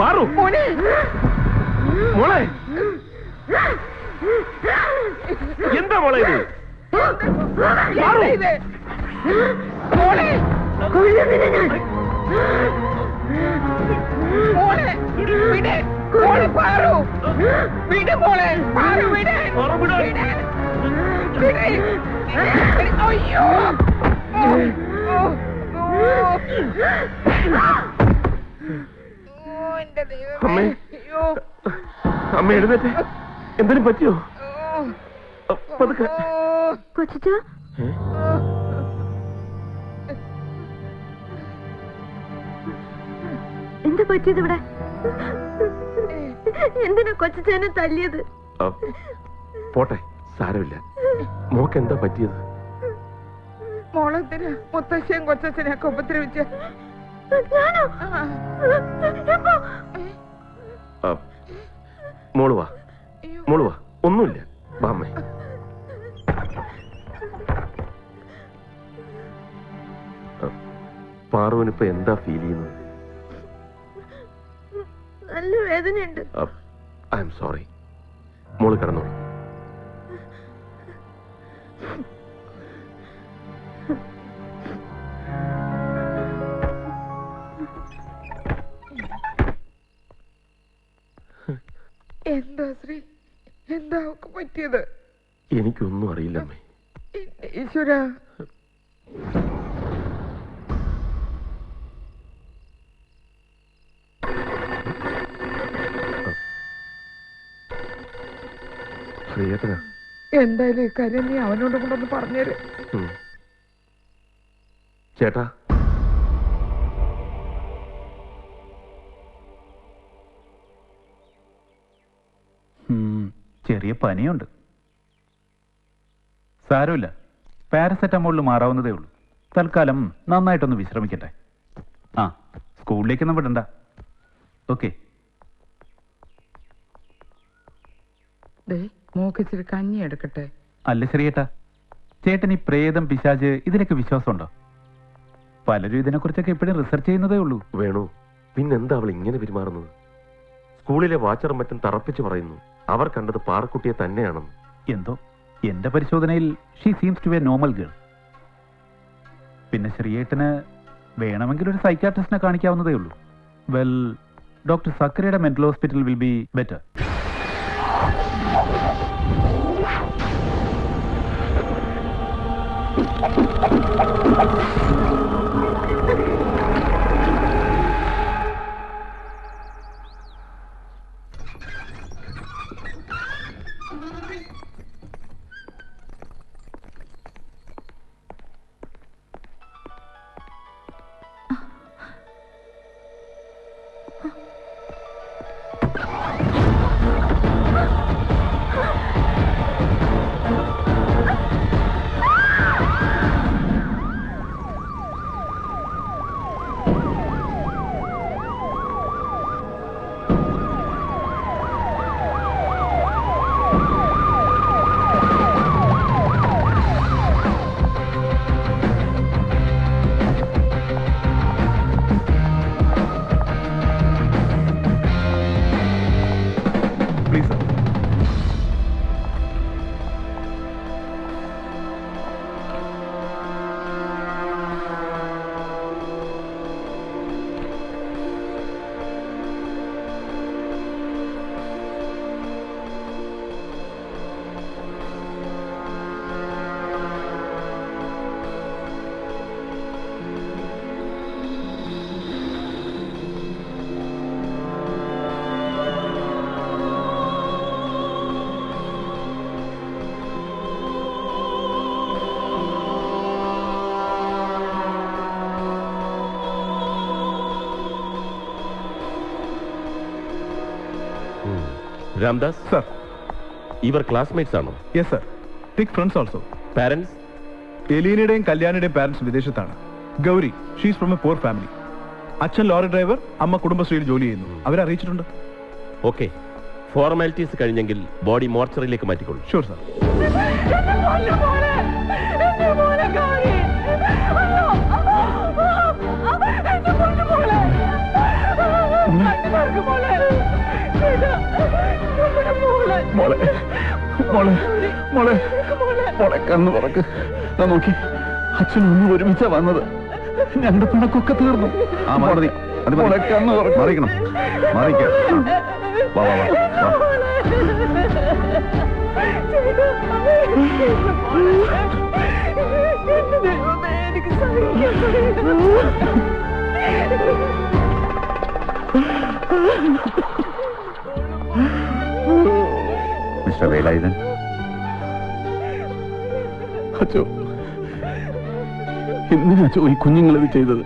പാറു മോളെ എന്താ മോളെ ഇത്? അമ്മ എഴുന്നേറ്റ്. എന്തിനും പറ്റിയോ? കൊച്ചിച്ചോ എന്താ പറ്റിയത് ഇവിടെ? എന്തിനാ കൊച്ചിച്ചേനെ തല്ലിയത്? പോട്ടെ, സാരമില്ല. മോക്ക് എന്താ പറ്റിയത്? മോളെന്തിനാ മുത്തശ്ശിയും കൊച്ചച്ഛനെയൊക്കെ ഉപദ്രവിച്ച്? മോള് വാ, മോള് വാ. ഒന്നുമില്ല, വാമ്മേ. പാറുവിനിപ്പോ എന്താ ഫീൽ ചെയ്യുന്നത്? നല്ല വേദനയുണ്ട്. I am sorry. മോള് കിടന്നോളൂ. എന്താ ശ്രീ, എന്താ അവക്ക് പറ്റിയത്? എനിക്കൊന്നും അറിയില്ലമ്മേ. ഈശ്വര, ശ്രീയേട്ടനാ? എന്തായാലും ഇക്കാര്യം നീ അവനോട് കൊണ്ടൊന്ന് പറഞ്ഞേര്. ചേട്ടാ, ചെറിയ പനിയുണ്ട്. സാരമില്ല, പാരസെറ്റമോളിൽ മാറാവുന്നതേ ഉള്ളൂ. തൽക്കാലം നന്നായിട്ടൊന്ന് വിശ്രമിക്കട്ടെ. ആ, സ്കൂളിലേക്കൊന്നും വിടണ്ട. ഓക്കെ. മോക്കിച്ചിരി കഞ്ഞി എടുക്കട്ടെ? അല്ല ശ്രീയേട്ടാ, ചേട്ടൻ ഈ പ്രേതം, പിശാച് ഇതിനൊക്കെ വിശ്വാസമുണ്ടോ? പലരും ഇതിനെക്കുറിച്ചൊക്കെ എപ്പോഴും റിസർച്ച് ചെയ്യുന്നതേ ഉള്ളൂ. വേണു, പിന്നെന്താ അവൾ ഇങ്ങനെ പെരുമാറുന്നത്? സ്കൂളിലെ വാച്ചറും മറ്റും തറപ്പിച്ച് പറയുന്നു അവർ കണ്ടത് പാറക്കുട്ടിയെ തന്നെയാണെന്ന്. എന്തോ എന്റെ പരിശോധനയിൽ she seems to be a normal girl. പിന്നെ ശ്രീയേട്ടന് വേണമെങ്കിൽ ഒരു സൈക്കാട്രിസ്റ്റിനെ കാണിക്കാവുന്നതേ ഉള്ളൂ. വെൽ, ഡോക്ടർ സക്കരയുടെ mental hospital will be better. Ramdas sir, ഇവർ ക്ലാസ്മേറ്റ്സ് ആണോ? Yes sir, thick friends also. Parents? എലീനയുടെയും കല്യാണിയുടെയും പാരന്റ്സ് വിദേശത്താണ്. Gauri, she's from a poor family. അച്ഛൻ ലോറി ഡ്രൈവർ, അമ്മ കുടുംബശ്രീയിൽ ജോലി ചെയ്യുന്നു. അവരെ അറിയിച്ചിട്ടുണ്ട്. ഓക്കെ, ഫോർമാലിറ്റീസ് കഴിഞ്ഞെങ്കിൽ ബോഡി മോർച്ചറിയിലേക്ക് മാറ്റിക്കൊള്ളു. Sure sir. മോളെ മോളെ മോളെ മോളെ കണ്ണു തുറക്ക്. നോക്കി, അച്ഛനൊന്നും ഒരുമിച്ചാ വന്നത്. ഞങ്ങളുടെ പിണക്കൊക്കെ തീർന്നു. മോളെ കണ്ണു തുറക്ക്. മറിക്കണം, മറിക്കാം. വാ വാ വാ വാ. മിസ്റ്റർ വേലായുധൻ, അച്ചോ, എന്തിനാച്ചോ ഈ കുഞ്ഞുങ്ങളിത് ചെയ്തത്?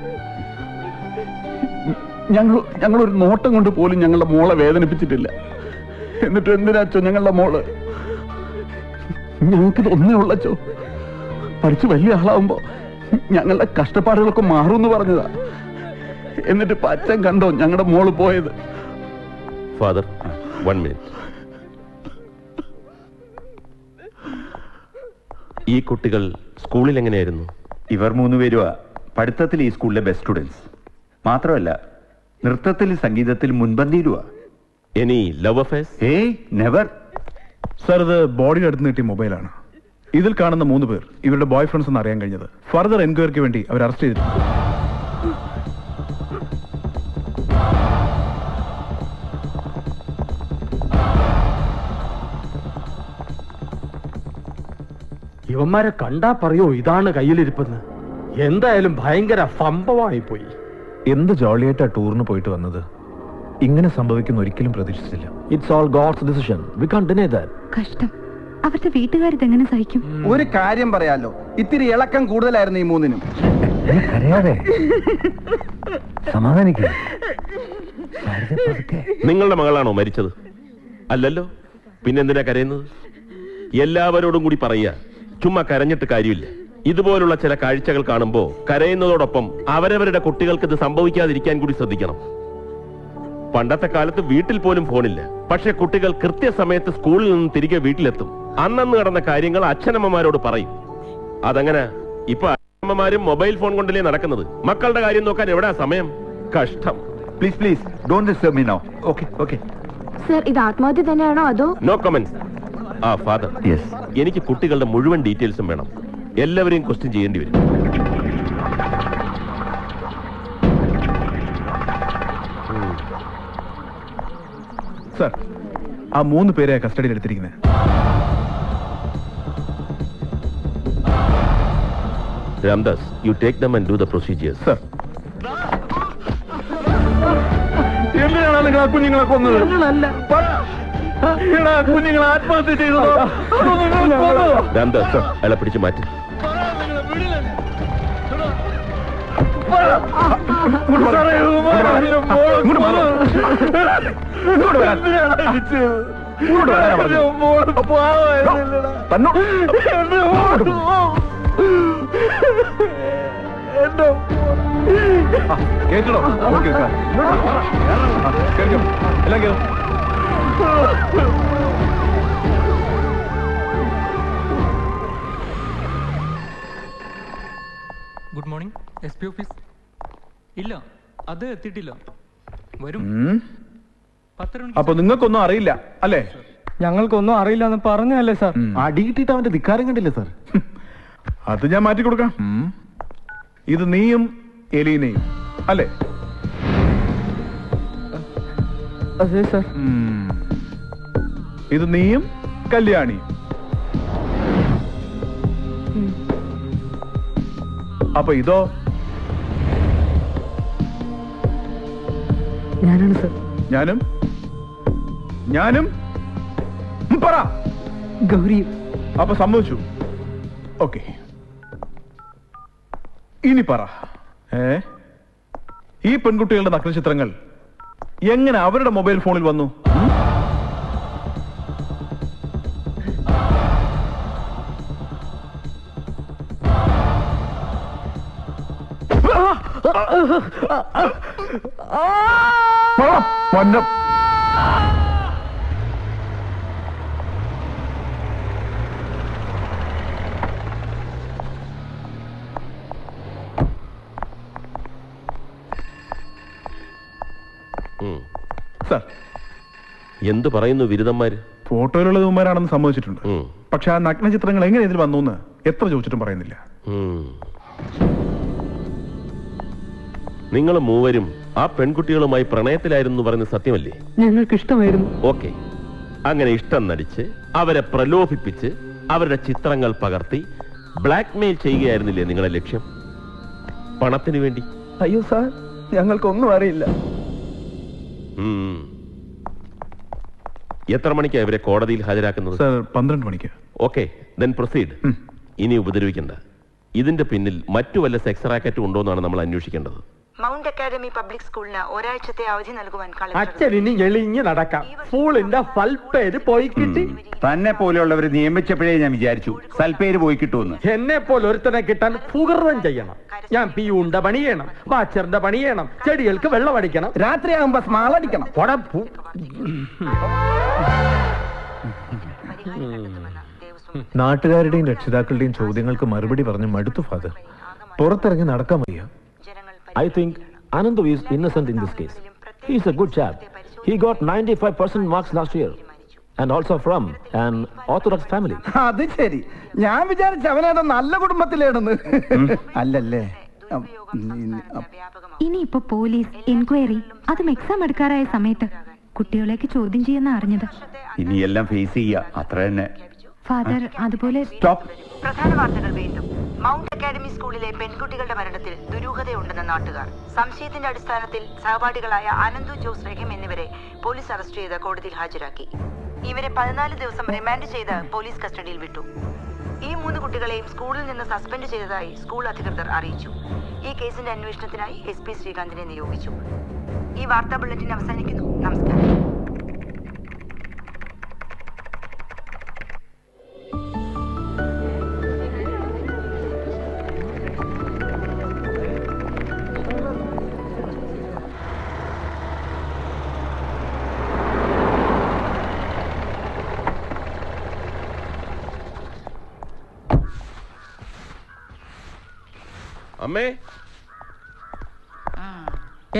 ഞങ്ങളൊരു നോട്ടം കൊണ്ട് പോലും ഞങ്ങളുടെ മോളെ വേദനിപ്പിച്ചിട്ടില്ല. എന്നിട്ട് എന്തിനാച്ചോ ഞങ്ങളുടെ മോള്? ഞങ്ങൾക്കിത് ഒന്നേ ഉള്ളച്ചോ. പഠിച്ച് വലിയ ആളാവുമ്പോ ഞങ്ങളുടെ കഷ്ടപ്പാടുകളൊക്കെ മാറുമെന്ന് പറഞ്ഞതാ. എന്നിട്ട് ഇപ്പൊ അച്ഛൻ കണ്ടോ ഞങ്ങളുടെ മോള് പോയത്? Father, 1 minute. ഈ കുട്ടികൾ സ്കൂളിൽ എങ്ങനെയായിരുന്നു? ഇവർ 3 പേരുവാ പഠിത്തത്തിൽ ഈ സ്കൂളിലെ ബെസ്റ്റ് സ്റ്റുഡൻസ്. മാത്രമല്ല നൃത്തത്തിൽ സംഗീതത്തിൽ മുൻപന്തിയിലുവാ. Any love affairs? ഏയ് നെവർ. സാർ, ഇത് ബോഡിയുടെ അടുത്ത് നീട്ടിയ മൊബൈലാണ്. ഇതിൽ കാണുന്ന 3 പേർ ഇവരുടെ ബോയ് ഫ്രണ്ട്സ് എന്ന് അറിയാൻ കഴിഞ്ഞത്. ഫർദർ എൻക്വയറിക്ക് വേണ്ടി അവർ അറസ്റ്റ് ചെയ്തിട്ടുണ്ട്. ഇവന്മാരെ കണ്ടാ പറയോ ഇതാണ് കയ്യിലിരിപ്പെന്ന്. എന്തായാലും ഭയങ്കര സംഭവമായി പോയി. എന്ത് ജോളിയായിട്ടാ ടൂറിന് പോയിട്ട് വന്നത്. ഇങ്ങനെ സംഭവിക്കുന്ന ഒരിക്കലും പ്രതീക്ഷിച്ചില്ല. It's all God's decision. We can't deny that. കഷ്ടം. അവരുടെ വീട്ടുകാരിത് എങ്ങനെ സഹിക്കും? ഒരു കാര്യം പറയാലോ, ഇത്തിരി ഇളക്കം കൂടുതലായിരുന്നു ഈ 3നും. നിങ്ങളുടെ മകളാണോ മരിച്ചത്? അല്ലല്ലോ, പിന്നെന്തിനാ കരയുന്നത്? എല്ലാവരോടും കൂടി പറയുക, ചുമ്മാ കരഞ്ഞിട്ട് കാര്യമില്ല. ഇതുപോലുള്ള ചില കാഴ്ചകൾ കാണുമ്പോൾ കരയുന്നതോടൊപ്പം അവരവരുടെ കുട്ടികൾക്ക് ഇത് സംഭവിക്കാതിരിക്കാൻ കൂടി ശ്രദ്ധിക്കണം. പണ്ടത്തെ കാലത്ത് വീട്ടിൽ പോലും ഫോണില്ല. പക്ഷെ കുട്ടികൾ കൃത്യസമയത്ത് സ്കൂളിൽ നിന്ന് തിരികെ വീട്ടിലെത്തും. അന്നന്ന് നടന്ന കാര്യങ്ങൾ അച്ഛനമ്മമാരോട് പറയും. അതങ്ങനെ ഇപ്പൊ അച്ഛനമ്മമാരും മൊബൈൽ ഫോൺ കൊണ്ടല്ലേ നടക്കുന്നത്. മക്കളുടെ കാര്യം നോക്കാൻ എവിടാ സമയം? കഷ്ടം. Please please don't disturb me now. Okay okay. Sir, ഇത് ആത്മഹത്യ തന്നെയാണോ അതോ? No comments. ആ ഫാദർ, യെസ്. എനിക്ക് കുട്ടികളുടെ മുഴുവൻ ഡീറ്റെയിൽസും വേണം. എല്ലാവരെയും ക്വസ്റ്റ്യൻ ചെയ്യേണ്ടി വരും. സർ, ആ 3 പേരെ കസ്റ്റഡിയിൽ എടുത്തിരിക്കുന്നത്. Ramdas, you take them and do the procedures. Sir, എന്തിനാണ് നിങ്ങൾ ആ കുഞ്ഞുങ്ങളെ കൊന്നത്? കുഞ്ഞുങ്ങളെ ആത്മഹത്യ ചെയ്തതോ? രാംദാസ്, അയാളെ പിടിച്ചു മാറ്റി. കേട്ടോ? ഓക്കെ സാർ, കേൾക്കും. എല്ലാം കേൾക്കും. Good morning. SP office? ഇല്ല, അത് എത്തിയിട്ടില്ല. വരും. 10 മണിക്ക്. അപ്പൊ നിങ്ങൾക്കൊന്നും അറിയില്ല അല്ലേ? ഞങ്ങൾക്കൊന്നും അറിയില്ല എന്ന് പറഞ്ഞല്ലേ സാർ. അടികിട്ടിട്ട് അവന്റെ ധിക്കാരം കണ്ടില്ലേ സാർ? അത് ഞാൻ മാറ്റി കൊടുക്കാം. ഇത് നീയും എലീനയും അല്ലേ? അതെ സാർ. ഇത് നീയും കല്യാണിയും. അപ്പൊ ഇതോ? ഞാനാണ് സാർ. ഞാനും ഞാനും പറ. ഗൗരി. അപ്പൊ സമ്മതിച്ചു. ഓക്കെ, ഇനി പറ. ഈ പെൺകുട്ടികളുടെ നഗ്നചിത്രങ്ങൾ എങ്ങനെ അവരുടെ മൊബൈൽ ഫോണിൽ വന്നു? പൊന്നം. സാർ, എന്തു പറയുന്നു ബിരുദന്മാര്? ഫോട്ടോയിലുള്ളത് ഉമ്മാരാണെന്ന് സമ്മതിച്ചിട്ടുണ്ട്. പക്ഷെ ആ നഗ്നചിത്രങ്ങൾ എങ്ങനെ ഇതിൽ വന്നു എന്ന് എത്ര ചോദിച്ചിട്ടും പറയുന്നില്ല. നിങ്ങൾ മൂവരും ആ പെൺകുട്ടികളുമായി പ്രണയത്തിലായിരുന്നു പറയുന്നത് സത്യമല്ലേ? ഞങ്ങൾക്ക് ഇഷ്ടമായിരുന്നു. ഓക്കെ, അങ്ങനെ ഇഷ്ടം നടിച്ച് അവരെ പ്രലോഭിപ്പിച്ച് അവരുടെ ചിത്രങ്ങൾ പകർത്തി ബ്ലാക്ക്മെയിൽ ചെയ്യുകയായിരുന്നില്ലേ നിങ്ങളുടെ ലക്ഷ്യം? പണത്തിന് വേണ്ടി? അയ്യോ സാർ, ഞങ്ങൾക്കൊന്നും അറിയില്ല. എത്ര മണിക്കാണ് ഇവരെ കോടതിയിൽ ഹാജരാക്കുന്നത്? സാർ, 12 മണിക്ക്. Okay, then proceed. ഇനി ഉപദ്രവിക്കണ്ട. ഇതിന്റെ പിന്നിൽ മറ്റു വല്ല സെക്സ് റാക്കറ്റും ഉണ്ടോന്നാണ് നമ്മൾ അന്വേഷിക്കേണ്ടത്. മൗണ്ട് അക്കാദമി പബ്ലിക് സ്കൂളിന് ഒരാഴ്ചത്തെ അവധി നൽകുവാൻ അച്ഛനിനി എളിഞ്ഞ് നടക്കാം. സ്കൂളിന്റെ സൽപ്പേര് പോയി കിട്ടി. തന്നെ പോലെയുള്ളവർ നിയമിച്ചപ്പോഴേ ഞാൻ വിചാരിച്ചു സൽപ്പേര് പോയി കിട്ടുമെന്ന്. എന്നെ പോലെ ഒരുത്തനെ കിട്ടാൻ സുഹൃതം ചെയ്യണം. ഞാൻ പിയൂണിന്റെ പണി ചെയ്യണം, വാച്ചറിന്റെ പണി ചെയ്യണം, ചെടികൾക്ക് വെള്ളം അടിക്കണം, രാത്രിയാകുമ്പോ സ്മാളടിക്കണം. നാട്ടുകാരുടെയും രക്ഷിതാക്കളുടെയും ചോദ്യങ്ങൾക്ക് മറുപടി പറഞ്ഞ് മടുത്തു ഫാദർ. പുറത്തിറങ്ങി നടക്കാൻ വയ്യ. I think Anandu is innocent in this case. He is a good chap. He got 95% marks last year and also from an Orthodox family. അത് ശരി, ഞാൻ വിചാരിച്ച അവനേതോ നല്ല കുടുംബത്തിലേണെന്ന്. അല്ലല്ലേ? ഇനിയിപ്പോ പോലീസ് എൻക്വയറി, അതും എക്സാം എടുക്കാറായ സമയത്ത് കുട്ടികളേക്ക് ചോദ്യം ചെയ്യുന്ന അറിഞ്ഞത്. ഇനിയെല്ലാം ഫേസ് ചെയ്യുക, അത്ര തന്നെ. ഫാദർ, അതുപോലെ പ്രധാന വാർത്തകൾ വീണ്ടും. മൗണ്ട് അക്കാദമി സ്കൂളിലെ പെൺകുട്ടികളുടെ മരണത്തിൽ ദുരൂഹതയുണ്ടെന്ന നാട്ടുകാർ. സംശയത്തിന്റെ അടിസ്ഥാനത്തിൽ സഹപാഠികളായ ആനന്ദു, ജോസ്, റഹീം എന്നിവരെ പോലീസ് അറസ്റ്റ് ചെയ്ത് കോടതിയിൽ ഹാജരാക്കി. ഇവരെ 14 ദിവസം റിമാൻഡ് ചെയ്ത് പോലീസ് കസ്റ്റഡിയിൽ വിട്ടു. ഈ 3 കുട്ടികളെയും സ്കൂളിൽ നിന്ന് സസ്പെൻഡ് ചെയ്തതായി സ്കൂൾ അധികൃതർ അറിയിച്ചു. ഈ കേസിന്റെ അന്വേഷണത്തിനായി SP ശ്രീകാന്തിനെ നിയോഗിച്ചു. ഈ വാർത്താ ബുള്ളറ്റിൻ അവസാനിക്കുന്നു. നമസ്കാരം. അമ്മേ,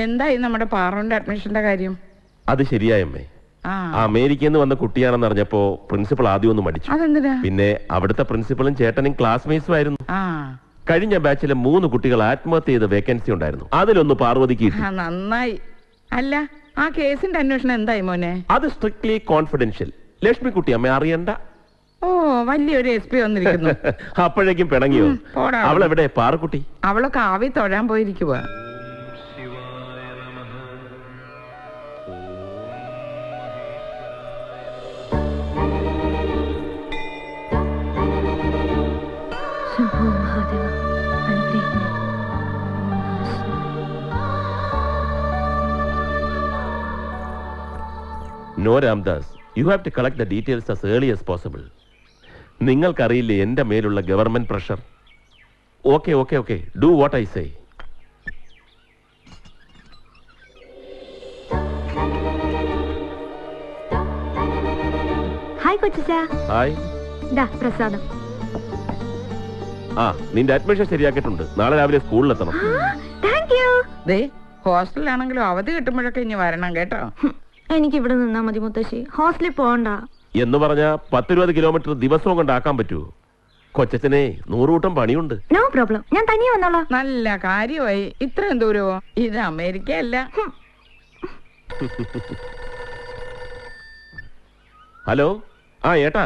എന്തായി നമ്മുടെ പാറുവിന്റെ അഡ്മിഷന്റെ കാര്യം? അത് ശരിയായമ്മേ. അമേരിക്കയിൽ നിന്ന് വന്ന കുട്ടിയാണെന്ന് അറിഞ്ഞപ്പോ പ്രിൻസിപ്പൾ ആദ്യം ഒന്ന് മടിച്ചു. പിന്നെ അവിടുത്തെ പ്രിൻസിപ്പളും ചേട്ടനും ക്ലാസ്മേറ്റ്സും ആയിരുന്നു. കഴിഞ്ഞ ബാച്ചിലെ 3 കുട്ടികൾ ആത്മഹത്യ ചെയ്ത വേക്കൻസി ഉണ്ടായിരുന്നു. അതിലൊന്ന് പാർവതിക്ക്. നന്നായി. അല്ല, ആ കേസിന്റെ അന്വേഷണം എന്തായി മോനെ? അത് സ്ട്രിക്ട്ലി കോൺഫിഡൻഷ്യൽ. ലക്ഷ്മിക്കുട്ടി അമ്മ അറിയണ്ട. ഓ, വലിയൊരു SP വന്നിരിക്കുന്നു. അപ്പോഴേക്കും പിണങ്ങിയോ? അവളെവിടെ പാറക്കുട്ടി? അവളൊക്കെ ആവി തൊഴാൻ പോയിരിക്കുക. No, Ramdas, you have to collect the details as early as possible. നിങ്ങൾക്കറിയില്ലേ എന്റെ മേലുള്ള government pressure. Okay okay okay, do what I say. Hi കൊച്ചാ. ഹായ്. പ്രസാദം. നിന്റെ അഡ്മിഷൻ ശരിയാക്കിയിട്ടുണ്ട്. നാളെ രാവിലെ സ്കൂളിലെത്തണം. ഹോസ്റ്റലിലാണെങ്കിലും അവധി കിട്ടുമ്പോഴൊക്കെ ഇനി വരണം കേട്ടോ. എനിക്ക് ഇവിടെ നിന്നാ മതി മുത്തശ്ശി, ഹോസ്റ്റലിൽ പോകണ്ട. എന്ന് പറഞ്ഞ 10-20 കിലോമീറ്റർ ദിവസവും കൊണ്ടാക്കാൻ പറ്റുമോ? കൊച്ചനെ 100 കൂട്ടം പണിയുണ്ട്. നോ പ്രോബ്ലം, ഞാൻ തനിയെ വന്നോളാം. നല്ല കാര്യമായി. ഇത്രയും ദൂരമോ? ഇത് അമേരിക്ക അല്ല. ഹലോ, ഏട്ടാ,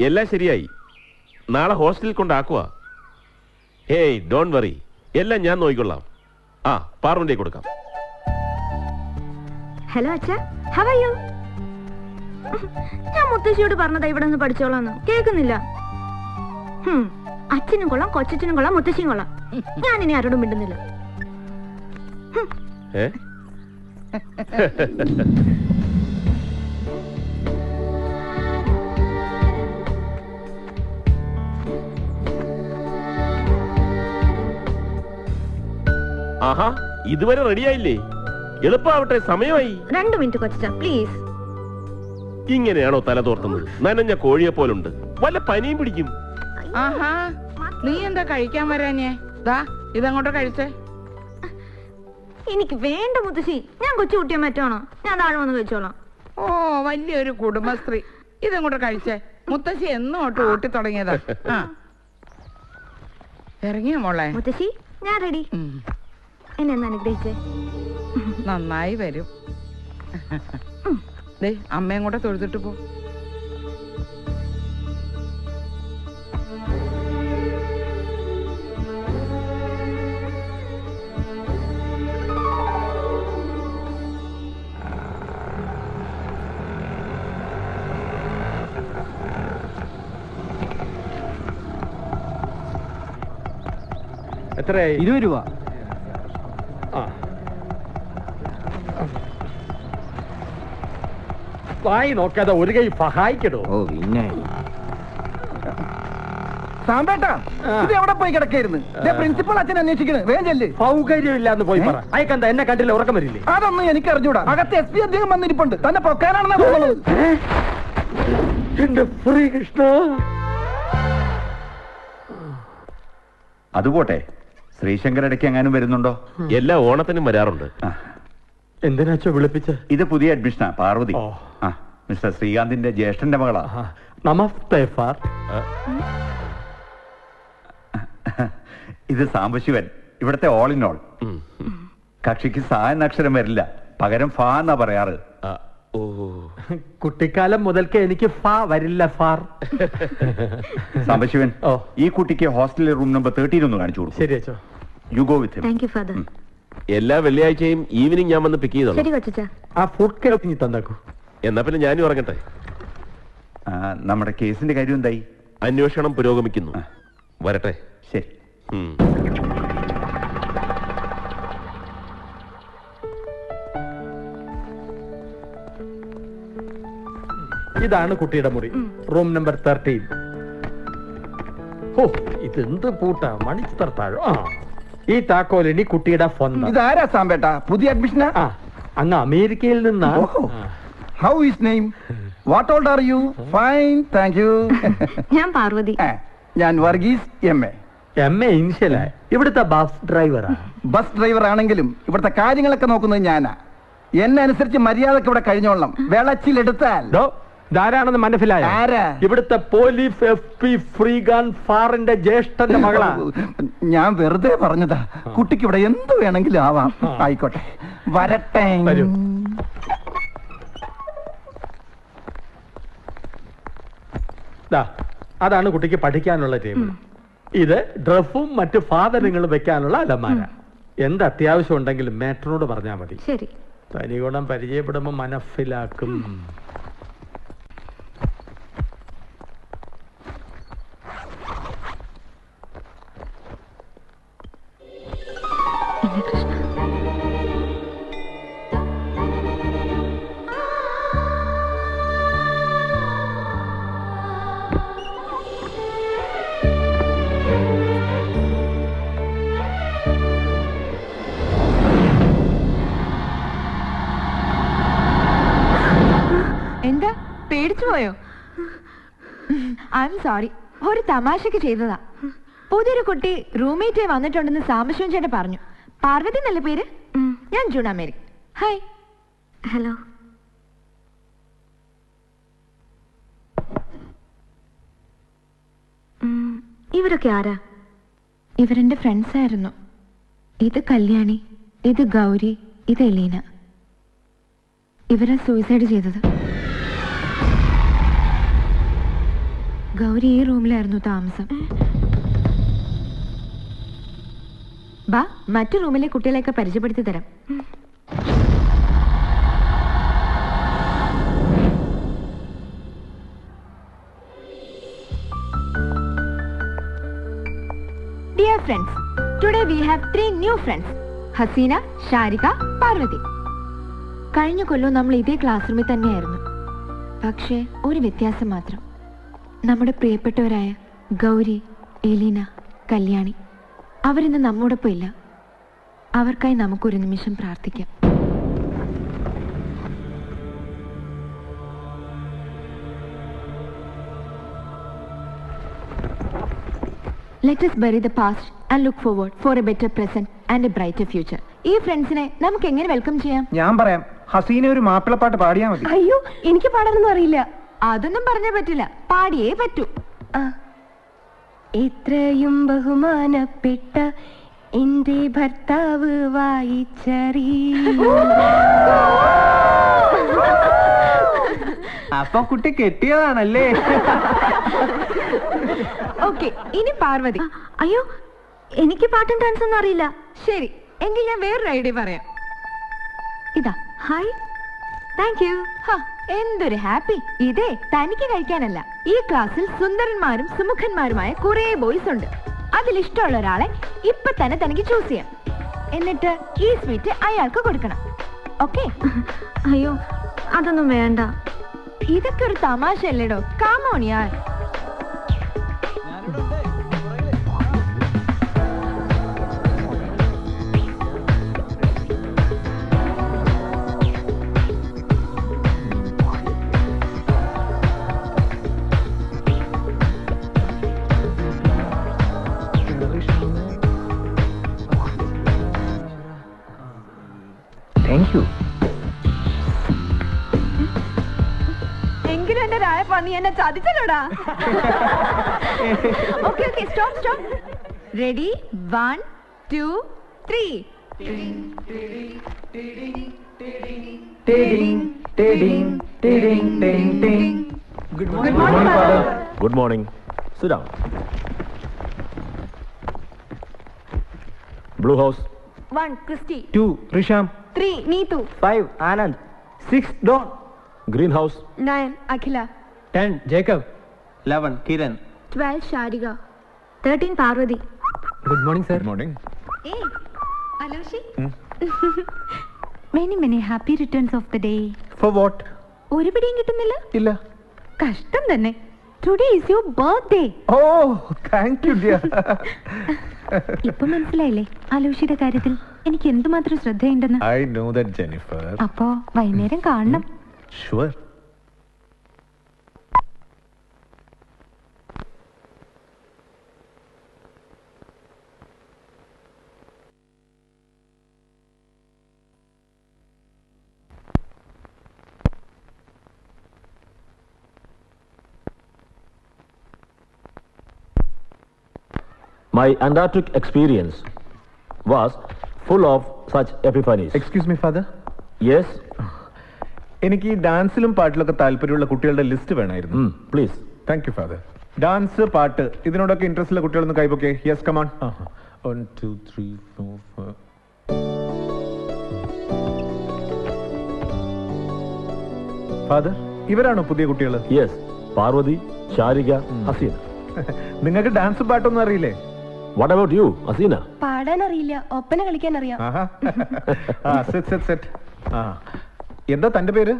എല്ലാം ശരിയായി. നാളെ ഹോസ്റ്റലിൽ കൊണ്ടാക്കുക. ഹേയ്, ഡോണ്ട് വറി, എല്ലാം ഞാൻ നോക്കിക്കൊള്ളാം. പാറുവിന്റെ കൊടുക്കാം. ഹലോ അച്ഛാ, ഹൗ ആർ യു? ഞാൻ മുത്തശ്ശിയോട് പറഞ്ഞതാ ഇവിടെ നിന്ന് പഠിച്ചോളാന്ന്. കേൾക്കുന്നില്ല. അച്ഛനും കൊള്ളാം, കൊച്ചച്ഛനും കൊള്ളാം, മുത്തശ്ശിയും കൊള്ളാം. ഞാൻ ഇനി ആരോടും മിണ്ടുന്നില്ല. ആഹാ, ഇതുവരെ റെഡിയായില്ലേ? എളുപ്പമാവട്ടെ, സമയമായി. 2 മിനിറ്റ് കൊച്ചാ, പ്ലീസ്. ഇങ്ങനെയാണോ തല തോർത്തുന്നത്? നനഞ്ഞ കോഴിയെ പോലുണ്ട്. വല്ല പനിയും പിടിക്കും. നീ എന്താ കഴിക്കാൻ വരാഞ്ഞേ? ഇതങ്ങോട്ട് കഴിച്ചേ. എനിക്ക് വേണ്ട മുത്തശ്ശി, ഞാൻ കൊച്ചു കുട്ടിയെ മറ്റാണോ? ഞാൻ താഴെ വന്ന് കഴിച്ചോളാം. ഓ വലിയൊരു കുടുംബശ്രീ. ഇതും കൂടെ കഴിച്ചേ. മുത്തശ്ശി എന്നും തൊട്ട് ഊട്ടി തുടങ്ങിയതാ. ആ ഇറങ്ങിയ മോളെ. മുത്തശ്ശി ഞാൻ റെഡി. എന്നെ ഒന്ന് അനുഗ്രഹിച്ചേ. നന്നായി വരും. ദേ അമ്മയും കൂടെ തൊഴുതിട്ട് പോ. എത്രയായി? 20 രൂപ. വായി നോക്കാതെ ഒരു കൈ സഹായിക്കടോ. ഓ പിന്നെ സാമ്പേട്ടാ, ഇത് എവിടെ പോയി കിടക്കായിരുന്നു? പ്രിൻസിപ്പൾ അച്ഛൻ അന്വേഷിക്കണ്. വേഗം ചെല്ല്. സൗകര്യമില്ലാന്ന് പോയി പറ. അയക്കെന്താ എന്നെ കണ്ടില്ല ഉറക്കം വരില്ലേ? അതൊന്നും എനിക്ക് അറിഞ്ഞൂടാ. അകത്ത് SP അദ്ദേഹം വന്നിരിപ്പുണ്ട്. തന്നെ പൊക്കാനാണെന്നാ തോന്നുന്നത്. എന്റെ ശ്രീകൃഷ്ണ. അതുപോട്ടെ, ശ്രീശങ്കർ ഇടയ്ക്ക് എങ്ങാനും വരുന്നുണ്ടോ? എല്ലാ ഓണത്തിനും വരാറുണ്ട്. എന്തിനാച്ചോ വിളിപ്പിച്ച? ഇത് പുതിയ അഡ്മിഷനാ, പാർവതി. മിസ്റ്റർ ശ്രീകാന്തിന്റെ ജ്യേഷ്ഠന്റെ മകളാ. നമസ്തേ ഫാർ. ഇത് സാംബശിവൻ, ഇവിടത്തെ ഓൾ ഇൻ ഓൾ. കക്ഷിക്ക് സാ എന്ന അക്ഷരം വരില്ല, പകരം ഫാ എന്നാ പറയാറ്. കുട്ടിക്കാലം മുതൽക്ക് എനിക്ക് ഫാ വരില്ല ഫാർ. സാംബശിവൻ, ഈ കുട്ടിക്ക് ഹോസ്റ്റലിലെ റൂം നമ്പർ 13 ഒന്ന് കാണിച്ചു കൊടുക്കും. ശരി അച്ഛോ. You go with him. Thank you father. എല്ലാ വെള്ളിയാഴ്ചയും ഈവനിങ് ഞാൻ വന്ന് പിക്ക് ചെയ്തോളാം. ശരി കൊച്ചാ. ആ ഫുഡ് കേക്ക് തന്നേക്കൂ. എന്നാ പിന്നെ ഞാനും ഇറങ്ങട്ടെ. നമ്മുടെ കേസിന്റെ കാര്യം എന്തായി? അന്വേഷണം പുരോഗമിക്കുന്നു. വരട്ടെ. ശരി. ഇതാണ് കുട്ടിയുടെ മുറി, റൂം നമ്പർ 13. ഓ ഇതെന്ത് പൂട്ടാ, മണിച്ചിത്രത്താഴോ. ഈ താക്കോലിനി കുട്ടിയുടെ ഫോൺ. ഇതാരാ സാമ്പേട്ടാ? പുതിയ അഡ്മിഷനാ? അങ്ങ് അമേരിക്കയിൽ നിന്നാ. How is name? What old are you? Fine, thank you. ഞാൻ പാർവതി. ഞാൻ വർഗീസ് MA. MA ഇൻഷ്യലായി. ഇവിടുത്തെ ബസ് ഡ്രൈവറാ. ബസ് ഡ്രൈവർ ആണെങ്കിലും ഇവിടുത്തെ കാര്യങ്ങളൊക്കെ നോക്കുന്നത് ഞാനാ. എന്നെ അനുസരിച്ച് മര്യാദക്ക് ഇവിടെ കഴിഞ്ഞോളണം. വെളച്ചിലെടുത്താൽ ധാരാണെന്ന് മനസ്സിലായ? ഇവിടുത്തെ പോലീസ് SP ശ്രീകാന്ത് ഫാറിന്റെ ജ്യേഷ്ഠന്റെ മകളാ. ഞാൻ വെറുതെ പറഞ്ഞതാ. കുട്ടിക്ക് ഇവിടെ എന്ത് വേണമെങ്കിലും ആവാം. ആയിക്കോട്ടെ, വരട്ടെ. അതാണ് കുട്ടിക്ക് പഠിക്കാനുള്ള ടേബിൾ. ഇത് ഡ്രസ്സും മറ്റു സാധനങ്ങളും വെക്കാനുള്ള അലമാര. എന്ത് അത്യാവശ്യം ഉണ്ടെങ്കിലും മേട്ടനോട് പറഞ്ഞാൽ മതി. ശരി. തനിഗുണം പരിചയപ്പെടുമ്പോ മനസ്സിലാക്കും. എന്താ പേടിച്ചു പോയോ? ഐ എം സോറി, ഒരു തമാശക്ക് ചെയ്തതാ. പുതിയൊരു കുട്ടി റൂംമേറ്റ് വന്നിട്ടുണ്ടെന്ന് സാംബശിവൻ ചേട്ടൻ പറഞ്ഞു. പാർവതി എന്നല്ലേ പേര്? ഞാൻ ജൂണ മേരി. ഹായ്. ഹലോ. ഇവരൊക്കെ ആരാ? ഇവരെന്റെ ഫ്രണ്ട്സ് ആയിരുന്നു. ഇത് കല്യാണി, ഇത് ഗൗരി, ഇത് എലീന. ഇവരാ സൂയിസൈഡ് ചെയ്തത്. ഗൗരി ഈ റൂമിലായിരുന്നു താമസം. ബാ, മറ്റു റൂമിലെ കുട്ടികളെയൊക്കെ പരിചയപ്പെടുത്തി തരാം. Dear friends, today we have 3 new friends. Hasina, Sharika, Parvathi. കഴിഞ്ഞ കൊല്ലം നമ്മൾ ഇതേ ക്ലാസ് റൂമിൽ തന്നെയായിരുന്നു. പക്ഷേ ഒരു വ്യത്യാസം മാത്രം. നമ്മുടെ പ്രിയപ്പെട്ടവരായ ഗൗരി, എലീന, കല്യാണി അവരിന്ന് നമ്മോടൊപ്പം ഇല്ല. അവർക്കായി നമുക്കൊരു നിമിഷം പ്രാർത്ഥിക്കാം. Let us bury the past and look forward for a better present and a brighter future. ഈ ഫ്രണ്ട്സിനെ നമുക്ക് എങ്ങനെ വെൽക്കം ചെയ്യാം? ഞാൻ പറയാം, ഹസീന ഒരു മാപ്പിളപ്പാട്ട് പാടിയാ മതി. അയ്യോ, എനിക്ക് പാടാനൊന്നും അറിയില്ല. അതൊന്നും പറഞ്ഞാ പറ്റില്ല, പാടിയേ പറ്റൂ. എത്രയും ബഹുമാനപ്പെട്ട എന്റെ ഭർത്താവ് വായിച്ചറിയൂ. അപ്പൊ കുട്ടി കെട്ടിയതാണല്ലേ? ഓക്കെ, ഇനി പാർവതി. അയ്യോ, എനിക്ക് പാട്ടും ഡാൻസ് ഒന്നും അറിയില്ല. ശരി, എങ്കിൽ ഞാൻ വേറൊരു ഐഡിയ പറയാം. ഇതാ. Hi, thank you. എന്തൊരു ഹാപ്പി. ഇതേ തനിക്ക് കഴിക്കാനല്ല, ഈ ക്ലാസ്സിൽ സുന്ദരന്മാരും സുമുഖന്മാരുമായ കുറെ ബോയ്സ് ഉണ്ട്. അതിൽ ഇഷ്ടമുള്ള ഒരാളെ ഇപ്പൊ തന്നെ തനിക്ക് ചൂസ് ചെയ്യാം. എന്നിട്ട് ഈ സ്വീറ്റ് അയാൾക്ക് കൊടുക്കണം. ഓക്കെ? അയ്യോ, അതൊന്നും വേണ്ട. ഇതൊക്കെ ഒരു തമാശ അല്ലേടോ. കാമോൺ യാർ. Thank you. എങ്കിലും എന്റെ രായ പന്നി എന്നെ ചതിച്ചല്ലോടാ. Okay okay, stop stop. Ready, 1 2 3. Good morning, Father. Good morning. Sit down. Blue house. 1 Christy, 2 Risham, 3 Neetu, 5 Anand, 6 Don, Greenhouse. 9 Akhila, 10 Jacob, 11 Kiran. 12 Sharika, 13 Parvati. Good morning, sir. Good morning. Hey, Aloshi. Many happy returns of the day. For what? ഒരു പിടിയും കിട്ടുന്നില്ല. ഇല്ല. കഷ്ടം തന്നെ. Today is your birthday. Oh, thank you, dear. ഇപ്പൊ മനസ്സിലായില്ലേ ആലോഷിയുടെ കാര്യത്തിൽ എനിക്ക് എന്തുമാത്രം ശ്രദ്ധയുണ്ടെന്ന്? I know that, Jennifer. അപ്പോ വൈകുന്നേരം കാണണം. Sure. My Antarctic experience was full of such epiphanies. Excuse me, Father. Yes? എനിക്ക് ഈ ഡാൻസിലും പാട്ടിലൊക്കെ താല്പര്യമുള്ള കുട്ടികളുടെ ലിസ്റ്റ് വേണമായിരുന്നു. Please. Thank you, father. Dance, പാട്ട്, ഇതിനോടൊക്കെ ഇൻട്രസ്റ്റ് ഉള്ള കുട്ടികളൊന്ന് കൈപ്പൊക്കെ. Yes, come on. 1 2 3 4 5. ഫാദർ, ഇവരാണോ പുതിയ കുട്ടികൾ? യെസ്, പാർവതി, ശാരിക, ഹസീന. നിങ്ങൾക്ക് ഡാൻസും പാട്ടൊന്നും അറിയില്ലേ? What about you, Hasina? പാടാൻ അറിയില്ല, ഒപ്പന കളിക്കാൻ അറിയാം. എന്താ തന്റെ പേര്?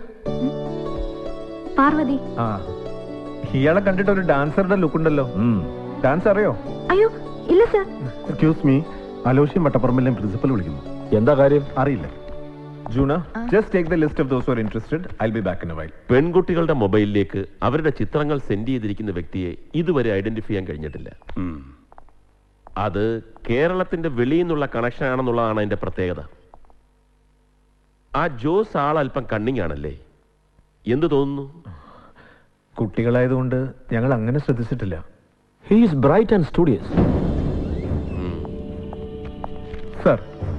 പാർവതി. ഇയാളെ കണ്ടിട്ട് ഒരു ഡാൻസറുടെ ലുക്ക് ഉണ്ടല്ലോ. ഡാൻസ് അറിയോ? അയ്യോ ഇല്ല സർ. എക്സ്ക്യൂസ് മീ, അലോഷ്യം വട്ടപ്പറമ്പിലെ പ്രിൻസിപ്പൽ വിളിക്കുന്നു. എന്താ കാര്യം? അറിയില്ല. Juna, just take the list of those who are interested. I will be back in a while. പെൺകുട്ടികളുടെ മൊബൈലിലേക്ക് അവരുടെ ചിത്രങ്ങൾ സെൻഡ് ചെയ്തിരിക്കുന്ന വ്യക്തിയെ ഇതുവരെ ഐഡന്റിഫൈ ചെയ്യാൻ കഴിഞ്ഞിട്ടില്ല. അത് കേരളത്തിന്റെ വെളിയിൽ നിന്നുള്ള കണക്ഷൻ ആണെന്നുള്ളതാണ് അതിന്റെ പ്രത്യേകത. ആ ജോസ് ആൾ അല്പം കണ്ണിങ് ആണല്ലേ? എന്ത് തോന്നുന്നു? കുട്ടികളായതുകൊണ്ട് ഞങ്ങൾ അങ്ങനെ ശ്രദ്ധിച്ചിട്ടില്ല. He is bright and studious. Sir,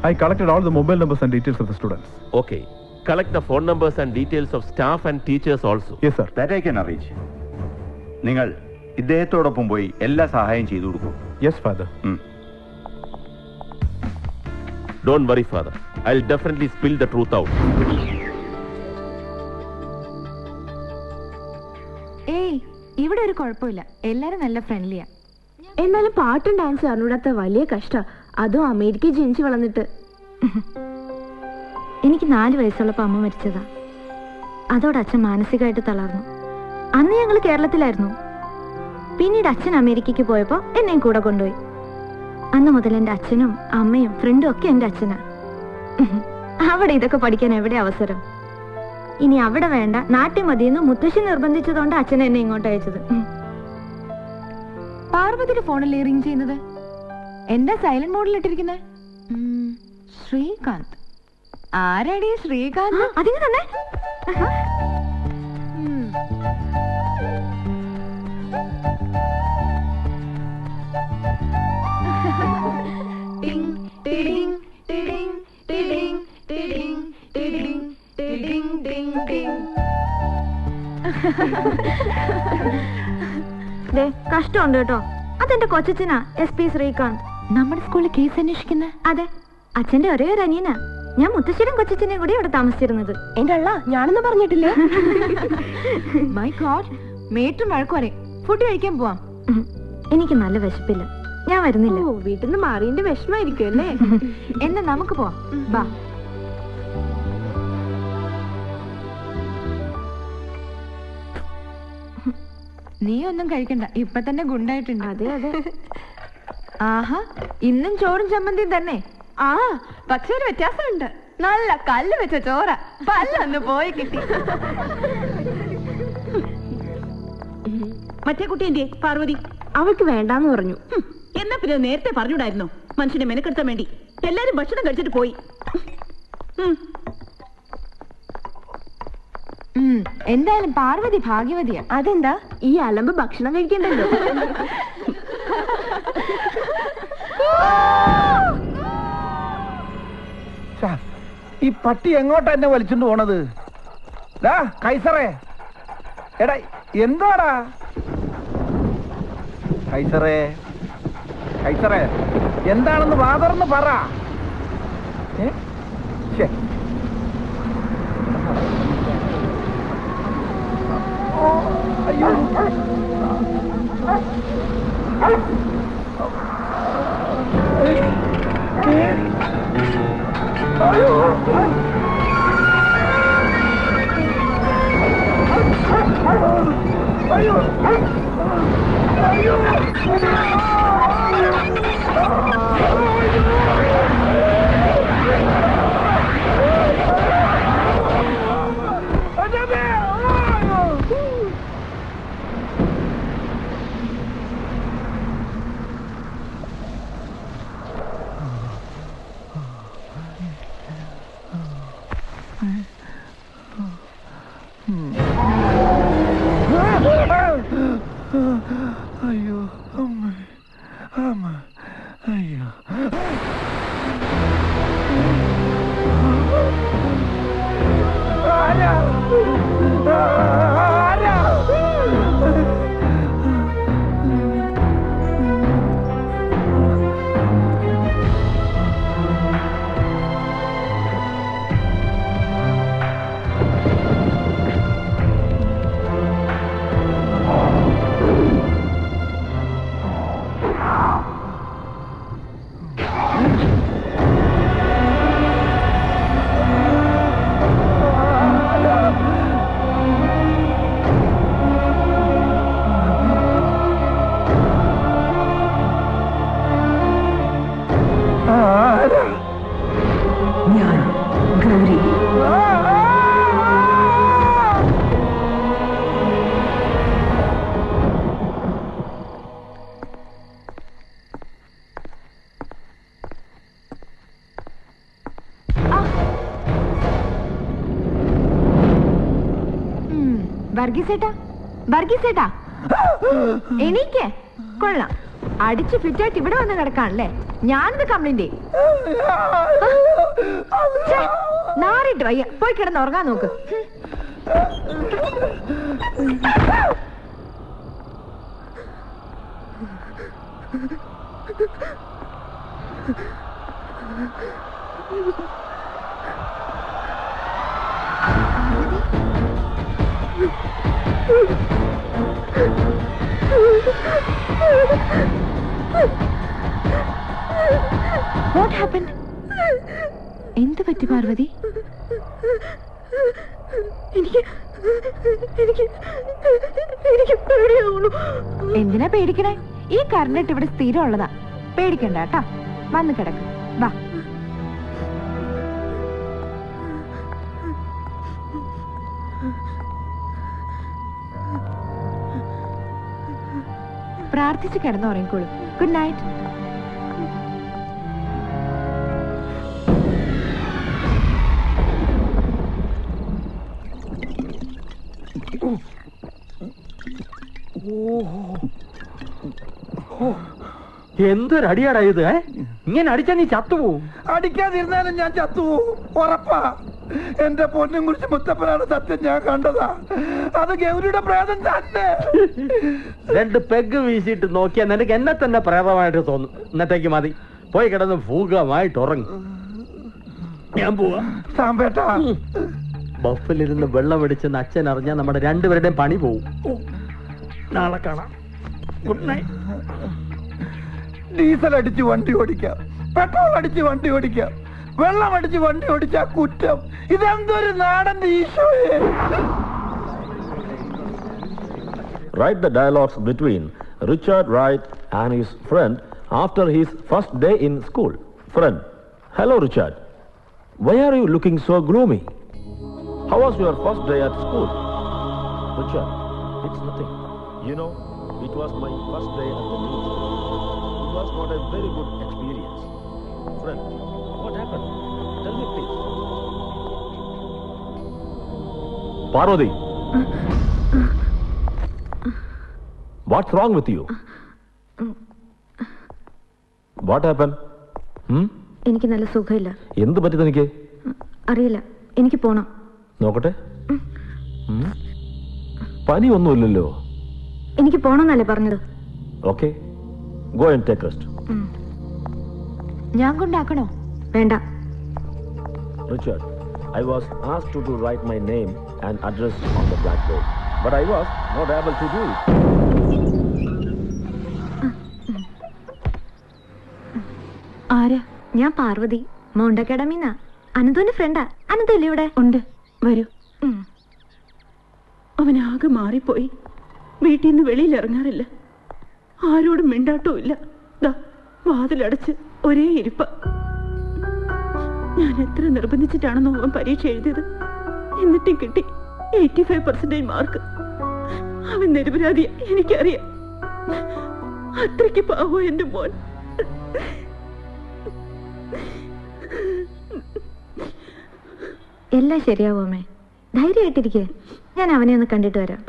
I collected all the mobile numbers and details of the students. Okay. Collect the phone numbers and details of staff and teachers also. Yes, sir. That I can arrange. നിങ്ങൾ ഇദ്ദേഹത്തോടൊപ്പം പോയി എല്ലാ സഹായം ചെയ്തു കൊടുക്കും. Yes, father. Don't worry, father. I'll definitely spill the truth out. ഏയ്, ഇവിടെ ഒരു കുഴപ്പമില്ല. എല്ലാരും നല്ല ഫ്രണ്ട്ലിയാ. എന്നാലും പാട്ടും ഡാൻസും അറിഞ്ഞൂടാത്ത വലിയ കഷ്ട. അതും അമേരിക്കയിൽ ജനിച്ചു വളർന്നിട്ട്. എനിക്ക് 4 വയസ്സുള്ളപ്പോ അമ്മ മരിച്ചതാ. അതോടെ അച്ഛൻ മാനസികമായിട്ട് തളർന്നു. അന്ന് ഞങ്ങൾ കേരളത്തിലായിരുന്നു. പിന്നീട് അച്ഛൻ അമേരിക്കയ്ക്ക് പോയപ്പോ എന്നെയും കൂടെ കൊണ്ടുപോയി. അന്ന് മുതൽ എൻ്റെ അച്ഛനും അമ്മയും ഫ്രണ്ടും ഒക്കെ എൻ്റെ അച്ഛനാ. അവിടെ ഇതൊക്കെ പഠിക്കാൻ എവിടെ അവസരം? ഇനി അവിടെ വേണ്ട, നാട്ടിൽ മതിയെന്ന് മുത്തശ്ശി നിർബന്ധിച്ചതുകൊണ്ട് അച്ഛൻ എന്നെ ഇങ്ങോട്ട് അയച്ചത്. പാർവതിയുടെ ഫോണല്ലേ റിംഗ് ചെയ്യുന്നത്? എന്താ സൈലന്റ് മോഡിൽ ഇട്ടിരിക്കുന്നത്? ശ്രീകാന്ത്. ആരാടി ശ്രീകാന്ത്? അതിന് തന്നെ കഷ്ടമുണ്ട് കേട്ടോ. അതെന്റെ കൊച്ചച്ഛനാ, SP ശ്രീകാന്ത്. നമ്മുടെ സ്കൂളിൽ കേസ് അന്വേഷിക്കുന്ന? അതെ, അച്ഛന്റെ ഒരേ ഒരു അനിയനാ. ഞാൻ മുത്തശ്ശേരും കൊച്ചച്ഛനെയും കൂടി ഇവിടെ താമസിച്ചിരുന്നത്. എന്റെ അള്ള ഞാനൊന്നും പറഞ്ഞിട്ടില്ലേ? മൈ ഗോഡ്, മേട്ടും വഴക്കുവരെ. ഫുഡ് കഴിക്കാൻ പോവാം. എനിക്ക് നല്ല വിശപ്പില്ല, ഞാൻ വരുന്നില്ല. വീട്ടിൽ നിന്ന് മാറിയതിന്റെ വിഷമായിരിക്കും അല്ലേ? എന്നാ നമുക്ക് പോവാം, ബാ. നീ ഒന്നും കഴിക്കണ്ട, ഇപ്പൊ തന്നെ ഗുണ്ടായിട്ടുണ്ട്. അതെ അതെ. ആഹാ, ഇന്നും ചോറും ചമ്മന്തിയും തന്നെ. ആ, പക്ഷെ ഒരു വ്യത്യാസമുണ്ട്. നല്ല കല്ല് വെച്ച ചോറ, പല്ലൊന്ന് പോയി കിട്ടി. മറ്റേ കുട്ടി എന്തേ പാർവതി? അവൾക്ക് വേണ്ടാന്ന് പറഞ്ഞു. എന്നാ പിന്നെ നേരത്തെ പറഞ്ഞൂടായിരുന്നോ? മനുഷ്യനെ മെനക്കെടുത്താൻ വേണ്ടി എല്ലാരും ഭക്ഷണം കഴിച്ചിട്ട് പോയി. എന്തായാലും പാർവതി ഭാഗ്യവതിയാ. അതെന്താ? ഈ അലമ്പ് ഭക്ഷണം കഴിക്കണ്ടല്ലോ. ഈ പട്ടി എങ്ങോട്ടാ എന്നെ വലിച്ചുകൊണ്ട് പോണത്? കൈസറേ, എടാ എന്താടാ കൈസറേ? കൈസറേ, എന്താണെന്ന് വാതർന്ന് പറ. അയ്യോ, അയ്യോ, അമ്മ, അമ്മ, അയ്യോ. ആരാ? ആരാ? ഞാൻ ഗൗരി. വർഗീസേട്ടാ, വർഗീസേട്ടാ, എനിക്ക് കൊള്ളാം. അടിച്ച് ഫിറ്റായിട്ട് ഇവിടെ വന്ന് കിടക്കാണല്ലേ? ഞാനിത് കംപ്ലൈന്റ് നാറിട്ട് വയ്യ. പോയി കിടന്ന് ഉറങ്ങാൻ നോക്ക്. What happened? എന്ത് പറ്റി പാർവതി? എന്തിനാ പേടിക്കണേ? ഈ കറണ്ടിട്ട് ഇവിടെ സ്ഥിരം ഉള്ളതാ. പേടിക്കണ്ട കേട്ടാ. വന്ന് കിടക്ക്, വാ. പ്രാർത്ഥിച്ച് കിടന്നുറങ്ങിക്കോളൂ. Good night. എന്തൊരടിയാടാ ഇത്? ഇങ്ങനെ അടിച്ചാ നീ ചത്തുപോവും. അടിക്കാതിരുന്നാലും ഞാൻ ചത്തുപോവും, ഉറപ്പാ. എന്റെ പൊന്നും കുറിച്ച് മുത്തപ്പനാണ് സത്യം, ഞാൻ കണ്ടതാ. അത് ഗൗരിയുടെ പ്രേതം തന്നെ. 2 പെഗ് വീശിയിട്ട് നോക്കിയാൽ നിനക്ക് എന്നെ തന്നെ പ്രേതമായിട്ട് തോന്നും. ഇന്നത്തേക്ക് മതി, പോയി കിടന്ന് ഭൂകമായിട്ട് ഉറങ്ങി. ഞാൻ പോവാ. സാമ്പേട്ടാ, ബഫിലിരുന്ന് വെള്ളം അടിച്ചെന്ന് അച്ഛൻ അറിഞ്ഞാൽ നമ്മുടെ രണ്ടുപേരുടെയും പണി പോവും. നാളെ കാണാം. Good night. ഡീസൽ അടിച്ച് വണ്ടി ഓടിക്കാം, പെട്രോൾ അടിച്ച് വണ്ടി ഓടിക്കാം, വെള്ളം അടിച്ച് വണ്ടി ഓടിച്ചാ കുറ്റം. ഇതെന്തൊരു നാടന്റെ ഈശോയെ. Write the dialogues between Richard Wright and his friend after his first day in school. Friend: Hello Richard. Why are you looking so gloomy? How was your first day at school? Richard: It's nothing. You know, it was my first day at the new school. It was not a very good experience. Friend: What happened? Tell me please. Parvati, what's wrong with you? What happened? എനിക്ക് നല്ല സുഖമില്ല. എന്ത് പറ്റി തനിക്ക്? അറിയില്ല, എനിക്ക് പോണം. നോക്കട്ടെ. പനി ഒന്നുമില്ലല്ലോ. എനിക്ക് പോണമെന്നല്ലേ പറഞ്ഞത്. Okay, go and take rest. ഞാൻ കൊണ്ടാക്കണോ? വേണ്ട. Richard, I was asked to write my name and address on the blackboard, but I was not able to do it. ആരാ? ഞാൻ പാർവതി, മൗണ്ട് അക്കാഡമിന്നാ. അനന്തുവിന്റെ ഫ്രണ്ടാ. അനന്തല്ലേ ഇവിടെ? ഉണ്ട്, വരൂ. അവനാകെ മാറിപ്പോയി. വീട്ടിൽ നിന്ന് വെളിയിൽ ഇറങ്ങാറില്ല, ആരോടും മിണ്ടാട്ടവും ഇല്ല. ദാ വാതിലടച്ച് ഒരേ ഇരിപ്പ. ഞാൻ എത്ര നിർബന്ധിച്ചിട്ടാണെന്നോ അവൻ പരീക്ഷ എഴുതിയത്. എന്നിട്ടും കിട്ടി 85% മാർക്ക്. അവൻ നിരപരാധിയ, എനിക്കറിയാം. അത്രയ്ക്ക് പാവോ എന്റെ മോൻ. എല്ലാം ശരിയാവുമേ, ധൈര്യമായിട്ടിരിക്കേ. ഞാൻ അവനെ ഒന്ന് കണ്ടിട്ട് വരാം.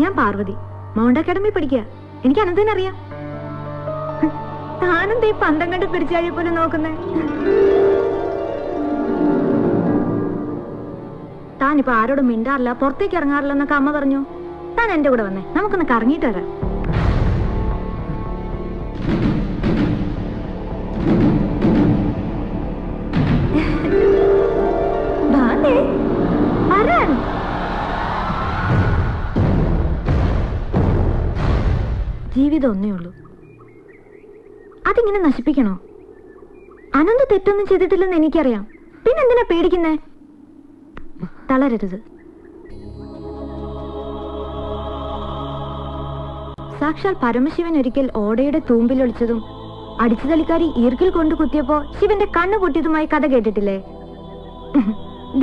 ഞാൻ പാർവതി, മൗണ്ട് അക്കാഡമി പഠിക്കുക. എനിക്ക് അനന്തനറിയാം. താനെന്താ ഈ പന്തം കണ്ട് പിടിച്ചാഴിയെ പോലെ നോക്കുന്നേ? താനിപ്പോ ആരോടും മിണ്ടാറില്ല, പുറത്തേക്ക് ഇറങ്ങാറില്ല എന്നൊക്കെ അമ്മ പറഞ്ഞു. താൻ എന്റെ കൂടെ വന്നേ, നമുക്കൊന്ന് കറങ്ങിയിട്ട് വരാം. ജീവിതം ഒന്നേ ഉള്ളൂ, അതിങ്ങനെ നശിപ്പിക്കണോ? അനന്ത് തെറ്റൊന്നും ചെയ്തിട്ടില്ലെന്ന് എനിക്കറിയാം, പിന്നെന്തിനാ പേടിക്കുന്നേ? തളരരുത്. സാക്ഷാൽ പരമശിവൻ ഒരിക്കൽ ഓടയുടെ തൂമ്പിലൊളിച്ചതും അടിച്ചുതളിക്കാരി ഈർക്കിൽ കൊണ്ട് കുത്തിയപ്പോ ശിവന്റെ കണ്ണു പൊട്ടിയതുമായി കഥ കേട്ടിട്ടില്ലേ?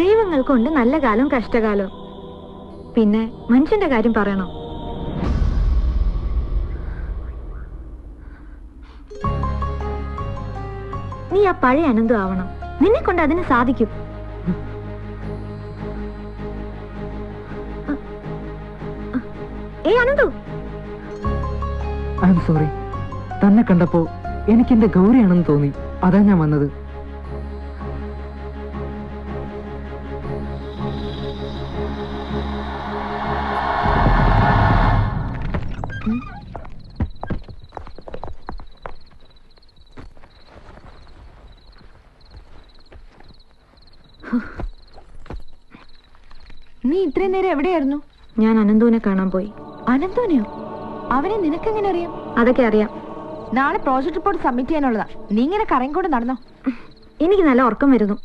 ദൈവങ്ങൾക്കുണ്ട് നല്ല കാലം കഷ്ടകാലം. പിന്നെ മനുഷ്യന്റെ കാര്യം പറയണോ? നീ ആ പഴയ അനന്തു ആവണം. നിന്നെ കൊണ്ട് അതിന് സാധിക്കും. Ananthu, I am sorry. തന്നെ കണ്ടപ്പോ എനിക്ക് എന്റെ ഗൗരിയാണെന്ന് തോന്നി, അതാ ഞാൻ വന്നത്. നീ ഇത്രയും നേരം എവിടെയായിരുന്നു? ഞാൻ അനന്തുവിനെ കാണാൻ പോയി. അനന്തുവിനെയോ? അവനെ നിനക്കെങ്ങനെ അറിയാം? അതൊക്കെ അറിയാം. നാളെ പ്രോജക്ട് റിപ്പോർട്ട് സബ്മിറ്റ് ചെയ്യാനുള്ളതാ. നീ ഇങ്ങനെ കറങ്ങിക്കൊണ്ട് നടന്നോ? എനിക്ക് നല്ല ഉറക്കം വരുന്നു.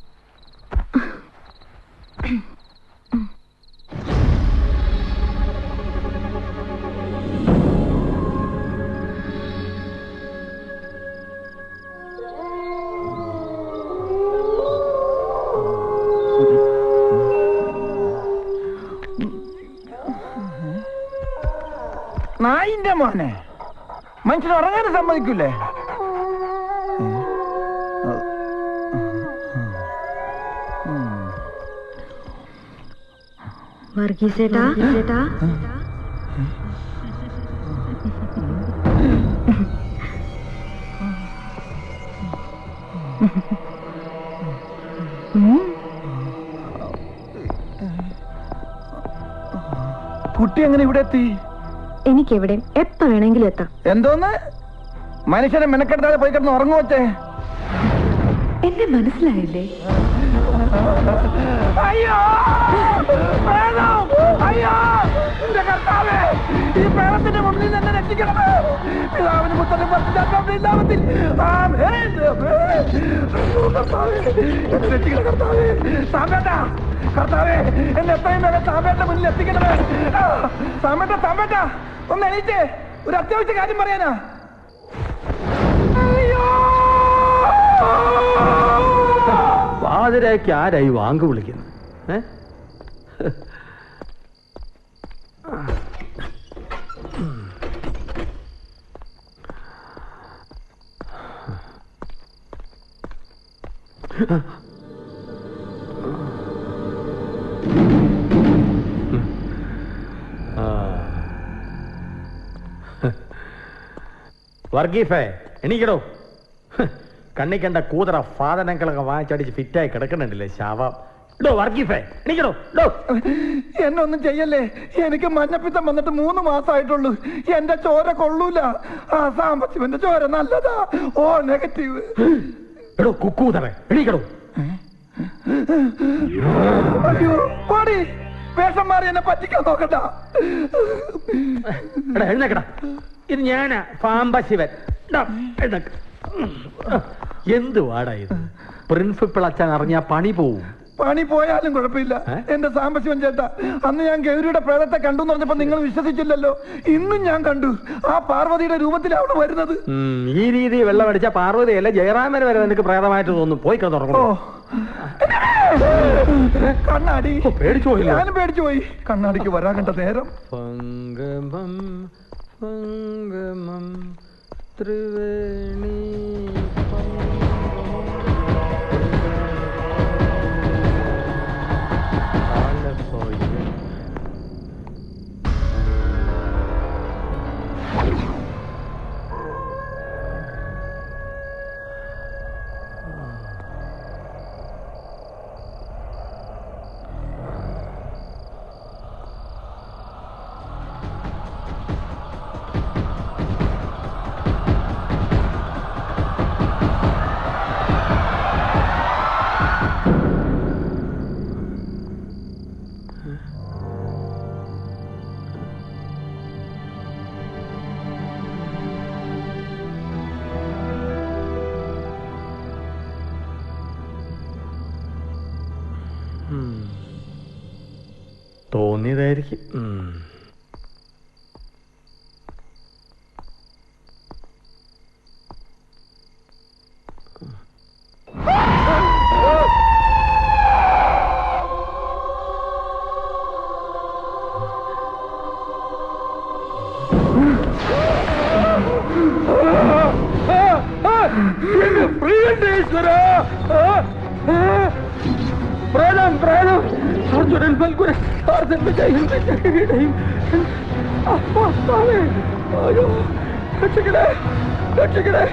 എന്റെ മോനെ മനുഷ്യൻ ഉറങ്ങാനും സമ്മതിക്കൂലേ? വർഗീസേട്ടാ ചേട്ടാ കുട്ടി എങ്ങനെ ഇവിടെ എത്തി? എനിക്ക് എവിടെ എപ്പ വേണമെങ്കിലും എത്താം. എന്തോന്ന് മനുഷ്യനെ മെനക്കെടുത്താതെ പോയി കിടന്ന് ഉറങ്ങുവച്ചേ? എന്നെ മനസ്സിലായില്ലേ? അയ്യോ അയ്യോ എന്റെ കർത്താവേ, ഈ പ്രേതത്തിന്റെ മുന്നിൽ നിന്ന് എന്നെ രക്ഷിക്കണമേ. പിതാവിന് പുത്രനും പരിശുദ്ധാത്മാവിന്റെ നാമത്തിൽ ആമേൻ. കർത്താവേ എന്നെ രക്ഷിക്കണം കർത്താവേ. സാമ്പേട്ടാ കർത്താവേ എന്നെ എത്രയും വേഗം സാമ്പേട്ട മുന്നിൽ എത്തിക്കണമേ. സാമ്പേട്ട ഒന്ന് എണീറ്റേ, ഒരു അത്യാവശ്യ കാര്യം പറയാനാ. പാതിരയ്ക്ക് ആരായി വാങ്ക് വിളിക്കുന്നു? വർഗീഫേ എണീക്കടോ. കണ്ണി കണ്ട കൂതറ സാധനങ്ങളൊക്കെ വാങ്ങിച്ചടിച്ച് ഫിറ്റായി കിടക്കണുണ്ടല്ലേ ശാവം. വർഗീഫേ എണീക്കടോ. എന്നെ ഒന്നും ചെയ്യല്ലേ, എനിക്ക് മഞ്ഞപ്പിത്തം വന്നിട്ട് 3 മാസമായിട്ടുള്ളൂ. എന്റെ ചോര കൊള്ളൂല. ആ സാമ്പത്തികന്റെ ചോര നല്ലതാ. ഓ നെഗറ്റീവ്. എടോ കുക്കൂതറ എണീക്കടോ. അയ്യോ പാടി വേഷം മാറി എന്നെ പറ്റിക്കാൻ നോക്കണ്ട. എഴുന്നേക്കടാ, ഇത് ഞാനാ പാമ്പശിവൻ. എന്ത് വാടാ ഇത്? പ്രിൻസിപ്പൾ അച്ഛൻ അറിഞ്ഞാ പണി പോവും. പണി പോയാലും കുഴപ്പമില്ല എന്റെ സാമ്പശിവൻ ചേട്ടാ. അന്ന് ഞാൻ ഗൗരിയുടെ പ്രേതത്തെ കണ്ടു എന്ന് പറഞ്ഞപ്പോ നിങ്ങൾ വിശ്വസിച്ചില്ലല്ലോ. ഇന്നും ഞാൻ കണ്ടു. ആ പാർവതിയുടെ രൂപത്തിലാണ് വരുന്നത്. ഈ രീതി വെള്ളം അടിച്ച പാർവതിയല്ല ജയറാമൻ വരെ നിനക്ക് പ്രേതമായിട്ട് തോന്നും. പോയി കിടന്നുറങ്ങോ. കണ്ണാടി പേടിച്ചു പോയി. ഞാനും പേടിച്ചു പോയി. കണ്ണാടിക്ക് വരാൻ കണ്ട നേരം. സംഗമം സംഗമം ത്രിവേണി തോന്നിയതായിരിക്കും. പ്രേതം പ്രേതം അർജുനൻ ഫൽഗുന സാർജൻ വിജയൻ വിജയൻ. അയ്യോ രക്ഷിക്കണേ രക്ഷിക്കണേ.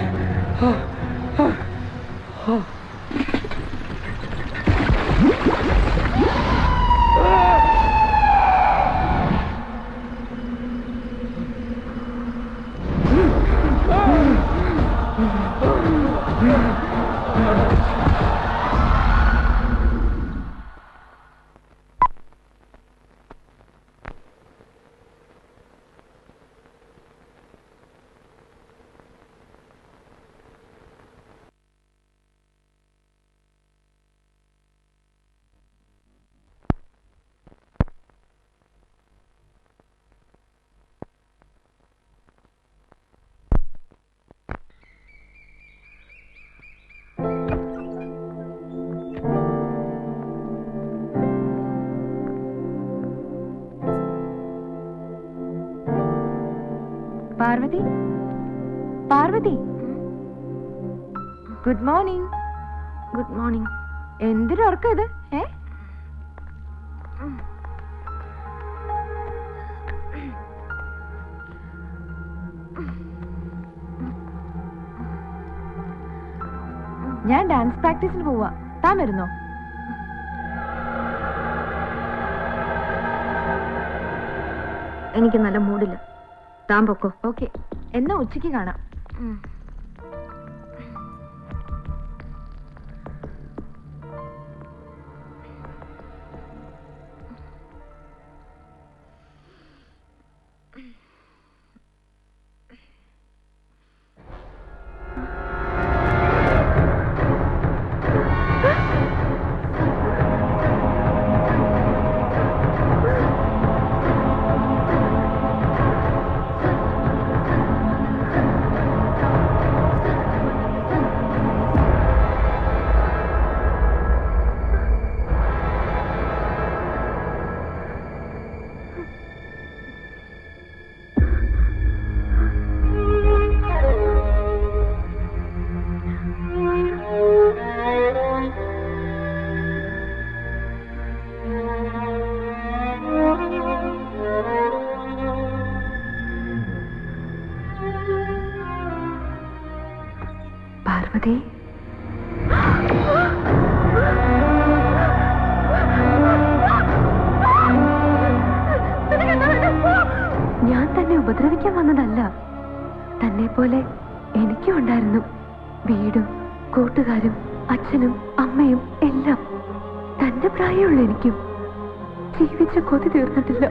Parvathi, Parvathi, good morning. Good morning. എന്തൊരു ഉറക്കം ഇത്? ഞാൻ ഡാൻസ് പ്രാക്ടീസിന് പോവാ. താൻ വരുന്നോ? എനിക്ക് നല്ല മൂഡില്ല. താൻ പൊക്കോ. ഓക്കെ, എന്നാ ഉച്ചയ്ക്ക് കാണാം. പാർവതി, ഞാൻ തന്നെ ഉപദ്രവിക്കാൻ വന്നതല്ല. തന്നെ പോലെ എനിക്കും ഉണ്ടായിരുന്നു വീടും കൂട്ടുകാരും അച്ഛനും അമ്മയും എല്ലാം. തന്റെ പ്രായമുള്ള എനിക്കും ജീവിച്ച കൊതി തീർന്നിട്ടില്ല.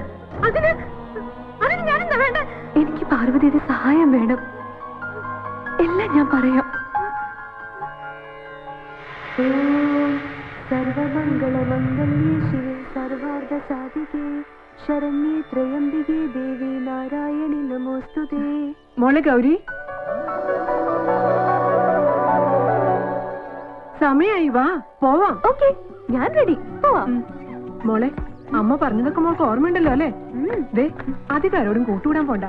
എനിക്ക് പാർവതിയുടെ സഹായം വേണം. എല്ലാം ഞാൻ പറയാം. സർവമംഗളമംഗല്യേ ശിവേ സർവാർദ്ധ സാധികേ ശരണ്യേ ത്രയംബികേ ദേവി നാരായണി നമോസ്തുതേ. മോളെ ഗൗരി, സമയായി, വാ പോവാം. ഓക്കെ, ഞാൻ റെഡി, പോവാം. മോളെ, അമ്മ പറഞ്ഞതൊക്കെ മോൾക്ക് ഓർമ്മയുണ്ടല്ലോ അല്ലേ? ദേ, അധികാരോടും കൂട്ടുകൂടാൻ പോണ്ട.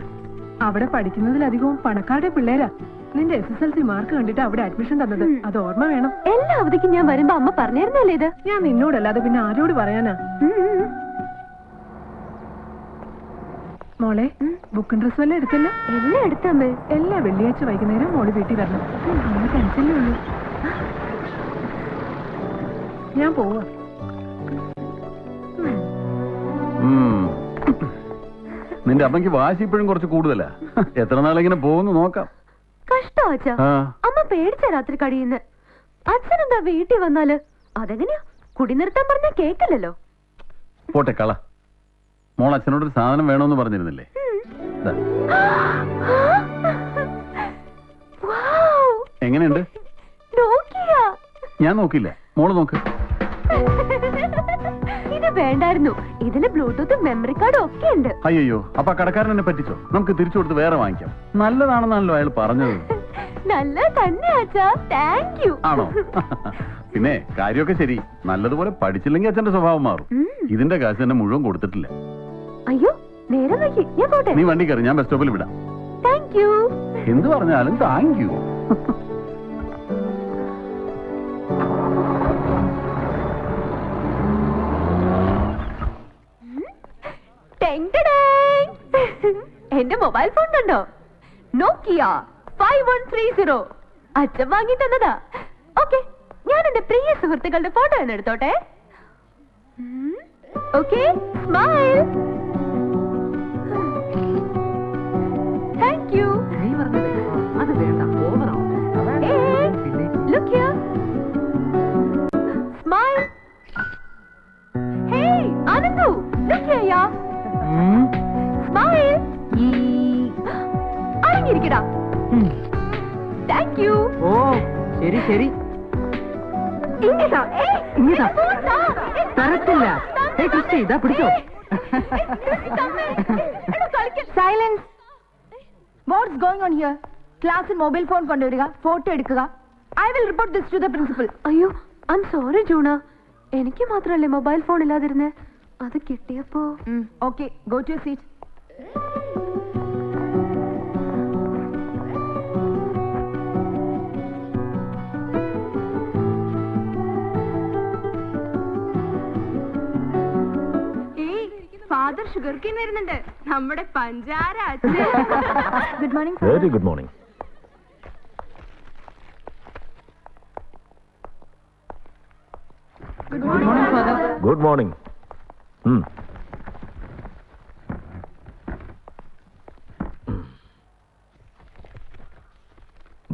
അവിടെ പഠിക്കുന്നതിലധികവും പണക്കാരുടെ പിള്ളേരാ. നിന്റെ SSLC മാർക്ക് കണ്ടിട്ട് അവിടെ അഡ്മിഷൻ തന്നത്. അത് ഓർമ്മ വേണം. എല്ലാ അവധിക്കും ഞാൻ വരുമ്പോ അമ്മ പറഞ്ഞിരുന്നല്ലേ ഇത്? ഞാൻ നിന്നോടല്ലാതെ പിന്നെ ആരോട് പറയാനാ? മോളെ, ബുക്കും ഡ്രസ്സും എല്ലാം എടുത്തല്ലോ? എല്ലാം എടുത്തമ്മേ. എല്ലാ വെള്ളിയാഴ്ച വൈകുന്നേരം മോള് വീട്ടിൽ വരണം. അമ്മ ടെൻഷനേ ഉള്ളൂ. ഞാൻ പോവാ. നിന്റെ അമ്മയ്ക്ക് വാശി ഇപ്പോഴും കുറച്ച് കൂടുതലാ. എത്ര നാളിങ്ങനെ പോകുന്നു നോക്കാം. കഷ്ടോ അച്ഛാ, അമ്മ പേടിച്ച രാത്രി കഴിയുന്ന. അച്ഛനെന്താ വീട്ടിൽ വന്നാല് അതെങ്ങനെയാ? കുടി നിർത്താൻ പറഞ്ഞാ കേക്കല്ലോ. പോട്ടെ കള. മോൾ അച്ഛനോടൊരു സാധനം വേണമെന്ന് പറഞ്ഞിരുന്നില്ലേ? എങ്ങനെയുണ്ട്? ഞാൻ നോക്കില്ല, മോള് നോക്ക്. ഇത് വേണ്ടായിരുന്നു. ഇതില് ബ്ലൂടൂത്തും മെമ്മറി കാർഡും ഒക്കെ ഉണ്ട്. അയ്യോ, അപ്പൊ കടക്കാരൻ എന്നെ പറ്റിച്ചോ? നമുക്ക് തിരിച്ചു കൊടുത്ത് വേറെ വാങ്ങിക്കാം. നല്ലതാണെന്നാണല്ലോ അയാൾ പറഞ്ഞത്. നല്ല തന്നെ അച്ഛാ, താങ്ക് യു. ആണോ? പിന്നെ കാര്യമൊക്കെ ശരി. നല്ലതുപോലെ പഠിച്ചില്ലെങ്കിൽ അച്ഛന്റെ സ്വഭാവം മാറും. ഇതിന്റെ കാശ് തന്നെ മുഴുവൻ കൊടുത്തിട്ടില്ല. അയ്യോ, നേരം വൈകി, ഞാൻ പോട്ടെ. നീ വണ്ടി കയറി, ഞാൻ ബസ് സ്റ്റോപ്പിൽ വിടാം. Thank you. എന്ത് പറഞ്ഞാലും താങ്ക് യു. എന്റെ മൊബൈൽ ഫോൺ കണ്ടോ? നോക്കിയ 5130. അച്ഛൻ വാങ്ങി തന്നതാ. ഓക്കെ, ഞാൻ എന്റെ പ്രിയ സുഹൃത്തുക്കളുടെ ഫോട്ടോ എന്ന് എടുത്തോട്ടെ. Okay, smile. Thank you. അത് വേണ്ട, ഓവറാവും. Look here. Smile. Hey Anandu, look here yeah. Smile. അടങ്ങിയിരിക്കടാ. Thank you. ഓ ശരി ശരി. ഇങ്ങതാ തരത്തില്ല. ക്രിസ്റ്റി, ഇതാ പിടിച്ചോ. Silence. What's going on here? ക്ലാസ്സിൽ മൊബൈൽ ഫോൺ കൊണ്ടുവരിക, ഫോട്ടോ എടുക്കുക. I will report this to the principal. അയ്യോ, ഐ ആം സോറി ജൂണ. എനിക്ക് മാത്രമല്ലേ മൊബൈൽ ഫോൺ ഇല്ലാതിരുന്നേ. അത് കിട്ടിയപ്പോ. Okay, go to your seat. ഷുഗർ കീൻ വരുന്നുണ്ട്, നമ്മുടെ പഞ്ചാര. Good morning. Very good morning. Good morning.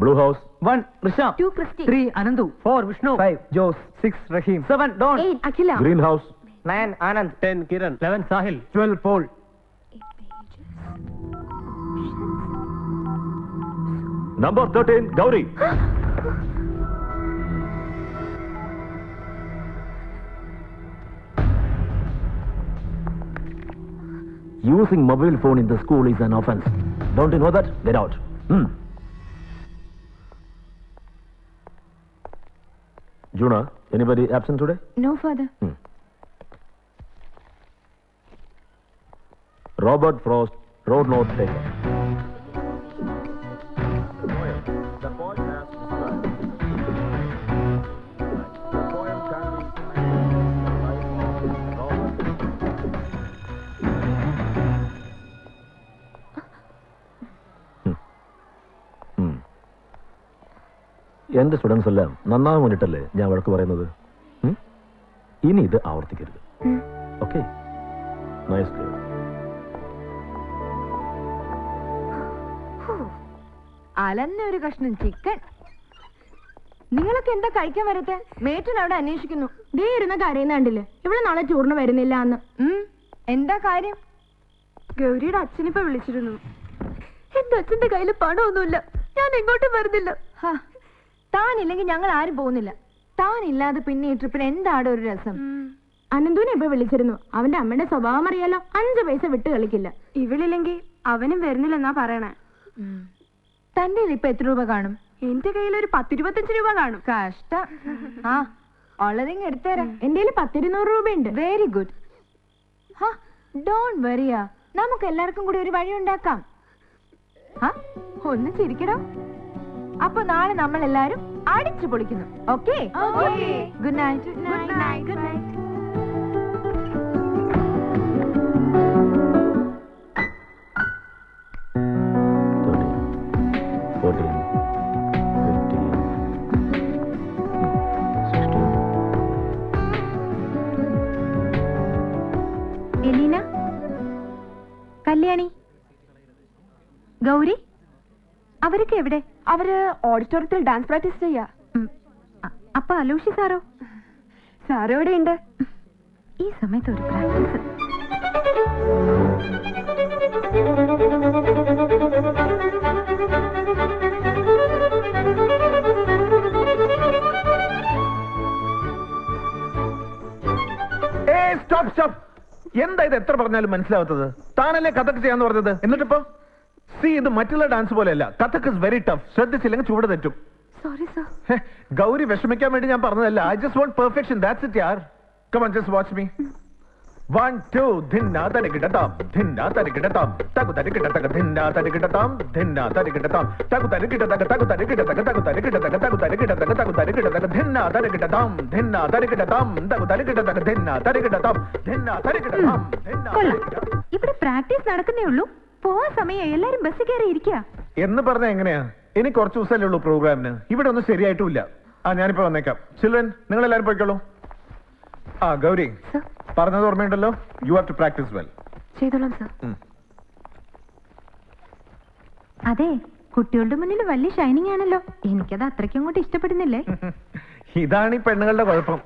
Blue house 1 Rishabh, 2 Christy, 3 Anandu, 4 Vishnu, 5 Jose, 6 Rahim, 7 Don, 8 Akhila, green house 9 Anand, 10 Kiran, 11 Sahil, 12 Paul. Number 13 Gauri. Using mobile phone in the school is an offense. Don't you know that? Get out. Juna, anybody absent today? No, Father. Robert Frost, road note taker. എന്റെ students എല്ലാം നന്നാവാൻ വേണ്ടിട്ടല്ലേ ഞാൻ വഴക്ക് പറയുന്നത്. ഇനി ഇത് ആവർത്തിക്കരുത്. ഓക്കെ? Nice girl. അലന്ന ഒരു കഷ്ണം ചിക്കൻ. നിങ്ങളൊക്കെ എന്താ കഴിക്കാൻ വരത്തെ? മേറ്റൻ അവിടെ അന്വേഷിക്കുന്നു. ദേ ഇരുന്ന കരയുന്ന കണ്ടില്ലേ, ഇവിടെ നാളെ ടൂറിന് വരുന്നില്ല എന്ന്. എന്താ കാര്യം? ഗൗരിയുടെ അച്ഛനിപ്പോ വിളിച്ചിരുന്നു. എന്റെ അച്ഛന്റെ കയ്യിൽ പണമൊന്നുമില്ല, ഞാൻ എങ്ങോട്ടും വരുന്നില്ല. താനില്ലെങ്കിൽ ഞങ്ങൾ ആരും പോകുന്നില്ല. താനില്ലാതെ പിന്നെ ഈ ട്രിപ്പിന് എന്താണ് ഒരു രസം? അനന്തുവിനെ ഇപ്പൊ വിളിച്ചിരുന്നു. അവന്റെ അമ്മയുടെ സ്വഭാവം അറിയാലോ, 5 പൈസ വിട്ട് കളിക്കില്ല. ഇവളില്ലെങ്കിൽ അവനും വരുന്നില്ലെന്നാ പറയണേ. തന്റെ ഇപ്പൊ എത്ര രൂപ കാണും? എന്റെ കയ്യിൽ ഒരു 10-25 രൂപ കാണും. കഷ്ടം. ആ ഉള്ളതിങ് എടുത്തേരാ. എന്റെ കയ്യിൽ 10-200 രൂപയുണ്ട്. Very good. ഡോണ്ട് വറിയാ, നമുക്ക് എല്ലാവർക്കും കൂടി ഒരു വഴി ഉണ്ടാക്കാം. ഒന്ന് ചിരിക്കടോ. അപ്പൊ നാളെ നമ്മൾ എല്ലാരും അടിച്ചു പൊളിക്കുന്നു. Okay? Good night. Good night. Good night. Elena, Kalyani, Gauri അവരൊക്കെ എവിടെ? അവര് ഓഡിറ്റോറിയത്തിൽ ഡാൻസ് പ്രാക്ടീസ് ചെയ്യാ. അപ്പൊ അലൂഷി സാറോ? സാറോ എവിടെ ഉണ്ട്? ഈ സമയത്ത് ഒരു പ്രാക്ടീസ്. Stop stop. എന്താ ഇത് എത്ര പറഞ്ഞാലും മനസ്സിലാവാത്തത്? താനല്ലേ കഥക്ക് ചെയ്യാന്ന് പറഞ്ഞത്, എന്നിട്ടിപ്പോ ഇത് മറ്റുള്ള ഡാൻസ് പോലെയല്ല. Kathak is very tough. ശ്രദ്ധിച്ചില്ലെങ്കിൽ ചൂട് തെറ്റും. Sorry sir. ഗൗരി വിഷമിക്കാൻ വേണ്ടി ഞാൻ പറഞ്ഞതല്ല. I just want perfection. That's it യാർ. Come on, just watch me. 1 2 ധിന്ന തരികിടതാം ധിന്ന തരികിടതാം തകു തരികിടതക ധിന്ന തരികിടതാം ധിന്ന തരികിടതാം തകു തരികിടതക തകു തരികിടതക തകു തരികിടതക തകു തരികിടതക തകു തരികിടതക ധിന്ന തരികിടതാം ധിന്ന തരികിടതാം തകു തരികിടതക ധിന്ന തരികിടതാം ധിന്ന തരികിടതാം ധിന്ന. ഇവിടെ പ്രാക്ടീസ് നടക്കുന്നേ ഉള്ളൂ. പോവാൻ സമയം. എല്ലാരും ബസ് കയറി ഇരിക്കുക എന്ന് പറഞ്ഞാൽ എങ്ങനെയാ? ഇനി കുറച്ച് ദിവസമല്ലേ ഉള്ളൂ പ്രോഗ്രാമിന്. ഇവിടെ ഒന്നും ശരിയായിട്ടുമില്ല. ഞാനിപ്പോ വന്നേക്കാം. ചിൽഡ്രൻ, നിങ്ങൾ എല്ലാരും പോയിക്കോളൂ. ഗൗരി, പറഞ്ഞത് ഓർമ്മയുണ്ടല്ലോ. You have to practice well. ചെയ്തോളാം സർ. അതെ, കുട്ടികളുടെ മുന്നിൽ വലിയ ഷൈനിങ് ആണല്ലോ. എനിക്കത് അത്രയ്ക്കും അങ്ങോട്ട് ഇഷ്ടപ്പെടുന്നില്ലേ. ഇതാണ് ഈ പെണ്ണുങ്ങളുടെ കുഴപ്പം.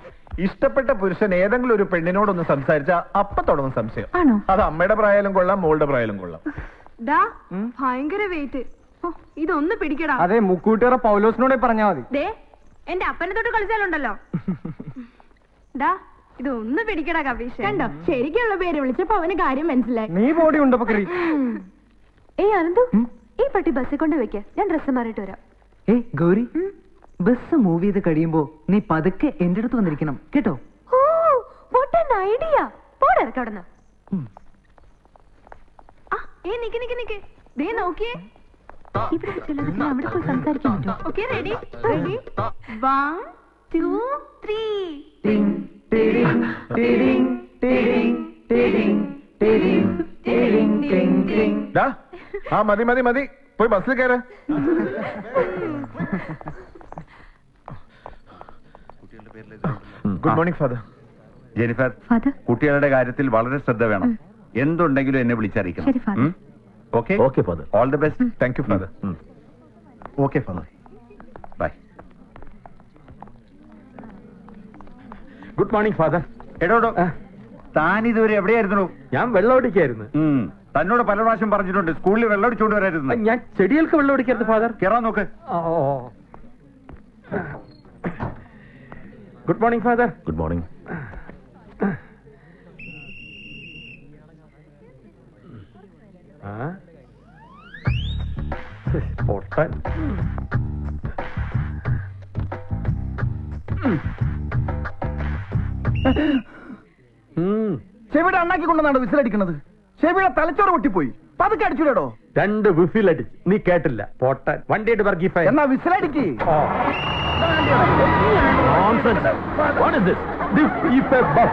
ഇഷ്ടപ്പെട്ട പുരുഷൻ ഏതെങ്കിലും ഒരു പെണ്ണിനോടൊന്ന് സംസാരിച്ചാ അപ്പൊ തുടങ്ങും സംശയം. അത് അമ്മയുടെ പ്രായാലും കൊള്ളാം, മോളുടെ പ്രായാലും കൊള്ളാം. ഭയങ്കര വെയിറ്റ്. ഇതൊന്ന് പിടിക്കടാ. അതെ, മുക്കൂട്ടിയറ പൗലോസിനോടെ പറഞ്ഞാ മതി. എന്റെ അപ്പനെ തൊട്ട് കളിച്ചാലുണ്ടല്ലോ. ഇതൊന്ന് പിടിക്കടാ കപീഷ്. കണ്ടോ, ശരിക്കുള്ള പേര് വിളിച്ചപ്പോ അവന് കാര്യം മനസ്സിലായി. നീ ബോഡി ഉണ്ടോ പക്രി? ഏയ് അനന്തു, ഈ പട്ടി ബസ്സിൽ കൊണ്ട് വെക്ക. ഞാൻ ഡ്രസ്സ് മാറിയിട്ട് വരാം. ഗൗരി, ബസ് മൂവ് ചെയ്ത് കഴിയുമ്പോ നീ പതുക്കെ എന്റെ അടുത്ത് വന്നിരിക്കണം കേട്ടോ. What an idea. പോടർക്കവിടുന്ന്. നിക്ക് ദേ നോക്കിയേ. ഇവിടെ കുട്ടികളെ അവിടെ പോയി സംസാരിക്കാൻ പറ്റുമോ? Okay, ready 1 2 3. ടിങ് ടിടിങ് ടിടിങ് ടിടിങ് ടിടിങ് ഡാ, ആ മതി മതി മതി, പോയി ബസ്സിൽ കയറ്. Good morning father. ജെനിഫർ, കുട്ടികളുടെ കാര്യത്തിൽ വളരെ ശ്രദ്ധ വേണം. എന്തുണ്ടെങ്കിലും എന്നെ വിളിച്ചറിയിക്കണം. Okay okay father. All the best. Thank you father. Okay father. Bye. Good morning father. എടോടോ, താൻ ഇതുവരെ എവിടെയായിരുന്നു? ഞാൻ വെള്ളമടിക്കായിരുന്നു. തന്നോട് പല പ്രാവശ്യം പറഞ്ഞിട്ടുണ്ട് സ്കൂളിൽ വെള്ളമടിച്ചോണ്ട് വരായിരുന്നു. ഞാൻ ചെടികൾക്ക് വെള്ളമടിക്കരുത് ഫാദർ. കേറാൻ നോക്ക്. Good morning father. Good morning. പൊട്ടൻ. ചെവിയുടെ അണ്ണാക്കി കൊണ്ടുവന്നാണ് വിസിലടിക്കുന്നത്. ചെവിയുടെ തലച്ചോറ് പൊട്ടിപ്പോയി. പതുക്കെ അടിച്ചൂടോ. 2 വിസിലടിച്ച്. നീ കേട്ടില്ല പൊട്ടൻ. വണ്ടിയുടെ വർഗീഫൈ. എന്നാ വിസിലടിക്ക്. What is this? This is a bus.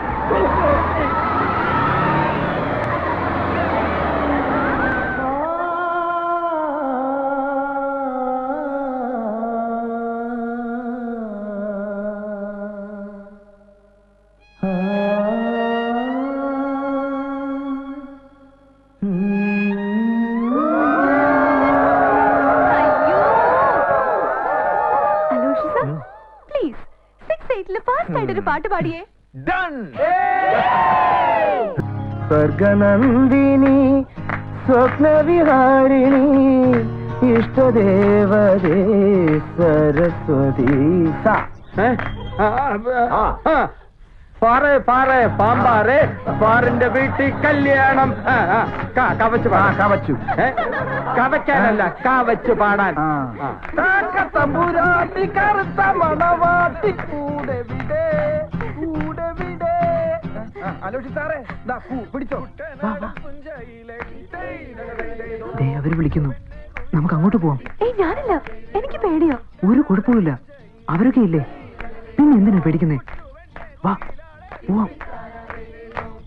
ഒരു പാട്ട് പാടിയേ. സ്വർഗനന്ദിനി സ്വപ്നവിഹാരിണി ഇഷ്ടദേവതേ സരസ്വതി. പാറേ പാറേ പാമ്പാറേ പാറിന്റെ വീട്ടിൽ കല്യാണം. കവച്ചു കവച്ചു കവയ്ക്കാനല്ല കാവച്ചു പാടാൻ. തമ്പുരാട്ടി കറുത്ത മണവാട്ടി കൂടെ വിടേ കൂടെ വിടേ. അലോഷി സാറേ പിടിച്ചോ. അവര് വിളിക്കുന്നു. നമുക്ക് അങ്ങോട്ട് പോവാം. ഞാനില്ല, എനിക്ക് പേടിയോ. ഒരു കുഴപ്പമില്ല, അവരൊക്കെ ഇല്ലേ. പിന്നെ എന്തിനാ പേടിക്കുന്നേ? വാ പോവാം.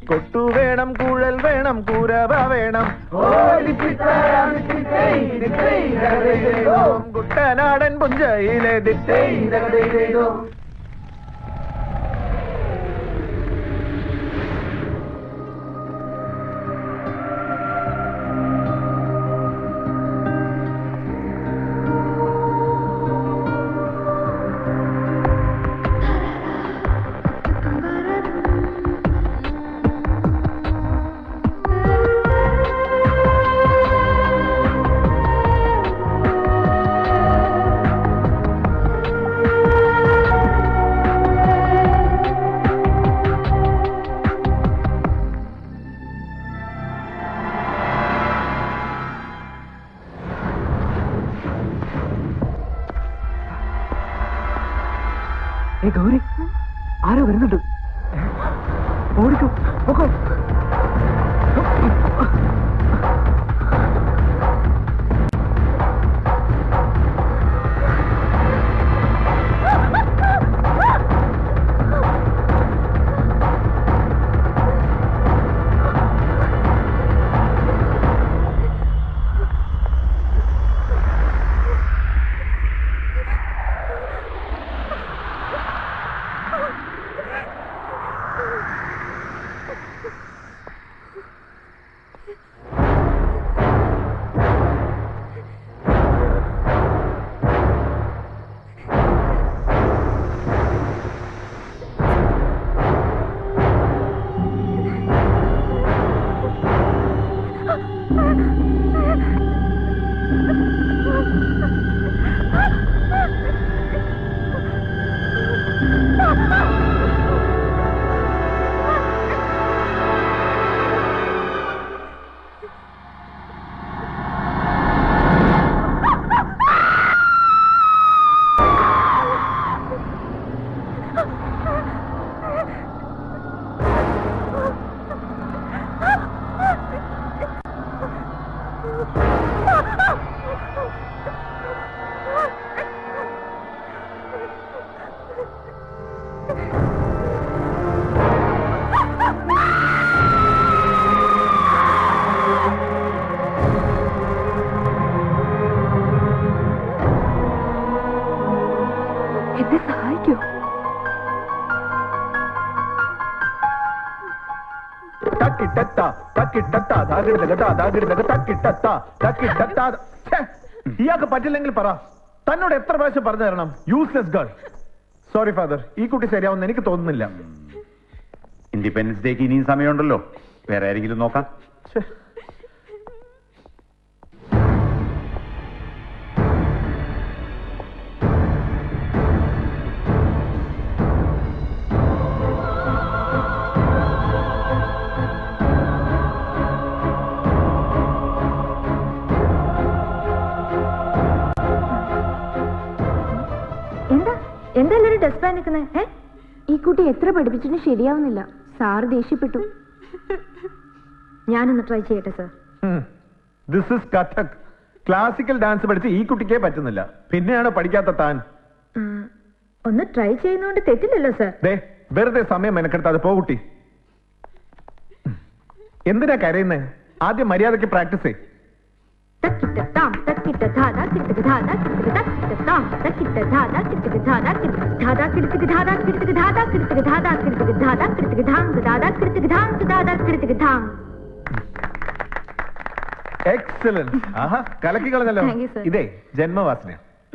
കൊട്ടു വേണം, കുഴൽ വേണം, കൂരവ വേണം, കുട്ടനാടൻ പുഞ്ചയിലെ ഗൗരി, ആരോ വരുന്നുണ്ട്. ഓടിക്കോ, പൊക്കോ. എന്നെ സഹായിക്കൂ. ഇയാൾക്ക് പറ്റില്ലെങ്കിൽ പറ. തന്നോട് എത്ര പ്രാവശ്യം പറഞ്ഞു തരണം? Useless girl. സോറി ഫാദർ, ഈ കുട്ടി ശരിയാവുമെന്ന് എനിക്ക് തോന്നുന്നില്ല. ഇൻഡിപെൻഡൻസ് ഡേക്ക് ഇനിയും സമയമുണ്ടല്ലോ, വേറെ ആരെങ്കിലും നോക്കാം. എന്താ എല്ലാവരും ഡെസ്പാ നിൽക്കുന്നേ? ഈ കുട്ടി എത്ര പഠിപ്പിച്ചിട്ടും ശരിയാവുന്നില്ല. സാറ് ദേഷ്യപ്പെട്ടു. ഞാനൊന്ന് ട്രൈ ചെയ്യട്ടെ sir. This is Kathak. Classical dance പഠിച്ച് ഈ കുട്ടിക്കേ പറ്റുന്നില്ല, പിന്നെയാണ് പഠിക്കാത്ത താൻ. ഒന്ന് ട്രൈ ചെയ്യുന്നോണ്ട് തെറ്റില്ലല്ലോ സർ. വെറുതെ സമയം മെനക്കെടുത്താതെ പോ കുട്ടി. എന്തിനാ കരയുന്നേ? ആദ്യം മര്യാദയ്ക്ക് പ്രാക്ടീസ് ചെയ്. എക്സലന്റ്. ആഹാ, കലക്കി കളഞ്ഞല്ലോ. ഇതേ ജന്മവാസന.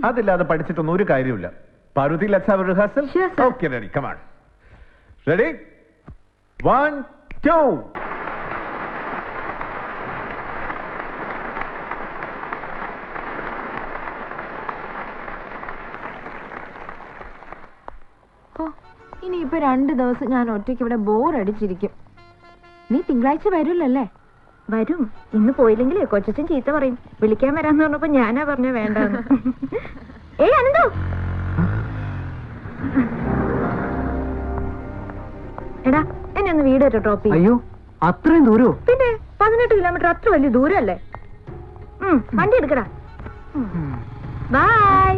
അതില്ലാതെ പഠിച്ചിട്ടൊന്നും ഒരു കാര്യമില്ല. Parvathi, let's have a rehearsal. Okay, ready, come on. Ready, 1 2. ഇനിയിപ്പോ 2 ദിവസം ഞാൻ ഒറ്റയ്ക്ക് ഇവിടെ ബോറടിച്ചിരിക്കും. നീ തിങ്കളാഴ്ച വരുമല്ലേ? വരും. ഇന്ന് പോയില്ലെങ്കിലേ കൊച്ചച്ഛൻ ചീത്ത പറയും. വിളിക്കാൻ വരാന്ന് പറഞ്ഞപ്പോ ഞാനാ പറഞ്ഞ വേണ്ടെന്ന്. ഏയ് അനന്തു, എടാ എന്നെ ഒന്ന് വീട് വരെ ഡ്രോപ്പ് ചെയ്യും. അയ്യോ, അത്രയും ദൂരോ? പിന്നെ 18 കിലോമീറ്റർ അത്ര വലിയ ദൂരല്ലേ? വണ്ടി എടുക്കടാ. ബൈ.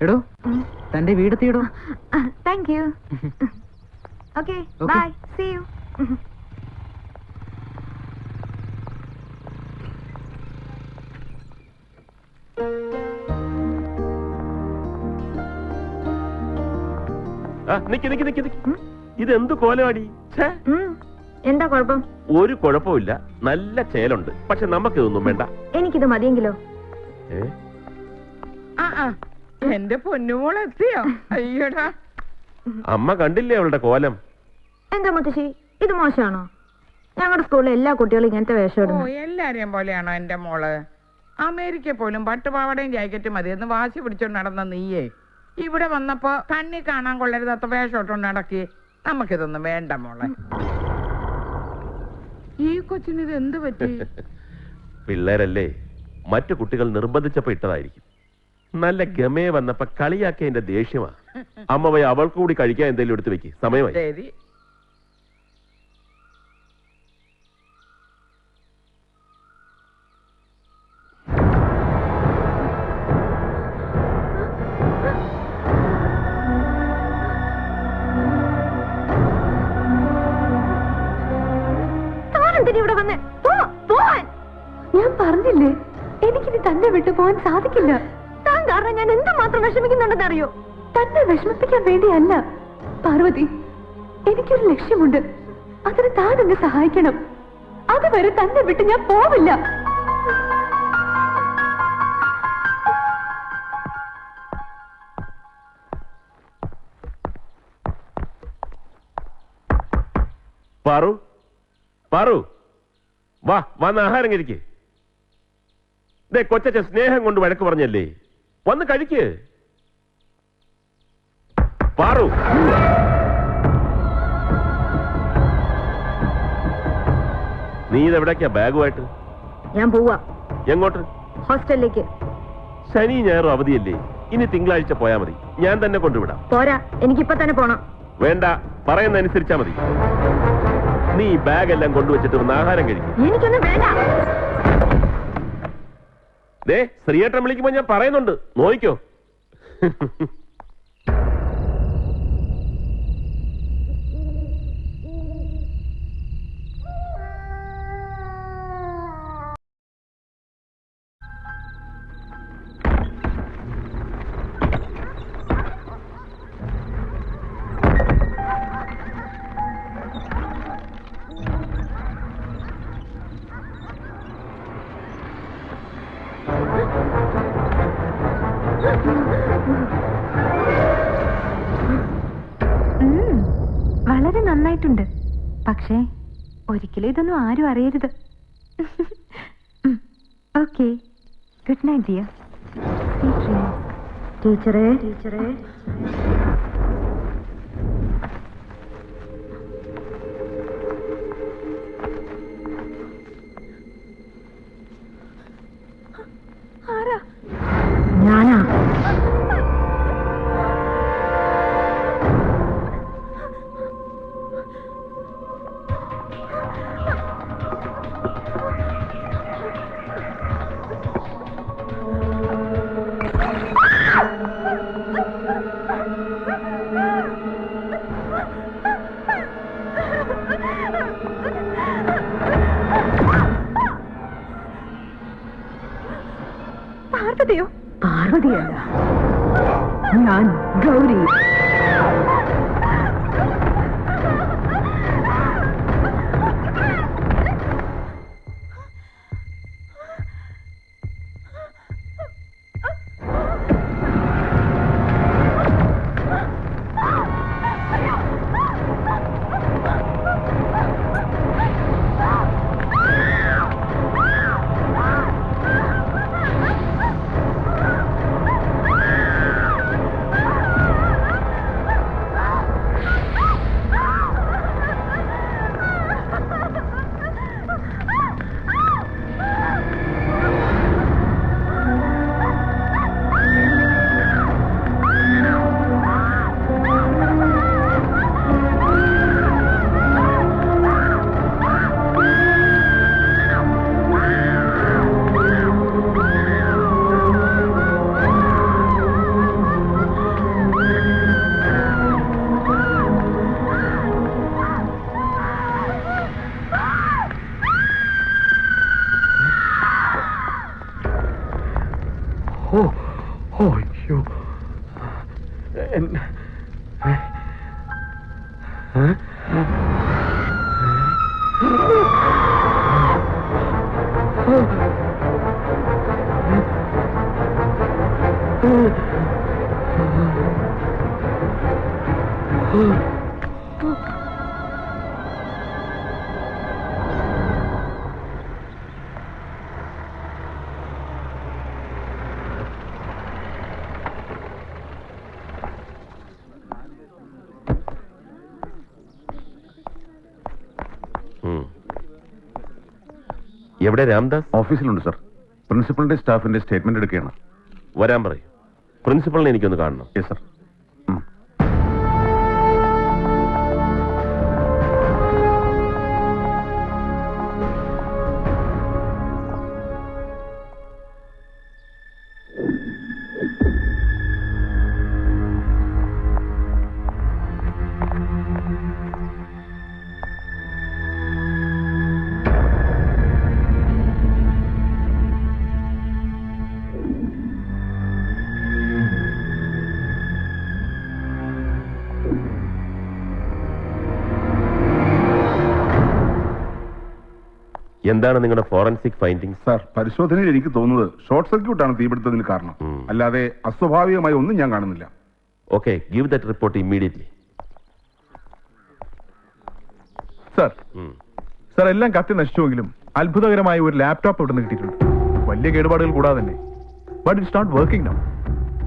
എടോ, തന്റെ വീടെത്തിയടോ. Thank you. Okay, bye, see you. ഇതെന്ത് കോലവാടി? എന്താ കുഴപ്പം? ഒരു കുഴപ്പമില്ല, നല്ല ചേലുണ്ട്. പക്ഷെ നമുക്കിതൊന്നും വേണ്ട. എനിക്കിത് മതിയെങ്കിലോ? എന്റെ പൊന്നുമോള് എത്തിയോ? അയ്യടാ, അമ്മ കണ്ടില്ലേ അവളുടെ കോലം? എന്താ മുത്തശ്ശി, ഇത് മോശമാണോ? ഞങ്ങളുടെ സ്കൂളിലെ എല്ലാ കുട്ടികളും ഇങ്ങനത്തെ വേഷം ഇടുന്നു. എല്ലാരെയും പോലെയാണോ എന്റെ മോള്? അമേരിക്ക പോലും പട്ടുപാവടയും ജാക്കറ്റും മതി എന്ന് വാശി പിടിച്ചോണ്ട് നടന്ന നീയേ ഇവിടെ വന്നപ്പോ കണ്ണി കാണാൻ കൊള്ളരുതാത്ത വേഷം ഇട്ടോണ്ട് നടക്കി. നമുക്കിതൊന്നും വേണ്ട മോളെ. ഈ കൊച്ചിന് ഇത് എന്ത് പറ്റി? പിള്ളേരല്ലേ, മറ്റു കുട്ടികൾ നിർബന്ധിച്ചപ്പോ ഇട്ടതായിരിക്കും. നല്ല ഗമേ വന്നപ്പോ കളിയാക്കിയതിന്റെ ദേഷ്യമാ. അമ്മ പോയി അവൾക്ക് കൂടി കഴിക്കാൻ എന്തെങ്കിലും എടുത്തു വെക്ക്, സമയമായി. ശരി. ഇവിടെ വന്ന് ഞാൻ പറഞ്ഞില്ലേ, എനിക്കിനി തന്നെ വിട്ടു പോകാൻ സാധിക്കില്ല. താൻ കാരണം ഞാൻ എന്തുമാത്രം വിഷമിക്കുന്നുണ്ടെന്ന് അറിയോ? തന്നെ വിഷമിപ്പിക്കാൻ വേണ്ടിയല്ല പാർവതി, എനിക്കൊരു ലക്ഷ്യമുണ്ട്. അതിന് താൻ എന്നെ സഹായിക്കണം. അതുവരെ തന്നെ വിട്ട് ഞാൻ പോവില്ല. പാറു, പാറു, വാ, വന്ന് ആഹാരം കഴിക്ക്. കൊച്ചച്ഛൻ സ്നേഹം കൊണ്ട് വഴക്ക് പറഞ്ഞല്ലേ, വന്ന് കഴിക്ക്. പാറു, നീ ഇതെവിടേക്കാ ബാഗുമായിട്ട്? ഞാൻ പോവാ. എങ്ങോട്ട്? ഹോസ്റ്റലിലേക്ക്. ശനി ഞായറും അവധിയല്ലേ, ഇനി തിങ്കളാഴ്ച പോയാ മതി. ഞാൻ തന്നെ കൊണ്ടുവിടാം. പോരാ, എനിക്കിപ്പോ തന്നെ പോണം. വേണ്ട, പറയുന്ന അനുസരിച്ചാ മതി. നീ ബാഗ് എല്ലാം കൊണ്ടുവച്ചിട്ട് ഒന്ന് ആഹാരം കഴിക്കും. എനിക്കൊന്നും വേണ്ട. ദേ ശ്രീയേട്ടൻ വിളിക്കുമ്പോ ഞാൻ പറയുന്നുണ്ട്, നോയിക്കോ. വളരെ നന്നായിട്ടുണ്ട്. പക്ഷേ ഒരിക്കലും ഇതൊന്നും ആരും അറിയരുത്. Okay, good night dear. ടീച്ചറേ ടീച്ചറേ ഞാനാ. പാർവതിയോ? പാർവതിയല്ല, ഞാൻ ഗൗരി. എവിടെ രാംദാസ്? ഓഫീസിലുണ്ട് സർ. പ്രിൻസിപ്പലിന്റെ സ്റ്റാഫിന്റെ സ്റ്റേറ്റ്മെന്റ് എടുക്കുകയാണ്. വരാൻ പറയും. പ്രിൻസിപ്പലിനെ എനിക്കൊന്ന് കാണണം. Yes sir. എന്താണ് നിങ്ങളുടെ ഫോറൻസിക് ഫൈൻഡിങ്സ്? സാർ, പരിശോധനയിൽ എനിക്ക് തോന്നുന്നത് ഷോർട്ട് സർക്യൂട്ടാണ് തീപിടുത്തത്തിന് കാരണം. അല്ലാതെ അസ്വാഭാവികമായി ഒന്നും ഞാൻ കാണുന്നില്ല. Okay, give that report immediately. Sir, sir എല്ലാം കത്തി നശിച്ചുവെങ്കിലും അത്ഭുതകരമായ ഒരു ലാപ്ടോപ്പ് ഇവിടെ നിന്ന് കിട്ടിയിട്ടുണ്ട്. വലിയ കേടുപാടുകൾ കൂടാതെ തന്നെ. But it's not working now.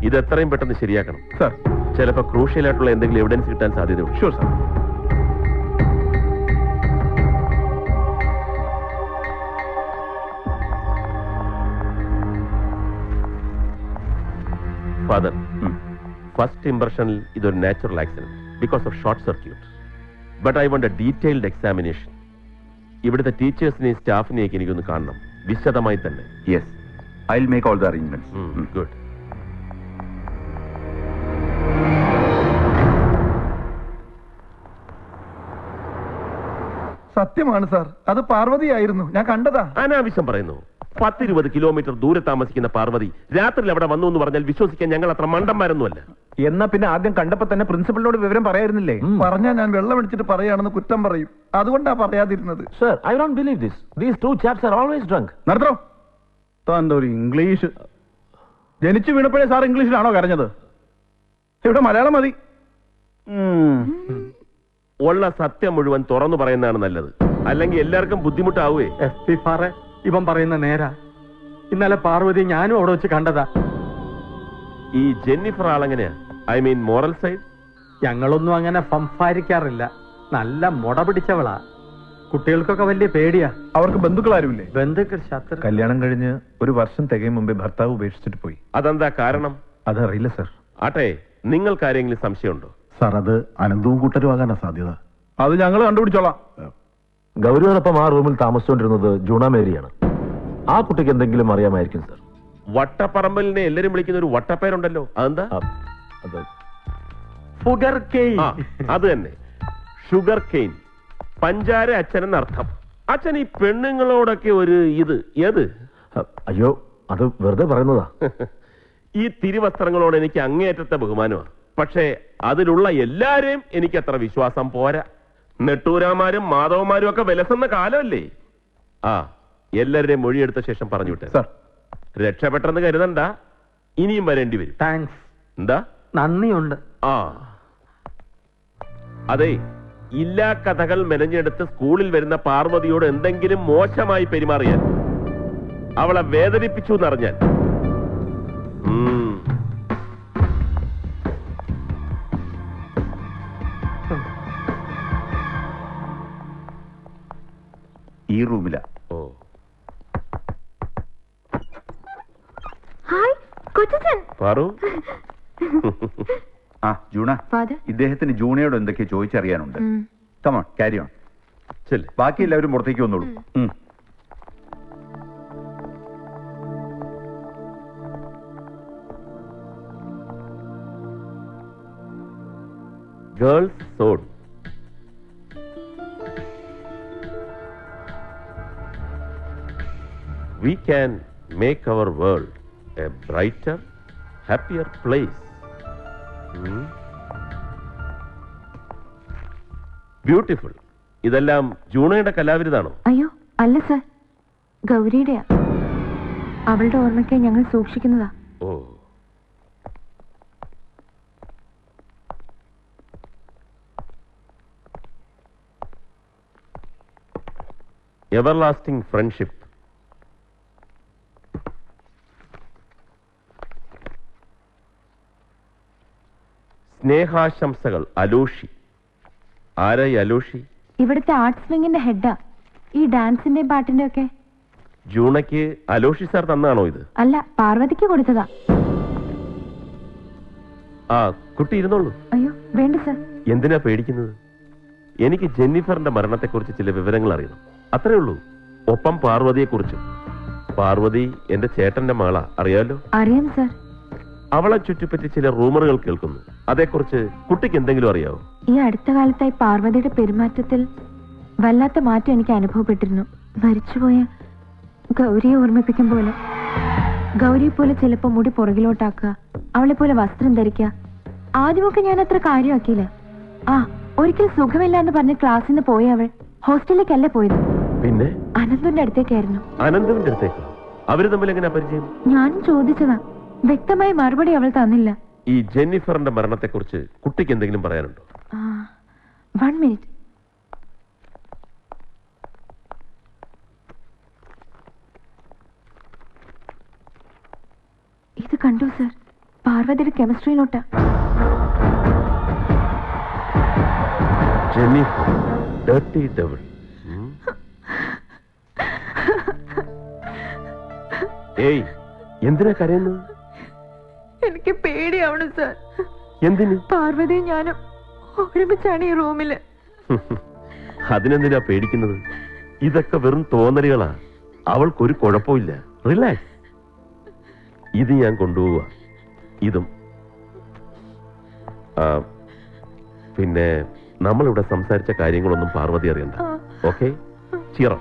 ഇത് എത്രയും പെട്ടെന്ന് ശരിയാക്കണം സാർ. ചിലപ്പോൾ ക്രൂഷ്യൽ ആയിട്ടുള്ള എന്തെങ്കിലും എവിഡൻസ് കിട്ടാൻ സാധ്യതയുണ്ട്. Sure sir. ഫാദർ, ഫസ്റ്റ് ഇംപ്രഷനിൽ ഇതൊരു natural accident because of short circuit. But I want A detailed examination. ഇവിടുത്തെ ടീച്ചേഴ്സിനെയും സ്റ്റാഫിനെയൊക്കെ എനിക്കൊന്ന് കാണണം, വിശദമായി തന്നെ. Yes, I'll make all the arrangements. Good. സത്യമാണ് സാർ, അത് പാർവതിയായിരുന്നു, ഞാൻ കണ്ടതാ. അനാവശ്യം പറയുന്നു. 10-20 കിലോമീറ്റർ ദൂരെ താമസിക്കുന്ന പാർവതി രാത്രിയിൽ അവിടെ വന്നു എന്ന് പറഞ്ഞാൽ വിശ്വസിക്കാൻ ഞങ്ങൾ അത്ര മണ്ടന്മാരൊന്നുമല്ല. എന്നാ പിന്നെ ആദ്യം കണ്ടപ്പോ തന്നെ പ്രിൻസിപ്പലിനോട് വിവരം പറയായിരുന്നില്ലേ? പറഞ്ഞാൽ ഞാൻ വെള്ളം അടിച്ചിട്ട് പറയാണെന്ന് കുറ്റം പറയും, അതുകൊണ്ടാ പറയാതിരുന്നത്. Sir, I don't believe this. These two chaps are always drunk. നടത്തോ താൻ്റെ ഒരു ഇംഗ്ലീഷ്. ജനിച്ചു വീണപ്പോഴേ സാർ ഇംഗ്ലീഷിലാണോ കരഞ്ഞത്? ഇവിടെ മലയാളം മതി. ഉള്ള സത്യം മുഴുവൻ തുറന്നു പറയുന്നതാണ് നല്ലത്, അല്ലെങ്കിൽ എല്ലാവർക്കും ബുദ്ധിമുട്ടാവേ. ഇവൻ പറയുന്ന നേരാ. ഇന്നലെ പാർവതി ഞാനും അവിടെ വെച്ച് കണ്ടതാ. ഈ ജെന്നിഫർ ആളെങ്ങനെയാ? I mean moral side? ഞങ്ങളൊന്നും അങ്ങനെ സംസാരിക്കാറില്ല. നല്ല മുട പിടിച്ചവളാ. കുട്ടികൾക്കൊക്കെ വലിയ പേടിയാ. അവർക്ക് ബന്ധുക്കളാരുമില്ലേ? ബന്ധുക്കൾ ശത്രു. കല്യാണം കഴിഞ്ഞ് 1 വർഷം തികയും മുമ്പേ ഭർത്താവ് ഉപേക്ഷിച്ചിട്ട് പോയി. അതെന്താ കാരണം? അതറിയില്ല സർ. ആട്ടെ, നിങ്ങൾക്ക് ആരെങ്കിലും സംശയമുണ്ടോ? സാർ, അത് അനന്തവും കൂട്ടരും ആകാനാ സാധ്യത. അത് ഞങ്ങൾ കണ്ടുപിടിച്ചോളാം. ഗൗരിയോടൊപ്പം ആ റൂമിൽ താമസിച്ചുകൊണ്ടിരുന്നത് ജൂണ മേരിയാണ്. ആ കുട്ടിക്ക് എന്തെങ്കിലും അറിയാമായിരിക്കും സർ. വട്ടപ്പറമ്പലിനെ എല്ലാരും വിളിക്കുന്ന ഒരു വട്ടപ്പേരുണ്ടല്ലോ, അതെന്താ? Sugar cane. അത് തന്നെ, ഷുഗർ കെയിൻ. പഞ്ചാര അച്ഛൻ എന്നർത്ഥം. അച്ഛൻ ഈ പെണ്ണുങ്ങളോടൊക്കെ ഒരു ഇത് ഏത്? അയ്യോ, അത് വെറുതെ പറയുന്നതാ. ഈ തിരുവസ്ത്രങ്ങളോട് എനിക്ക് അങ്ങേയറ്റത്തെ ബഹുമാനമാണ്. പക്ഷേ അതിലുള്ള എല്ലാരെയും എനിക്ക് അത്ര വിശ്വാസം പോരാ. നെട്ടൂരാമാരും മാധവന്മാരും ഒക്കെ വിലസുന്ന കാലമല്ലേ? എല്ലാവരുടെയും മൊഴിയെടുത്ത ശേഷം പറഞ്ഞു വിട്ടെ. രക്ഷപ്പെട്ടെന്ന് കരുതണ്ട, ഇനിയും വരേണ്ടി വരും. താങ്ക്സ്. എന്താ? നന്ദിയുണ്ട്. അതെ, ഇല്ലാ കഥകൾ മെനഞ്ഞെടുത്ത് സ്കൂളിൽ വരുന്ന പാർവതിയോട് എന്തെങ്കിലും മോശമായി പെരുമാറിയാൽ, അവളെ വേദനിപ്പിച്ചു എന്നറിഞ്ഞാൽ, ഈ റൂമിലാ. ഹായ് കൊച്ചൻ. പാറു. ജൂണ, ഇദ്ദേഹത്തിന് ജൂണയോട് എന്തൊക്കെ ചോദിച്ചറിയാനുണ്ട്. Come on, carry on. ബാക്കി എല്ലാവരും പുറത്തേക്ക് വന്നോളൂ. Girls zone. We can make our world a brighter, happier place. Beautiful. ഇതെല്ലാം ജൂണയുടെ കലാവിരുതാണോ? അയ്യോ അല്ല സർ, ഗൗരിയുടെയാ. അവളുടെ ഓർമ്മയ്ക്ക് ഞങ്ങൾ സൂക്ഷിക്കുന്നതാ. Everlasting friendship. സ്നേഹാശംസകൾ അലോഷി. ആരായി അലോഷി? ഇവിടുത്തെ ആർട്സ് വിങ്ങിന്റെ ഹെഡാ. ഈ ഡാൻസിന്റെയും പാട്ടിന്റെ ഒക്കെ. ജൂണയ്ക്ക് അലോഷി സാർ തന്നാണോ ഇത്? അല്ല, പാർവതിക്ക് കൊടുത്തതാ. കുട്ടി ഇരുന്നോളൂ. അയ്യോ വേണ്ട സർ. എന്തിനാ പേടിക്കുന്നത്? എനിക്ക് ജെന്നിഫറിന്റെ മരണത്തെക്കുറിച്ച് ചില വിവരങ്ങൾ അറിയണം, അത്രേ ഉള്ളൂ. ഒപ്പം പാർവതിയെ കുറിച്ചും. പാർവതി എന്റെ ചേട്ടന്റെ മകളാ, അറിയാലോ? അറിയാം സർ. അവളെ ചുറ്റിപ്പറ്റി ചില റൂമറുകൾ കേൾക്കുന്നു. അതേക്കുറിച്ച് കുട്ടിക്ക് എന്തെങ്കിലും അറിയാവോ? ഈ അടുത്ത കാലത്തായി പാർവതിയുടെ പെരുമാറ്റത്തിൽ വല്ലാത്ത മാറ്റം എനിക്ക് അനുഭവപ്പെട്ടിരുന്നു. മരിച്ചുപോയ ഗൗരിയെ ഓർമ്മിപ്പിക്കും പോലെ. ഗൗരിയെ പോലെ ചിലപ്പോ മുടി പുറകിലോട്ടാക്കുക, അവളെ പോലെ വസ്ത്രം ധരിക്കുക. ആദ്യമൊക്കെ ഞാൻ അത്ര കാര്യമാക്കിയില്ല. ഒരിക്കൽ സുഖമില്ല എന്ന് പറഞ്ഞ് ക്ലാസ്സിൽ നിന്ന് പോയ അവൾ ഹോസ്റ്റലിലേക്കല്ല പോയത്. പിന്നെ അനന്തുവിന്റെ അടുത്തേക്കായിരുന്നു. അനന്തുവിന്റെ അടുത്തേക്ക്? അവര് തമ്മിൽ എങ്ങനെ പരിചയം? ഞാനും ചോദിച്ചതാ, വ്യക്തമായ മറുപടി അവൾ തന്നില്ല. ഈ ജെന്നിഫറിന്റെ മരണത്തെക്കുറിച്ച് കുട്ടിക്ക് എന്തെങ്കിലും പറയാനുണ്ടോ? 1 മിനിറ്റ്. ഇത് കണ്ടോ സർ? പാർവതിയുടെ കെമിസ്ട്രി നോട്ടാ. Jennifer, dirty devil. ഏയ്, എന്തിനാ കരയുന്നത്? എനിക്ക് പേടിയാവണം സർ. എന്തിന്? പാർവതി ഞാനും ഒരുമിച്ചാണ് ഈ റൂമില്. അതിനെന്തിനാ പേടിക്കുന്നത്? ഇതൊക്കെ വെറും തോന്നലുകളാ. അവൾക്കൊരു കുഴപ്പമില്ല. റിലാക്സ്. ഇത് ഞാൻ കൊണ്ടുപോവുക. ഇതും. പിന്നെ നമ്മളിവിടെ സംസാരിച്ച കാര്യങ്ങളൊന്നും പാർവതി അറിയണ്ട. ഓക്കെ? ചിറ.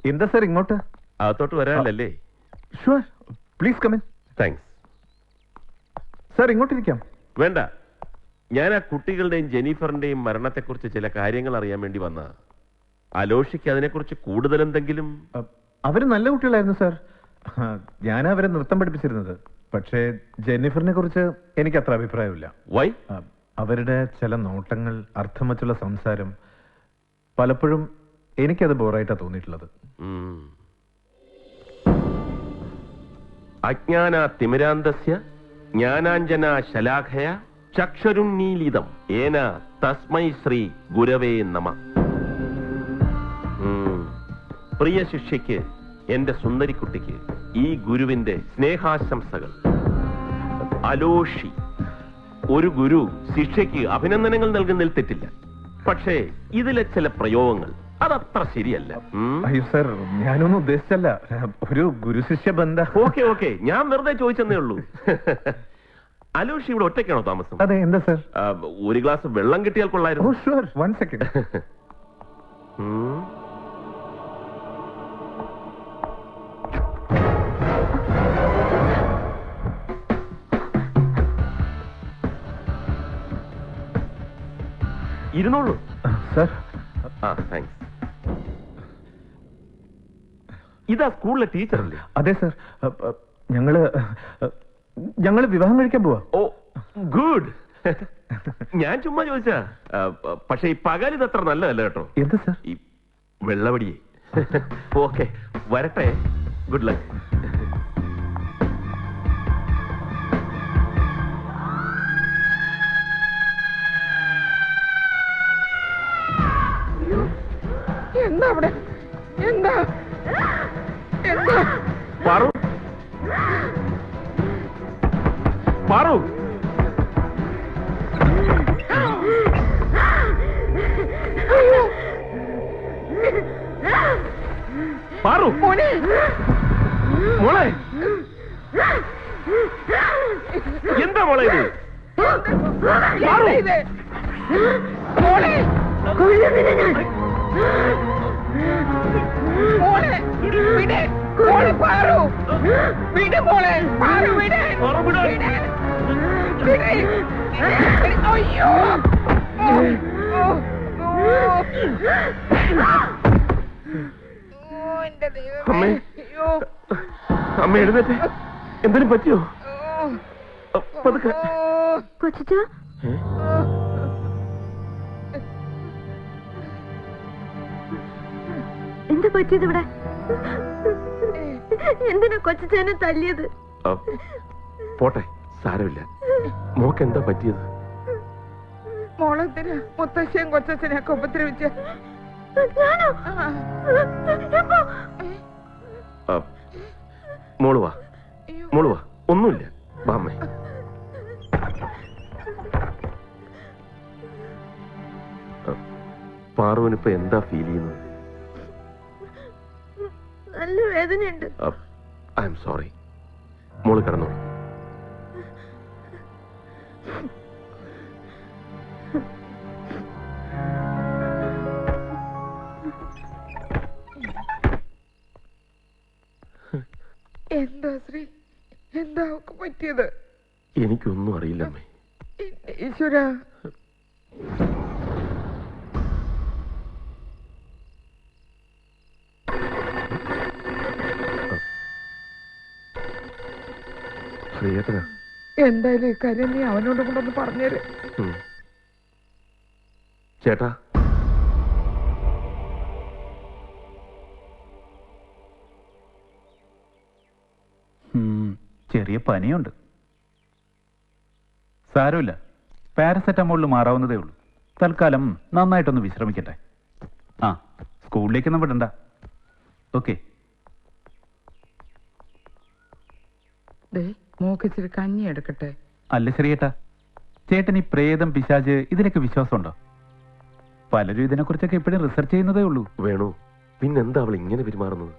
എന്താ സാർ ഇങ്ങോട്ട്? അകത്തോട്ട് വരാനല്ലേ? Sure, please come in. Thanks. Sir ഇങ്ങോട്ടിരിക്കാം. വേണ്ട, ഞാൻ ആ കുട്ടികളുടെയും ജെനിഫറിന്റെയും മരണത്തെക്കുറിച്ച് ചില കാര്യങ്ങൾ അറിയാൻ വേണ്ടി വന്ന. അലോഷിക്ക് അതിനെക്കുറിച്ച് കൂടുതൽ എന്തെങ്കിലും? അവര് നല്ല കുട്ടികളായിരുന്നു സാർ. ഞാൻ അവരെ നൃത്തം പഠിപ്പിച്ചിരുന്നത്. പക്ഷേ ജെന്നിഫറിനെ കുറിച്ച് എനിക്ക് അത്ര അഭിപ്രായമില്ല. വൈ? അവരുടെ ചില നോട്ടങ്ങൾ, അർത്ഥം വച്ചുള്ള സംസാരം, പലപ്പോഴും എനിക്കത് ബോറായിട്ടാ തോന്നിയിട്ടുള്ളത്. അജ്ഞാന തിമിരാന്തസ്യ ജ്ഞാനാഞ്ജന ശലാഖയ ചക്ഷരുണ്ണീലിതം ഏന തസ്മൈ ശ്രീ ഗുരവേ നമ. പ്രിയ ശിഷ്യയ്ക്ക്, എന്റെ സുന്ദരിക്കുട്ടിക്ക് ഈ ഗുരുവിന്റെ സ്നേഹാശംസകൾ. അലോഷി. ഒരു ഗുരു ശിഷ്യയ്ക്ക് അഭിനന്ദനങ്ങൾ നൽകുന്നതിൽ തെറ്റില്ല. പക്ഷേ ഇതിലെ ചില പ്രയോഗങ്ങൾ അതത്ര ശരിയല്ല. അയ്യോ സാർ, ഞാനൊന്നും ഉദ്ദേശിച്ചല്ല. ഒരു ഗുരു ശിഷ്യ ബന്ധ. ഓക്കെ, ഞാൻ വെറുതെ ചോദിച്ചെന്നേ ഉള്ളൂ. അലോഷി ഇവിടെ ഒറ്റയ്ക്കാണോ താമസം? അതെ. എന്താ സാർ? ഒരു ഗ്ലാസ് വെള്ളം കിട്ടിയാൽ കൊള്ളായിരുന്നു. Sure, 1 second. ഇരുന്നോളൂ സാർ. താങ്ക്സ്. ഇതാ സ്കൂളിലെ ടീച്ചറല്ലേ? അതെ സാർ. ഞങ്ങള് വിവാഹം കഴിക്കാൻ പോവാ. ഓ, ഗുഡ്. ഞാൻ ചുമ്മാ ചോദിച്ചാ. പക്ഷെ ഈ പകൽ ഇതത്ര നല്ലതല്ല കേട്ടോ. എന്താ സാർ? ഈ വെള്ളവടിയെ. ഓക്കെ, വരട്ടെ. Good luck. എന്താ അവിടെ? എന്താ എന്താ? പാറു, പാറു, പാറു, മോനെ, മോളെ, എന്താ മോളെ ഇത്? പാറു, മോളെ, മോളെ, വിട്. മോളെ പാറു, വിട്. മോളെ പാറു, വിട്. അയ്യോ, അമ്മേ, അമ്മ എഴുന്നേറ്റ്. എന്തിനും പറ്റിയോ? പതുക്കെ. കൊച്ചിച്ചോ, എന്താ പറ്റിയത് ഇവിടെ? എന്തിനാ കൊച്ചിച്ചേനെ തല്ലിയത്? പോട്ടെ, സാരമില്ല. മോക്ക് എന്താ പറ്റിയത്? മോളെന്തിനാ മുത്തശ്ശിയും കൊച്ചച്ഛനെയൊക്കെ ഉപദ്രവിച്ച? മോള് വാ, മോള് വാ. ഒന്നുമില്ല, വാമ്മേ. പാറുവിനിപ്പോ എന്താ ഫീൽ ചെയ്യുന്നത്? നല്ല വേദനയുണ്ട്. I am sorry. മോള് കിടന്നോളൂ. എന്താ ശ്രീ, എന്താ അവക്ക് പറ്റിയത്? എനിക്കൊന്നും അറിയില്ലമ്മേ. ഈശ്വര, ശ്രീയേട്ടനാ? എന്തായാലും ഈ കാര്യം നീ അവനോട് കൊണ്ടൊന്ന് പറഞ്ഞേര്. ചേട്ടാ, ചെറിയ പനിയുണ്ട്. സാരമില്ല, പാരസെറ്റമോളിൽ മാറാവുന്നതേ ഉള്ളൂ. തൽക്കാലം നന്നായിട്ടൊന്ന് വിശ്രമിക്കട്ടെ. ആ, സ്കൂളിലേക്കൊന്നും വിടണ്ട. ഓക്കെ. മോക്കിച്ചിരി കഞ്ഞി എടുക്കട്ടെ. അല്ല ശ്രീയേട്ടാ, ചേട്ടൻ ഈ പ്രേതം, പിശാച് ഇതിനൊക്കെ വിശ്വാസമുണ്ടോ? പലരും ഇതിനെക്കുറിച്ചൊക്കെ ഇപ്പോഴും റിസർച്ച് ചെയ്യുന്നതേ ഉള്ളൂ. വേണു, പിന്നെന്താ അവൾ ഇങ്ങനെ പെരുമാറുന്നത്?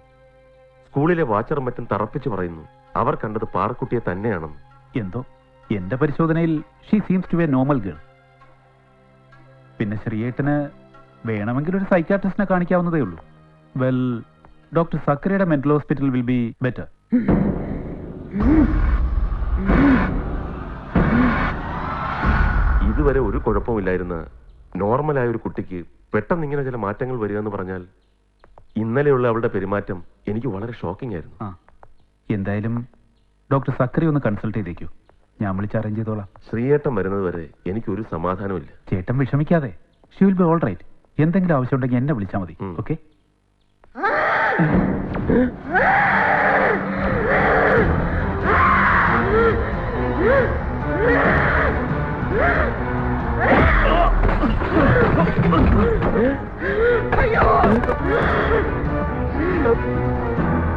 സ്കൂളിലെ വാച്ചറും മറ്റും തറപ്പിച്ച് പറയുന്നു അവർ കണ്ടത് പാറക്കുട്ടിയെ തന്നെയാണെന്ന്. എന്തോ എന്റെ പരിശോധനയിൽ she seems to be a normal girl. പിന്നെ ശ്രീയേട്ടന് വേണമെങ്കിൽ ഒരു സൈക്കാട്രിസ്റ്റിനെ കാണിക്കാവുന്നതേ ഉള്ളൂ. വെൽ, ഡോക്ടർ സക്കരയുടെ mental hospital will be better. ഇതുവരെ ഒരു കുഴപ്പമില്ലായിരുന്ന നോർമലായ ഒരു കുട്ടിക്ക് പെട്ടെന്ന് ഇങ്ങനെ ചില മാറ്റങ്ങൾ വരിക എന്ന് പറഞ്ഞാൽ ഇന്നലെയുള്ള അവളുടെ പെരുമാറ്റം എനിക്ക് വളരെ ഷോക്കിംഗ് ആയിരുന്നു. എന്തായാലും ഡോക്ടർ സക്കറി ഒന്ന് കൺസൾട്ട് ചെയ്തേക്കൂ. ഞാൻ വിളിച്ച് അറേഞ്ച് ചെയ്തോളാം. ശ്രീയേട്ടൻ വരുന്നത് വരെ എനിക്കൊരു സമാധാനമില്ല. ചേട്ടൻ വിഷമിക്കാതെ, she will be all right. എന്തെങ്കിലും ആവശ്യമുണ്ടെങ്കിൽ എന്നെ വിളിച്ചാൽ മതി. ഓക്കെ?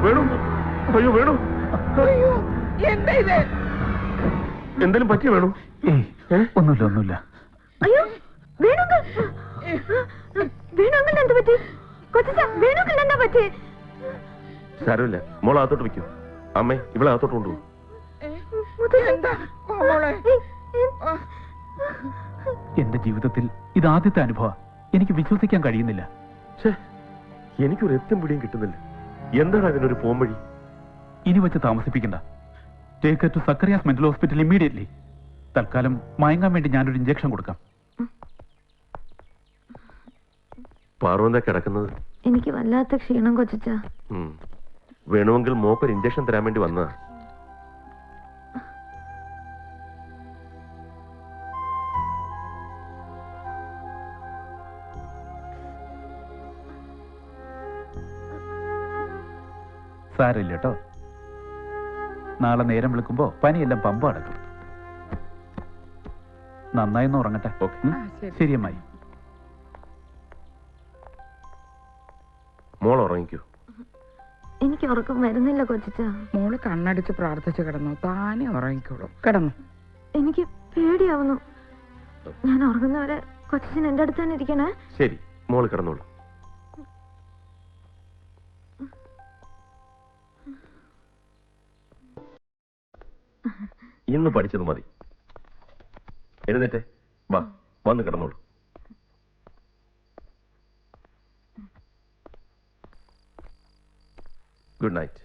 വേണു, അയ്യോ വേണു, എന്തെങ്കിലും പറ്റിയ വേണു? ഒന്നുമില്ല. അയ്യോ, വേണുങ്കൾ എന്ത് പറ്റി? വേണുങ്കൾ എന്താ പറ്റി? സാരമില്ല, മോൾ അകത്തോട്ട് വെക്കൂ. അമ്മേ, ഇവിടെ അകത്തോട്ട് കൊണ്ടുപോകും. എന്റെ ജീവിതത്തിൽ ഇത് ആദ്യത്തെ അനുഭവം. എനിക്ക് വിശ്വസിക്കാൻ കഴിയുന്നില്ല. എനിക്കൊരു എത്തും പിടിയും കിട്ടുന്നില്ല. എന്താണ് അതിനൊരു പോംവഴി? ഇനി വെച്ച് താമസിപ്പിക്കണ്ട. Take her to Zacharias mental hospital immediately. തൽക്കാലം മയങ്ങാൻ വേണ്ടി ഞാനൊരു ഇഞ്ചക്ഷൻ കൊടുക്കാം. പാർവന്താ കിടക്കുന്നത്? എനിക്ക് വല്ലാത്ത ക്ഷീണം കൊച്ചിച്ച. വേണമെങ്കിൽ മോക്കൊരു ഇഞ്ചക്ഷൻ തരാൻ വേണ്ടി വന്നതാ. സാരമില്ല കേട്ടോ. നാളെ നേരം വിളിക്കുമ്പോ പനിയെല്ലാം പമ്പ അടക്കും. നന്നായിന്ന് ഉറങ്ങട്ടെ. ശരി അമ്മായി. മോൾ ഉറങ്ങിക്കോ. എനിക്ക് ഉറക്കം വരുന്നില്ല കൊച്ചിച്ച. മോള് കണ്ണടിച്ച് പ്രാർത്ഥിച്ച് കിടന്നു, താനെ ഉറങ്ങിക്കോളൂ. കിടന്നു. എനിക്ക് പേടിയാവുന്നു. ഞാൻ ഉറങ്ങുന്നവരെ കൊച്ചിന് എന്റെ അടുത്ത് തന്നെ ഇരിക്കണേ. ശരി, മോള് കിടന്നോളൂ. ഇന്ന് പഠിച്ചത് മതി. എഴുന്നേറ്റേ, വാ, വന്ന് കിടന്നോളൂ. Good night.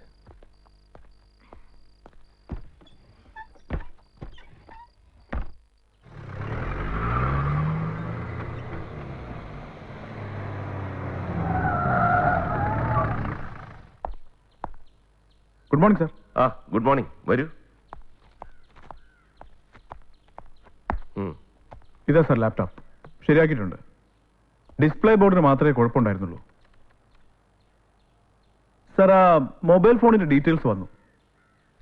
Good morning sir. Good morning. വരൂ. ഇതാ സർ ലാപ്ടോപ്പ്. ശരിയാക്കിയിട്ടുണ്ട്. ഡിസ്പ്ലേ ബോർഡിന് മാത്രമേ കുഴപ്പമുണ്ടായിരുന്നുള്ളൂ. സർ, ആ മൊബൈൽ ഫോണിന്റെ ഡീറ്റെയിൽസ് വന്നു.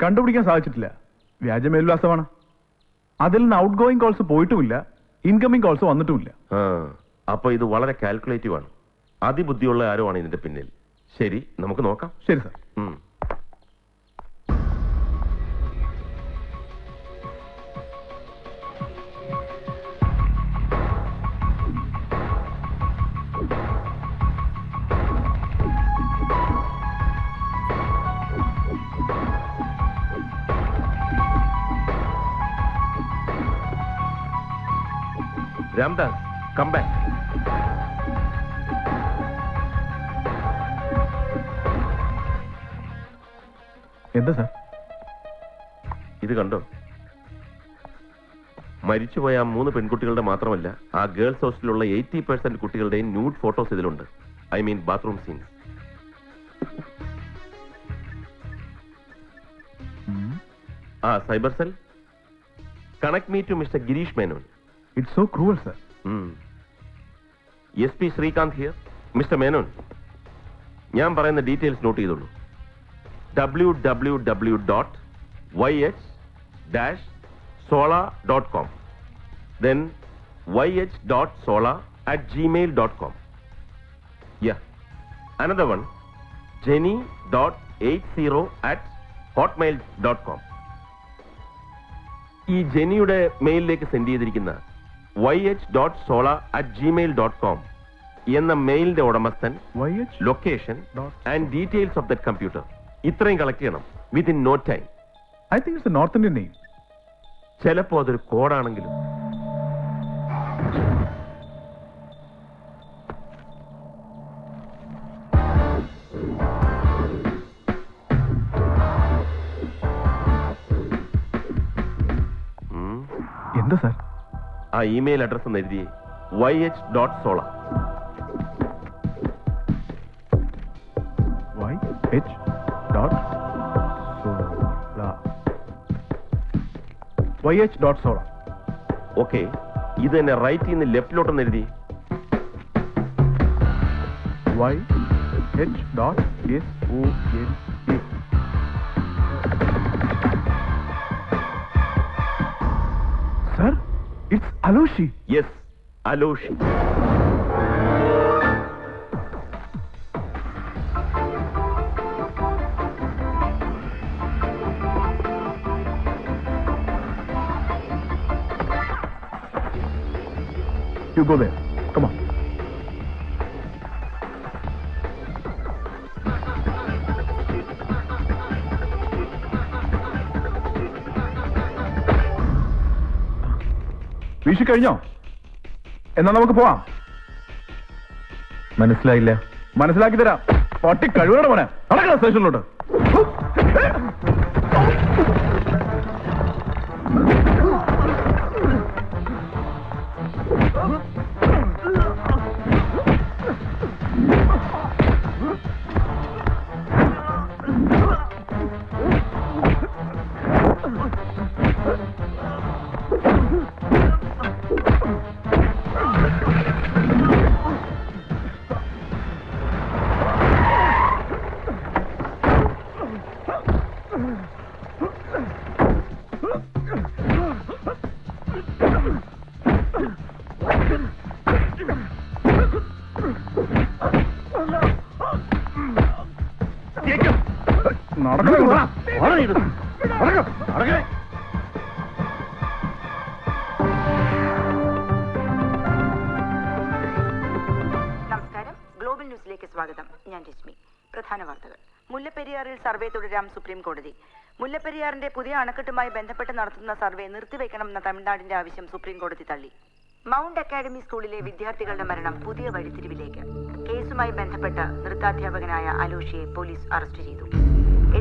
കണ്ടുപിടിക്കാൻ സാധിച്ചിട്ടില്ല. വ്യാജ മേൽവിലാസമാണ്. അതിൽ നിന്ന് ഔട്ട് ഗോയിങ് കോൾസ് പോയിട്ടുമില്ല, ഇൻകമിംഗ് കോൾസ് വന്നിട്ടുമില്ല. അപ്പൊ ഇത് വളരെ കാൽക്കുലേറ്റീവ് ആണ്. അതിബുദ്ധിയുള്ള ആരോ ആണ് ഇതിന്റെ പിന്നിൽ. ശരി, നമുക്ക് നോക്കാം. ശരി സർ. Ramdas, come back. എന്താ സാർ? ഇത് കണ്ടോ? മരിച്ചുപോയ ആ 3 പെൺകുട്ടികളുടെ മാത്രമല്ല, ആ ഗേൾസ് ഹോസ്റ്റലിലുള്ള 80% കുട്ടികളുടെയും ന്യൂഡ് ഫോട്ടോസ് ഇതിലുണ്ട്. I mean bathroom scenes. Cyber cell, connect me to mister Girish Menon. It's so cruel sir. SP Srikanth here. Mister Menon, ഞാൻ പറയുന്ന ഡീറ്റെയിൽസ് നോട്ട് ചെയ്തോളൂ. www.yh-sola.com, then yh.sola@gmail.com. Yeah. Another one, jenny.80@hotmail.com. ഈ ജെനിയുടെ മെയിലിലേക്ക് സെൻഡ് ചെയ്തിരിക്കുന്ന yh.sola@gmail.com എന്ന മെയിലിന്റെ ഉടമസ്ഥൻ, location and details of that computer ഇത്രയും collect ചെയ്യണം within no time. I think it's a north Indian name. ചിലപ്പോ അതൊരു കോഡാണെങ്കിലും. എന്താ സാർ? ആ ഇമെയിൽ അഡ്രസ് ഒന്ന് എഴുതിയേ. yh.sola. yh.sola. ഓക്കെ, ഇത് തന്നെ റൈറ്റ് നിന്ന് ലെഫ്റ്റിലോട്ടൊന്ന് എഴുതി. yh.sola. Sir, it's Aloshi. Yes, Aloshi. You go there. Come on. വീശിക്കഴിഞ്ഞോ? എന്നാ നമുക്ക് പോവാം. മനസ്സിലായില്ല? മനസ്സിലാക്കി തരാം. പട്ടി കഴിവേണം മോനെ. നടക്കണ സ്റ്റേഷനിലോട്ട്. നമസ്കാരം, ഗ്ലോബൽ ന്യൂസിലേക്ക് സ്വാഗതം. ഞാൻ രശ്മി. പ്രധാന വാർത്തകൾ. മുല്ലപ്പെരിയാറിൽ സർവേ തുടരാം സുപ്രീം കോടതി. മുല്ലപ്പെരിയാറിന്റെ പുതിയ അണക്കെട്ടുമായി ബന്ധപ്പെട്ട് നടത്തുന്ന സർവേ നിർത്തിവെക്കണമെന്ന തമിഴ്നാടിന്റെ ആവശ്യം സുപ്രീം കോടതി തള്ളി. മൗണ്ട് അക്കാഡമി സ്കൂളിലെ വിദ്യാർത്ഥികളുടെ മരണം പുതിയ വഴിത്തിരിവിലേക്ക്. കേസുമായി ബന്ധപ്പെട്ട് നൃത്താധ്യാപകനായ അലോഷിയെ പോലീസ് അറസ്റ്റ് ചെയ്തു.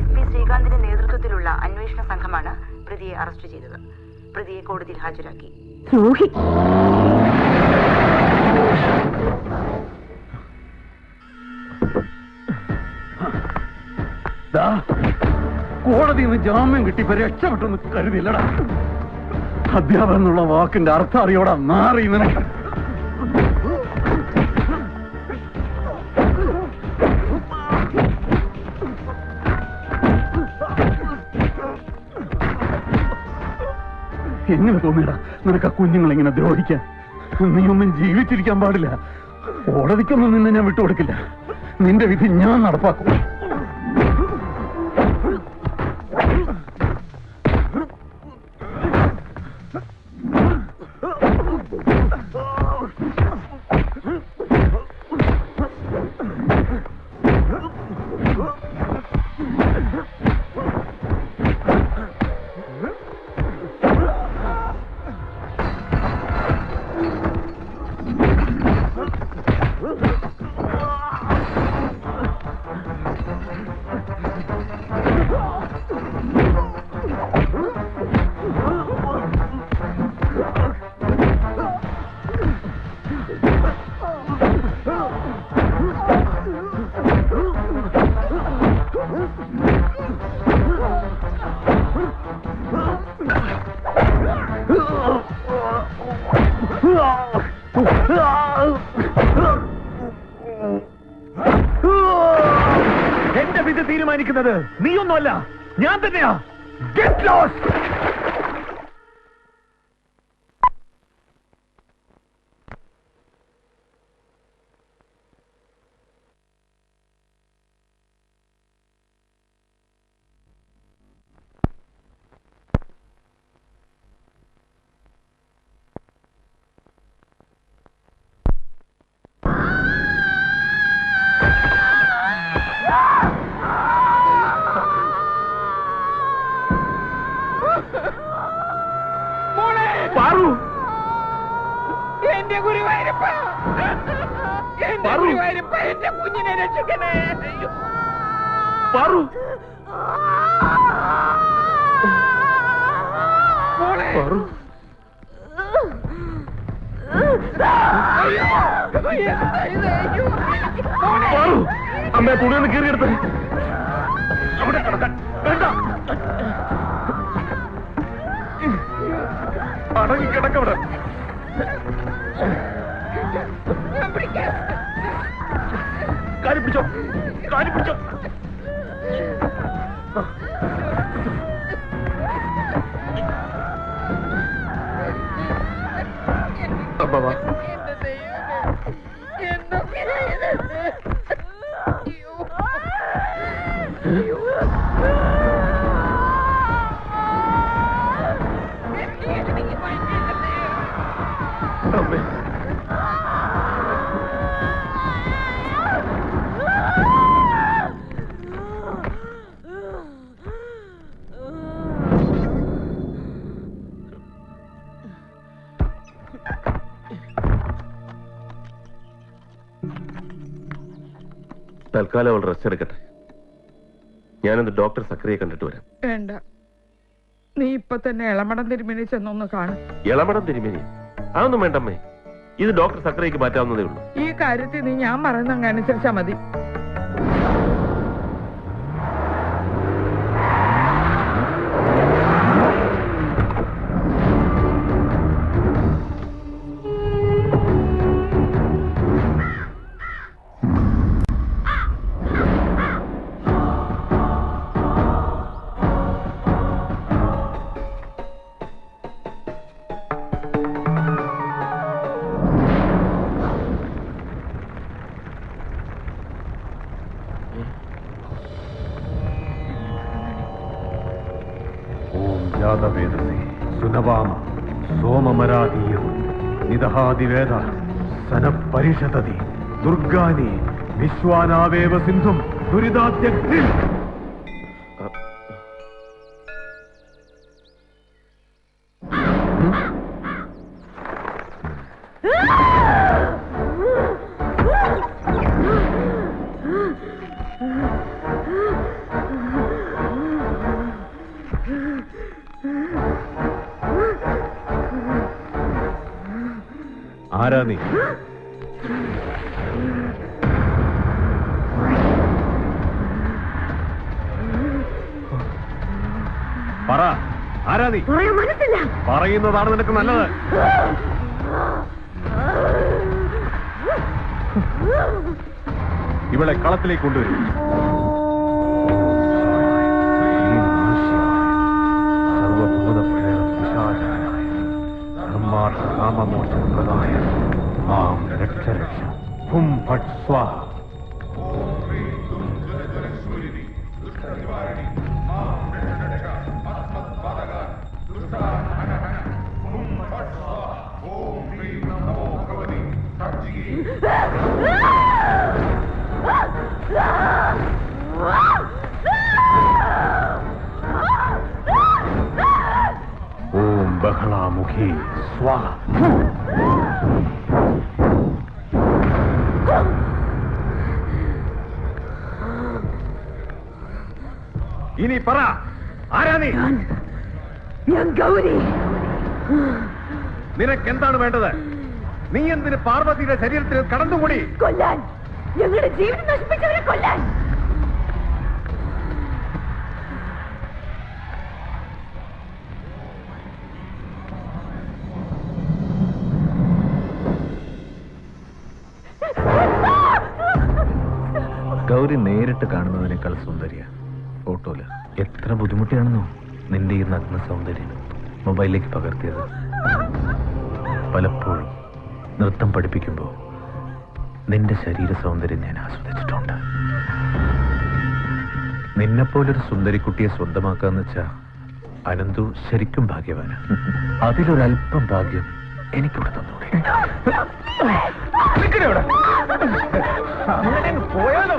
SP ശ്രീകാന്തിന്റെ നേതൃത്വത്തിലുള്ള അന്വേഷണ സംഘമാണ് പ്രതിയെ അറസ്റ്റ് ചെയ്തത്. പ്രതിയെ കോടതിയിൽ ഹാജരാക്കി. കോടതിയിൽ നിന്ന് ജാമ്യം കിട്ടിയപ്പോ രക്ഷപ്പെട്ടൊന്ന് കരുതില്ലടാ. അധ്യാപകൻ എന്നുള്ള വാക്കിന്റെ അർത്ഥം അറിയോടാ മാറി നിനക്ക്. എങ്ങനെ തോന്നിയടാ നിനക്ക് ആ കുഞ്ഞുങ്ങളെ ഇങ്ങനെ ദ്രോഹിക്കാൻ? നീ ഒന്നും ജീവിച്ചിരിക്കാൻ പാടില്ല. കോടതിക്കൊന്നും നിന്നെ ഞാൻ വിട്ടുകൊടുക്കില്ല. നിന്റെ വിധി ഞാൻ നടപ്പാക്കും. എന്റെ വിധി തീരുമാനിക്കുന്നത് നീയൊന്നുമല്ല, ഞാൻ തന്നെയാ. Get lost. എന്റെ ഗുരുവായൂരപ്പ, എന്റെ ഗുരുവായൂരപ്പ, എന്റെ കുഞ്ഞിനെ രക്ഷിക്കണേ. അമ്മ തുണിയൊന്ന് കീറിയെടുത്ത് അവിടെ കിടക്കാൻ വേണ്ട. അടങ്ങി കിടക്കവിടെ. കാര്യം പിടിച്ചോ, കാര്യം പിടിച്ചോ. അമ്മ തൽക്കാലം അവൾ റെസ്റ്റ് എടുക്കട്ടെ. ഞാനൊന്ന് ഡോക്ടർ സക്രിയെ കണ്ടിട്ട് വരാം. വേണ്ട, നീ ഇപ്പൊ തന്നെ ഇളമടം തിരുമേനി ചെന്നൊന്ന് കാണും. ഇളമടം തിരുമേനി? അതൊന്നും വേണ്ടമ്മേ, ഇത് ഡോക്ടർ സക്രിയക്ക് മാറ്റാവുന്നതേ ഉള്ളൂ. ഈ കാര്യത്തിൽ നീ ഞാൻ പറയുന്ന അനുസരിച്ചാ മതി. സുനവാമ സോമമരാധീയം നിദഹാദിവേദ സനപരിഷതതി ദുർഗാനി വിശ്വാനാവേവ സിന്ധും ദുരിതാത്യഗ്നി. ആരാ നീ? പറ, ആരാ നീ? പറയുന്നതാണ് നിനക്ക് നല്ലത്. ഇവളെ കളത്തിലേക്ക് കൊണ്ടുവരും. ധർമാർത്ഥകാമമോക്ഷപ്രദായ മാം രക്ഷ രക്ഷ. ഹും ഫട് സ്വാഹ. ഓം ബഹളാമുഖി സ്വാഹ. ഇനി പറ, ആരാ നീ? ഞാൻ ഗൗരി. നിനക്കെന്താണ് വേണ്ടത്? നീ എന്തിന് പാർവതിയുടെ ശരീരത്തിൽ കടന്നുകൂടി? കൊല്ലാൻ, ഞങ്ങളുടെ ജീവിതം നശിപ്പിച്ചവരെ കൊല്ലാൻ. ഗൗരി നേരിട്ട് കാണുന്നതിനേക്കാൾ സുന്ദരിയ ഫോട്ടോയില്. എത്ര ബുദ്ധിമുട്ടിയാണെന്നോ നിന്റെ ഈ നഗ്ന സൗന്ദര്യം മൊബൈലിലേക്ക് പകർത്തിയത്. പലപ്പോഴും നൃത്തം പഠിപ്പിക്കുമ്പോൾ നിന്റെ ശരീര സൗന്ദര്യം ഞാൻ ആസ്വദിച്ചിട്ടുണ്ട്. നിന്നെപ്പോലൊരു സുന്ദരിക്കുട്ടിയെ സ്വന്തമാക്കാന്ന് വെച്ചാ അനന്തു ശരിക്കും ഭാഗ്യവാന്. അതിലൊരല്പം ഭാഗ്യം എനിക്കിവിടെ തന്നൂടെ? അങ്ങനെ പോയാലോ?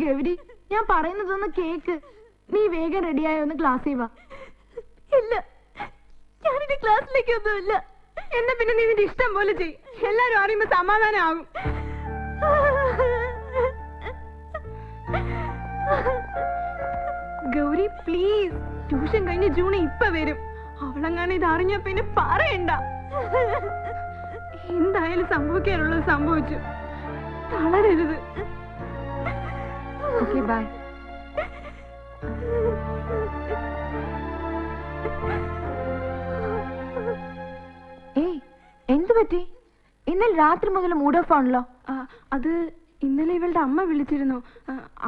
ഗൗരി, ഞാൻ പറയുന്നതൊന്ന് കേക്ക്. നീ വേഗം റെഡിയായോ? ഒന്ന് ക്ലാസ്സിൽ വാ. ഇല്ല, ഞാനിന്റെ ക്ലാസ്സിലേക്കൊന്നുമില്ല. എന്നാ പിന്നെ നീ നിന്റെ ഇഷ്ടം പോലെ ചെയ്യും. എല്ലാരും അറിയുമ്പോ സമാധാനമാകും. ഗൗരി പ്ലീസ്, ട്യൂഷൻ കഴിഞ്ഞ് ജൂണി ഇപ്പൊ വരും. അവളെങ്ങാണ് ഇത് അറിഞ്ഞ പിന്നെ പറയണ്ട. എന്തായാലും സംഭവിക്കാനുള്ളത് സംഭവിച്ചു. തളരരുത്. Okay, bye. ഏയ്, എന്തു പറ്റി? ഇന്നലെ രാത്രി മുതൽ മൂഡ് ഓഫ് ആണല്ലോ. അത് ഇന്നലെ ഇവളുടെ അമ്മ വിളിച്ചിരുന്നു.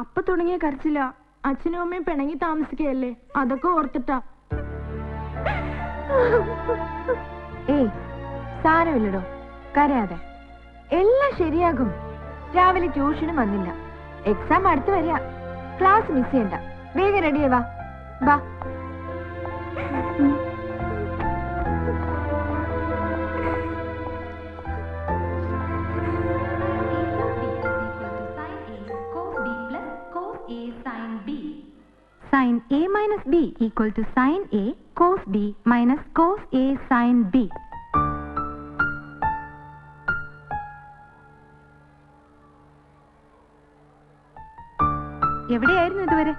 അപ്പൊ തുടങ്ങിയ കരച്ചില്ല. അച്ഛനും അമ്മയും പിണങ്ങി താമസിക്കുകയല്ലേ, അതൊക്കെ ഓർത്തിട്ടാ. ഏയ്, സാരമില്ലടോ, കരയാതെ. എല്ലാം ശരിയാകും. രാവിലെ ട്യൂഷനും വന്നില്ല, എക്സാം അടുത്ത് വരിക. ക്ലാസ് മിസ് ചെയ്യണ്ട. വേഗം റെഡിയാവാ. ബാ. Sin A minus B equal to sin A cos B minus cos A sin B. എവിടെയായിരുന്നു ഇതുവരെ?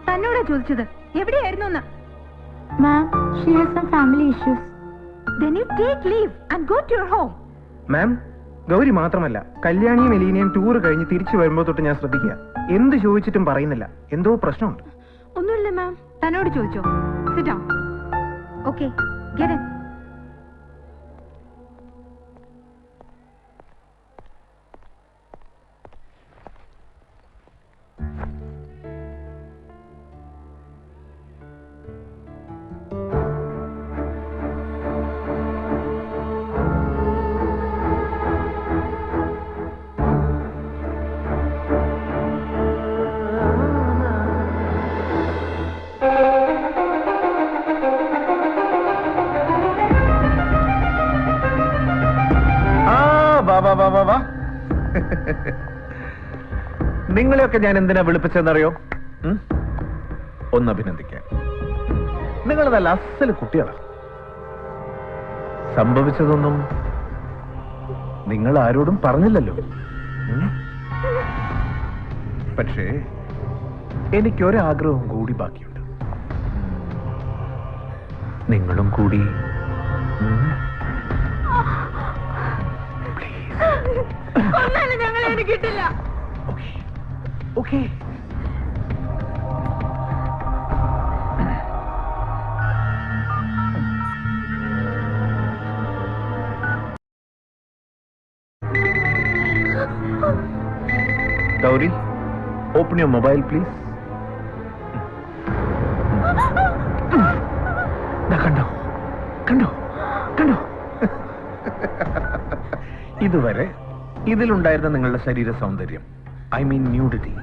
തന്നോടാ ചോദിച്ചത്, എവിടെയായിരുന്നു എന്ന്. മാം, she has some family issues. Then you take leave and go to your home. മാം, ഗൗരി മാത്രമല്ല, കല്യാണിയും എലീനയും tour കഴിഞ്ഞ് തിരിച്ചു വരുമ്പോ തൊട്ട് ഞാൻ ശ്രദ്ധിക്കുക. എന്ത് ചോദിച്ചിട്ടും പറയുന്നില്ല. എന്തോ പ്രശ്നമുണ്ട്. ഒന്നുമില്ല മാം. തന്നോട് ചോദിച്ചോ? Sit down. Okay, get in. നിങ്ങളെയൊക്കെ ഞാൻ എന്തിനാ വിളിപ്പിച്ചെന്നറിയോ? ഒന്ന് അഭിനന്ദിക്കാൻ. നിങ്ങൾ നല്ല അസല് കുട്ടികളാണ്. സംഭവിച്ചതൊന്നും നിങ്ങൾ ആരോടും പറഞ്ഞില്ലല്ലോ. പക്ഷേ എനിക്കൊരാഗ്രഹം കൂടി ബാക്കിയുണ്ട്. നിങ്ങളും കൂടി ഞങ്ങളെ കിട്ടില്ല. Okay, Gauri, open your mobile, please. കണ്ടോ കണ്ടോ കണ്ടോ? ഇതുവരെ ഇതിലുണ്ടായിരുന്ന നിങ്ങളുടെ ശരീര സൗന്ദര്യം, ഐ മീൻ ന്യൂഡിറ്റി,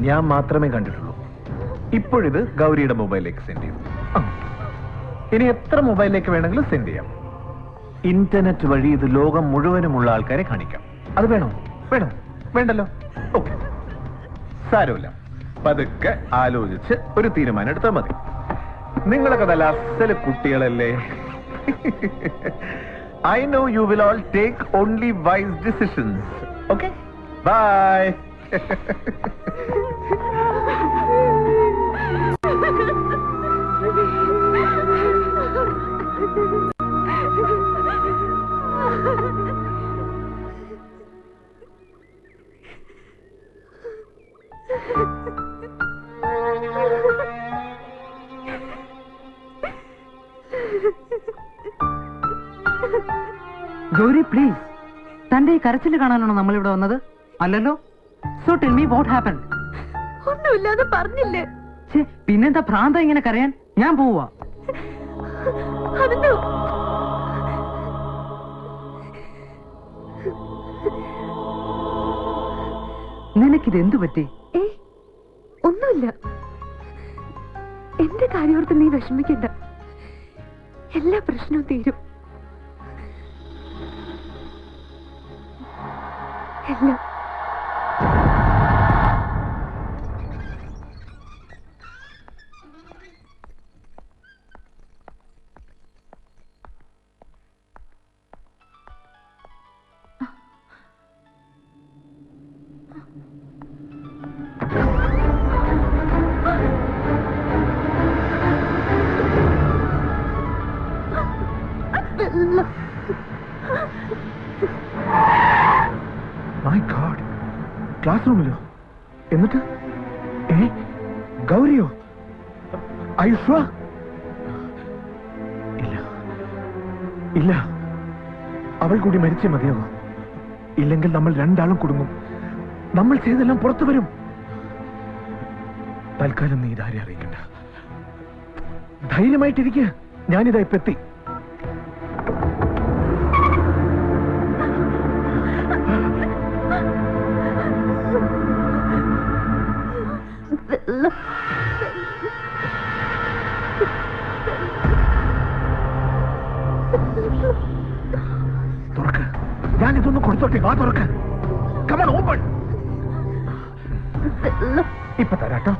ഞാൻ മാത്രമേ കണ്ടിട്ടുള്ളൂ. ഇപ്പോഴിത് ഗൗരിയുടെ മൊബൈലിലേക്ക് സെൻഡ് ചെയ്തു. ഇനി എത്ര മൊബൈലിലേക്ക് വേണമെങ്കിലും സെൻഡ് ചെയ്യാം. ഇന്റർനെറ്റ് വഴി ഇത് ലോകം മുഴുവനുമുള്ള ആൾക്കാരെ കാണിക്കാം. അത് വേണോ? വേണോ? വേണ്ടല്ലോ. ഓക്കെ, സാരമില്ല. പതുക്കെ ആലോചിച്ച് ഒരു തീരുമാനം എടുത്താൽ മതി. നിങ്ങളൊക്കെ നല്ല അസല് കുട്ടികളല്ലേ. I know you will all take only wise decisions. Okay? Bye. Gauri please, തന്റെ ഈ കരച്ചിൽ കാണാനാണോ നമ്മൾ ഇവിടെ വന്നത്? അല്ലല്ലോ. So tell me what happen. ഒന്നുമില്ലാതെ പറഞ്ഞില്ലേ? പിന്നെന്താ ഭ്രാന്ത ഇങ്ങനെ കരയാൻ? ഞാൻ പോവാ. നിനക്കിത് എന്തു പറ്റി? ഒന്നുമില്ല. എന്റെ കാര്യോർത്ത് നീ വിഷമിക്കണ്ട. എല്ലാ പ്രശ്നവും തീരും. എല്ലാം My God, ക്ലാസ് റൂമിലോ? എന്നിട്ട് ഗൗരിയോ? Are you sure? ഇല്ല ഇല്ല, അവൾ കൂടി മരിച്ചേ മതിയാവോ. ഇല്ലെങ്കിൽ നമ്മൾ രണ്ടാളും കുടുങ്ങും. നമ്മൾ ചെയ്തെല്ലാം പുറത്തു വരും. തൽക്കാലം നീ ഇതാരെ അറിയിക്കണ്ട. ധൈര്യമായിട്ടിരിക്കുക. ഞാനിതാ ഇപ്പൊ എത്തി. തുറക്ക്. ഞാനിതൊന്ന് കൊടുത്തോട്ടെ. വാ തുറക്ക്. Come on, open. ഇപ്പൊ തരാട്ടോ.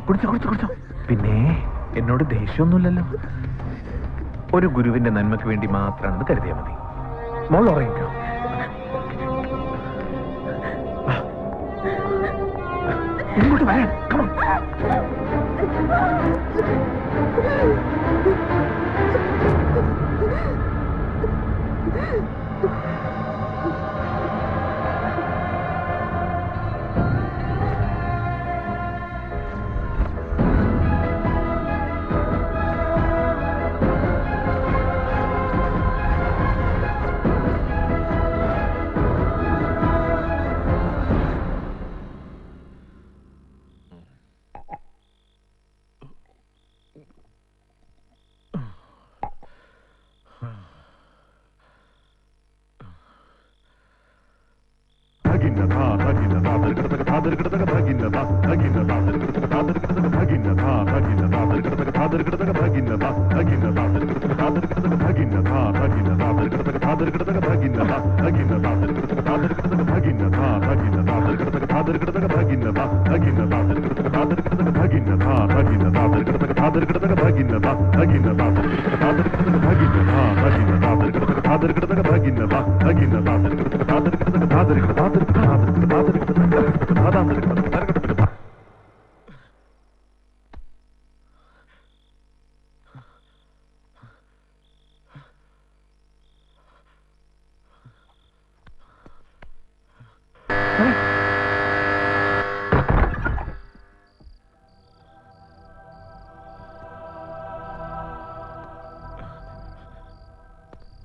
കുടിച്ചോ. പിന്നെ എന്നോട് ദേഷ്യമൊന്നുമില്ലല്ലോ. ഒരു ഗുരുവിന്റെ നന്മയ്ക്ക് വേണ്ടി മാത്രമാണെന്ന് കരുതിയാൽ മതി. മോൾ ഉറങ്ങിക്കോ. ഇങ്ങോട്ട് വരാൻ. Come on.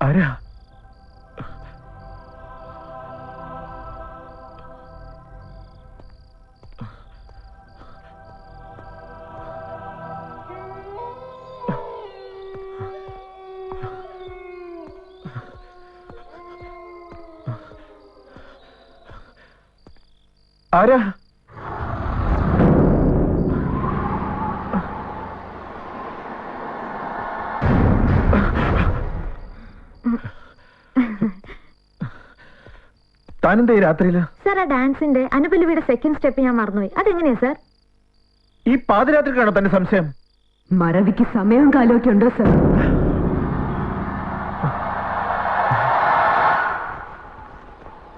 ആരാ? ആരാ? താനെന്താ ഈ രാത്രിയില്? സാർ ആ ഡാൻസിന്റെ അനുപല്ലവിയുടെ സെക്കൻഡ് സ്റ്റെപ്പ് ഞാൻ മറന്നുപോയി. അതെങ്ങനെയാ സാർ? ഈ പാതിരാത്രിക്കാണോ തന്റെ സംശയം? മറവിക്ക് സമയവും കാലമൊക്കെ ഉണ്ടോ സാർ?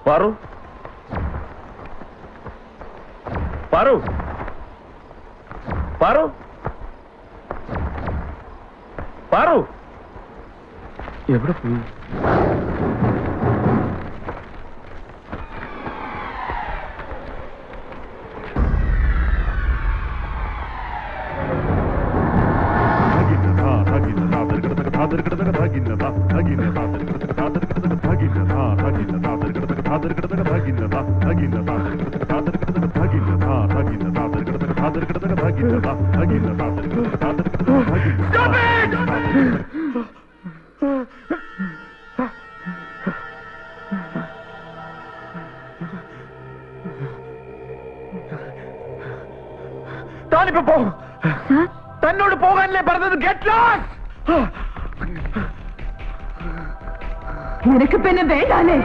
പാറു, പാറു, പാറു, പാറു, എവിടെ പോയി? താനിപ്പോ പോ. തന്നോട് പോകാനല്ലേ പറഞ്ഞത്? Get lost. നിനക്ക് പിന്നെ വേണ്ടാലേ?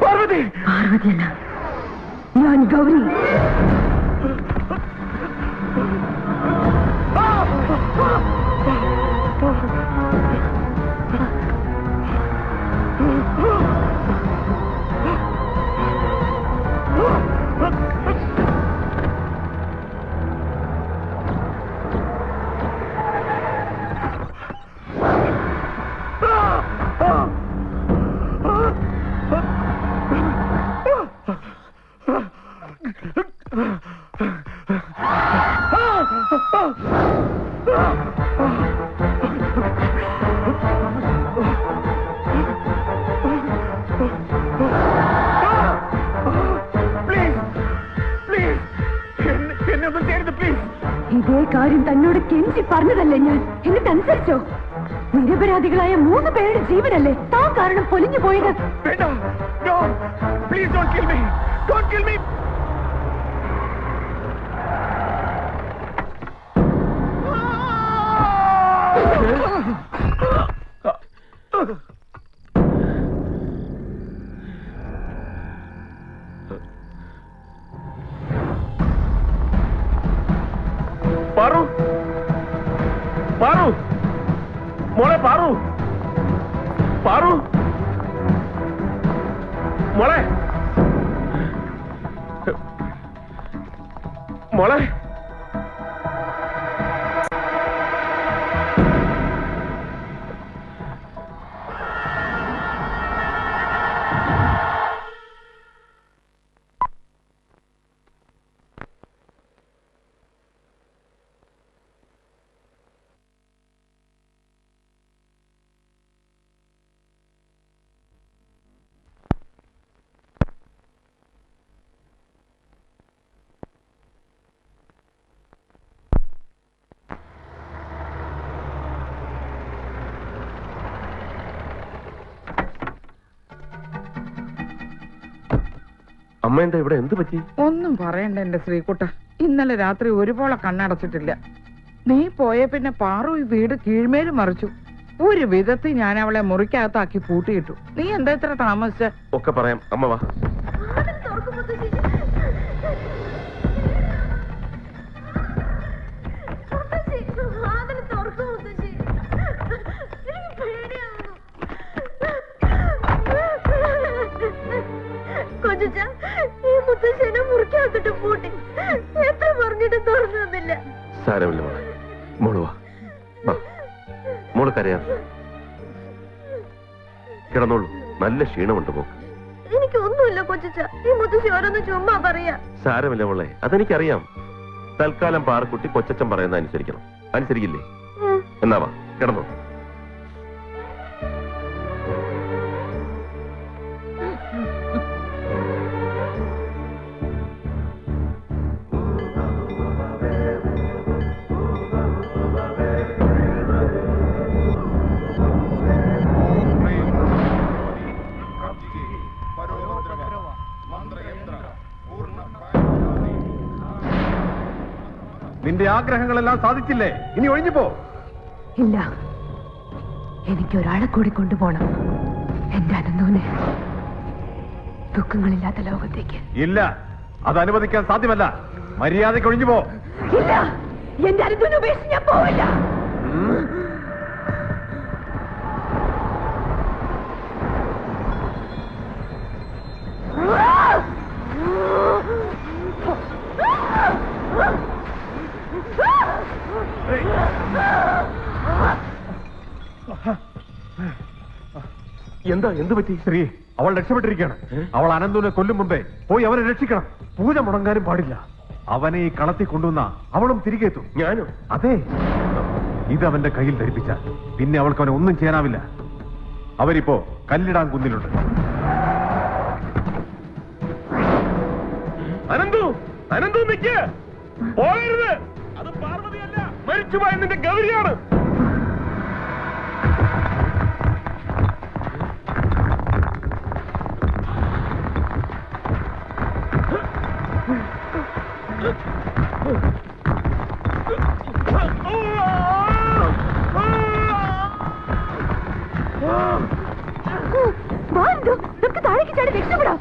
പാർവതി. പാർവതിയല്ല, ഞാൻ ഗൗരി. ഇതേ കാര്യം തന്നോട് കെഞ്ചി പറഞ്ഞതല്ലേ ഞാൻ? എന്നിട്ട് അനുസരിച്ചോ? നിരപരാധികളായ 3 പേരുടെ ജീവനല്ലേ താൻ കാരണം പൊലിഞ്ഞു പോയത്? പാറു, പാറു, മോളെ പാറു, പാറു, മോളെ, മോളെ. അമ്മ എന്താ ഇവിടെ? എന്ത് പറ്റി? ഒന്നും പറയണ്ട എന്റെ ശ്രീകുട്ട. ഇന്നലെ രാത്രി ഒരുപോലെ കണ്ണടച്ചിട്ടില്ല. നീ പോയ പിന്നെ പാറു ഈ വീട് കീഴ്മേല് മറിച്ചു. ഒരു വിധത്തിൽ ഞാൻ അവളെ മുറിക്കകത്താക്കി പൂട്ടിയിട്ടു. നീ എന്താ ഇത്ര താമസിച്ച? ഒക്കെ പറയാം, അമ്മ വാ. സാരമില്ല മോളെ, മോള് വാ. മോള് കരയാ. കിടന്നോളൂ, നല്ല ക്ഷീണമുണ്ട് മോക്ക്. എനിക്കൊന്നുമില്ല കൊച്ചിച്ച. ഈ മുത്തശ്ശി ഓരോന്ന് ചുമ്മാ പറയാ. സാരമില്ല മോളെ, അതെനിക്കറിയാം. തൽക്കാലം പാറക്കുട്ടി കൊച്ചച്ചൻ പറയുന്ന അനുസരിക്കണം. അനുസരിക്കില്ലേ? എന്നാ വാ, കിടന്നോ. നിന്റെ ആഗ്രഹങ്ങളെല്ലാം സാധിച്ചില്ലേ? ഇനി ഒഴിഞ്ഞു പോ. ഇല്ല, എനിക്ക് ഒരാളെ കൂടി കൊണ്ടുപോകണം. എന്റെ അനന്തൂനെ ദുഃഖങ്ങളില്ലാത്ത ലോകത്തേക്ക്. ഇല്ല, അത് അനുവദിക്കാൻ സാധ്യമല്ല. മര്യാദയ്ക്ക് ഒഴിഞ്ഞു പോ. ഇല്ല, എന്റെ അനന്തൂനെ ഉപേക്ഷിച്ച് ഞാൻ പോവില്ല. എന്താ, എന്ത് പറ്റി? ശ്രീ, അവൾ രക്ഷപ്പെട്ടിരിക്കുകയാണ്. അവൾ അനന്തുവിനെ കൊല്ലും മുമ്പേ പോയി അവനെ രക്ഷിക്കണം. പൂജ മുടങ്ങാനും പാടില്ല. അവനെ ഈ കളത്തിൽ കൊണ്ടുവന്ന അവളും തിരികെ എത്തും. ഞാനും. അതെ, ഇത് അവന്റെ കയ്യിൽ ധരിപ്പിച്ചാൽ പിന്നെ അവൾക്ക് അവനെ ഒന്നും ചെയ്യാനാവില്ല. അവരിപ്പോ കല്ലിടാൻ കുന്നിലുണ്ട്. അനന്തു, അനന്തു നിക്ക്, പോകരുത്. അത് പാർവതിയല്ല, മരിച്ചുപോയ നിന്റെ ഗൗരിയാണ്. നമുക്ക് താഴേക്ക് ചാടി രക്ഷപ്പെടാം.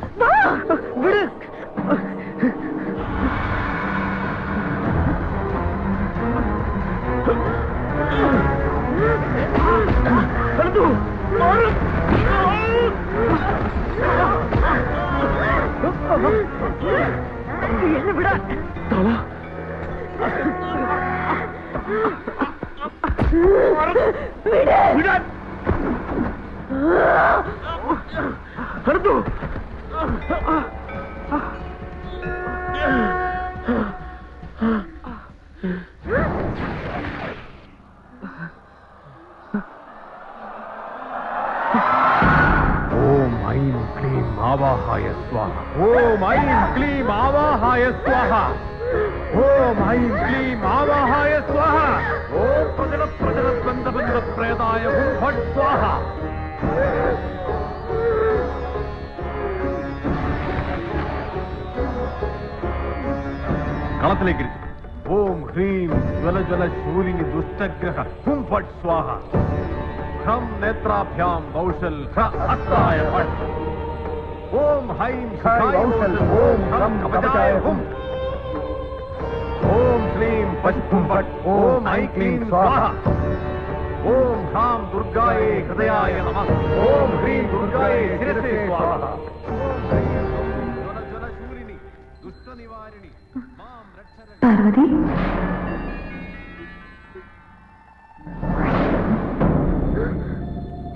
വിട്. എന്നെ വിടാൻ. വിടാൻ. അടുത്തു. ഓം ഐം ക്ലീം ആവാഹായ സ്വാഹ. ഓം ഐം ക്ലീം ആവാഹായ സ്വാഹ. ഓം ഐം ക്ലീം ആവാഹായ സ്വാഹ. ഓം പ്രജല പ്രജല ബന്ധബന്ധ പ്രേതായ ഹും ഫട് സ്വാഹ. കളത്തിലേക്ക് ഇരിക്കും. ഓം ഹ്രീം ജ്വല ജ്വല ശൂലിനി ദുഷ്ടഗ്രഹ ഹും ഫട് സ്വാഹ. ഹം നേത്രാഭ്യാം കൗശൽ ഹ ഹസ്തായ ഫട്. ഓം ഹൈം സുഖായ കൗശൽ ഓം ഹം കവചായ ഹും. ഓം ശ്രീം പശും ഫട്. ഓം ഐ ക്ലീം സ്വാഹ. ഓം ഹാം ദുർഗായേ ഹൃദയായ നമഃ. ഓം ഹ്രീം ദുർഗായേ ശിരസേ സ്വാഹ. ജ്വല ജ്വല ശൂലിനി ദുഷ്ടനിവാരിണി മാം രക്ഷ. പാർവതി,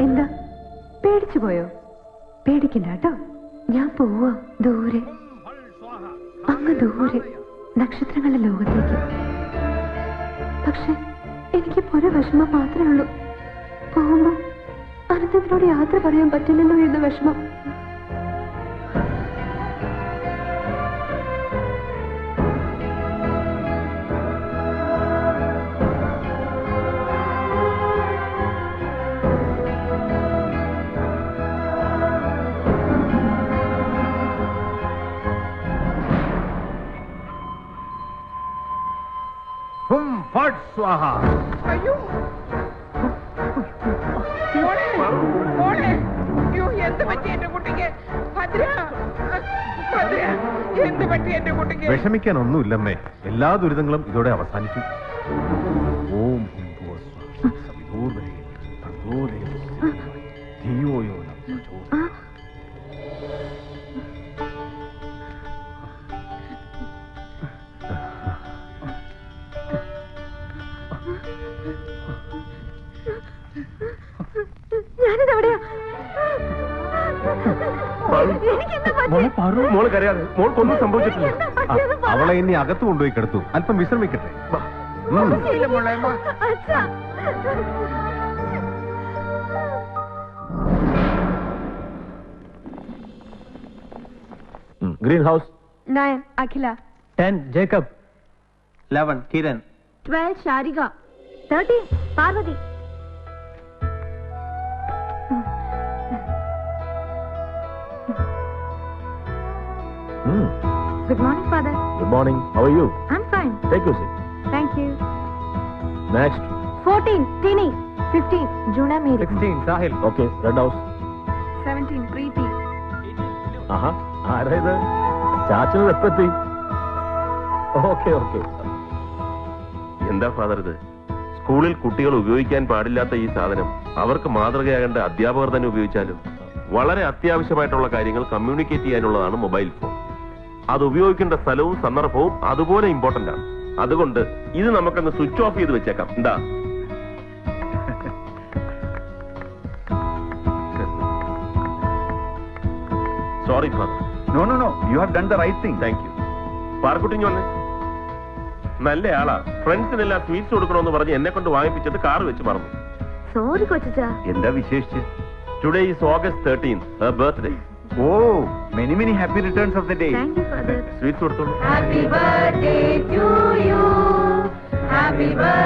എന്താ പേടിച്ചു പോയോ? പേടിക്കണ്ട കേട്ടോ, ഞാൻ പോവാ ദൂരെ, അങ്ങ് ദൂരെ നക്ഷത്രങ്ങളുടെ ലോകത്തേക്ക്. പക്ഷെ എനിക്കിപ്പോ ഒരു വിഷമം മാത്രമേ ഉള്ളൂ. പോകുമ്പോ അനന്തത്തിനോട് യാത്ര പറയാൻ പറ്റില്ലല്ലോ എന്ന വിഷമം. ഹും ഫട് സ്വാഹ. അയ്യോ, മോളെ, മോളെ, അയ്യോ, എന്ത് പറ്റി എന്റെ കുട്ടിക്ക്? ഭദ്ര, ഭദ്ര, എന്ത് പറ്റി എന്റെ കുട്ടിക്ക്? വിഷമിക്കാൻ ഒന്നുമില്ലമ്മേ, എല്ലാ ദുരിതങ്ങളും ഇതോടെ അവസാനിക്കും. ഓം ഹും ഭുവ സ്വാഹ. സവിതൂർവരേണ്യം ഭർഗോ ദേവസ്യ ധീമഹി ധിയോ യോ ന പ്രചോദയാത്. ഞാനിതെവിടെയാ? മോള് കരയാതെ, മോൾക്കൊന്നും സംഭവിച്ചിട്ടില്ല. അവളെ ഇനി അകത്ത് കൊണ്ടുപോയി കിടത്തു. അല്പം വിശ്രമിക്കട്ടെ. Green house. 9 Akhila. 10 Jacob. 11 Kiran. 12 Sharika. 13 Parvati. Good morning, Father. Good morning. How are you? I'm fine. Take your seat. Thank Next. 14, Tini. 15, Juna Mary. 16, Sahil. Okay, Red House. 17, Preeti. ആഹാ, ആരാ ഇത്? ചാച്ചനത് എപ്പെത്തി? Okay okay. എന്താ father ഇത്? സ്കൂളിൽ കുട്ടികൾ ഉപയോഗിക്കാൻ പാടില്ലാത്ത ഈ സാധനം അവർക്ക് മാതൃകയാകേണ്ട അധ്യാപകർ തന്നെ ഉപയോഗിച്ചാലും വളരെ അത്യാവശ്യമായിട്ടുള്ള കാര്യങ്ങൾ കമ്മ്യൂണിക്കേറ്റ് ചെയ്യാനുള്ളതാണ് മൊബൈൽ ഫോൺ. അത് ഉപയോഗിക്കേണ്ട സ്ഥലവും സന്ദർഭവും അതുപോലെ ഇമ്പോർട്ടന്റ് ആണ്. അതുകൊണ്ട് ഇത് നമുക്കങ്ങ് സ്വിച്ച് ഓഫ് ചെയ്ത് വെച്ചേക്കാം. എന്താ? Sorry father. No no no, you have done the right thing. Thank you. പാർക്കുട്ടി വന്നേ. നല്ല ആളാ. ഫ്രണ്ട്സിനെല്ലാം സ്വീറ്റ്സ് കൊടുക്കണമെന്ന് പറഞ്ഞ് എന്നെ കൊണ്ട് വാങ്ങിപ്പിച്ചിട്ട് കാർ വെച്ച് മറന്നു. സോറി കൊച്ചാ. എന്താ വിശേഷിച്ച്? Today is August 13th, her birthday. ഓ, many many happy returns of the day. Thank you father. Sweets കൊടുത്തോളൂ. Happy birthday to you. Happy birthday.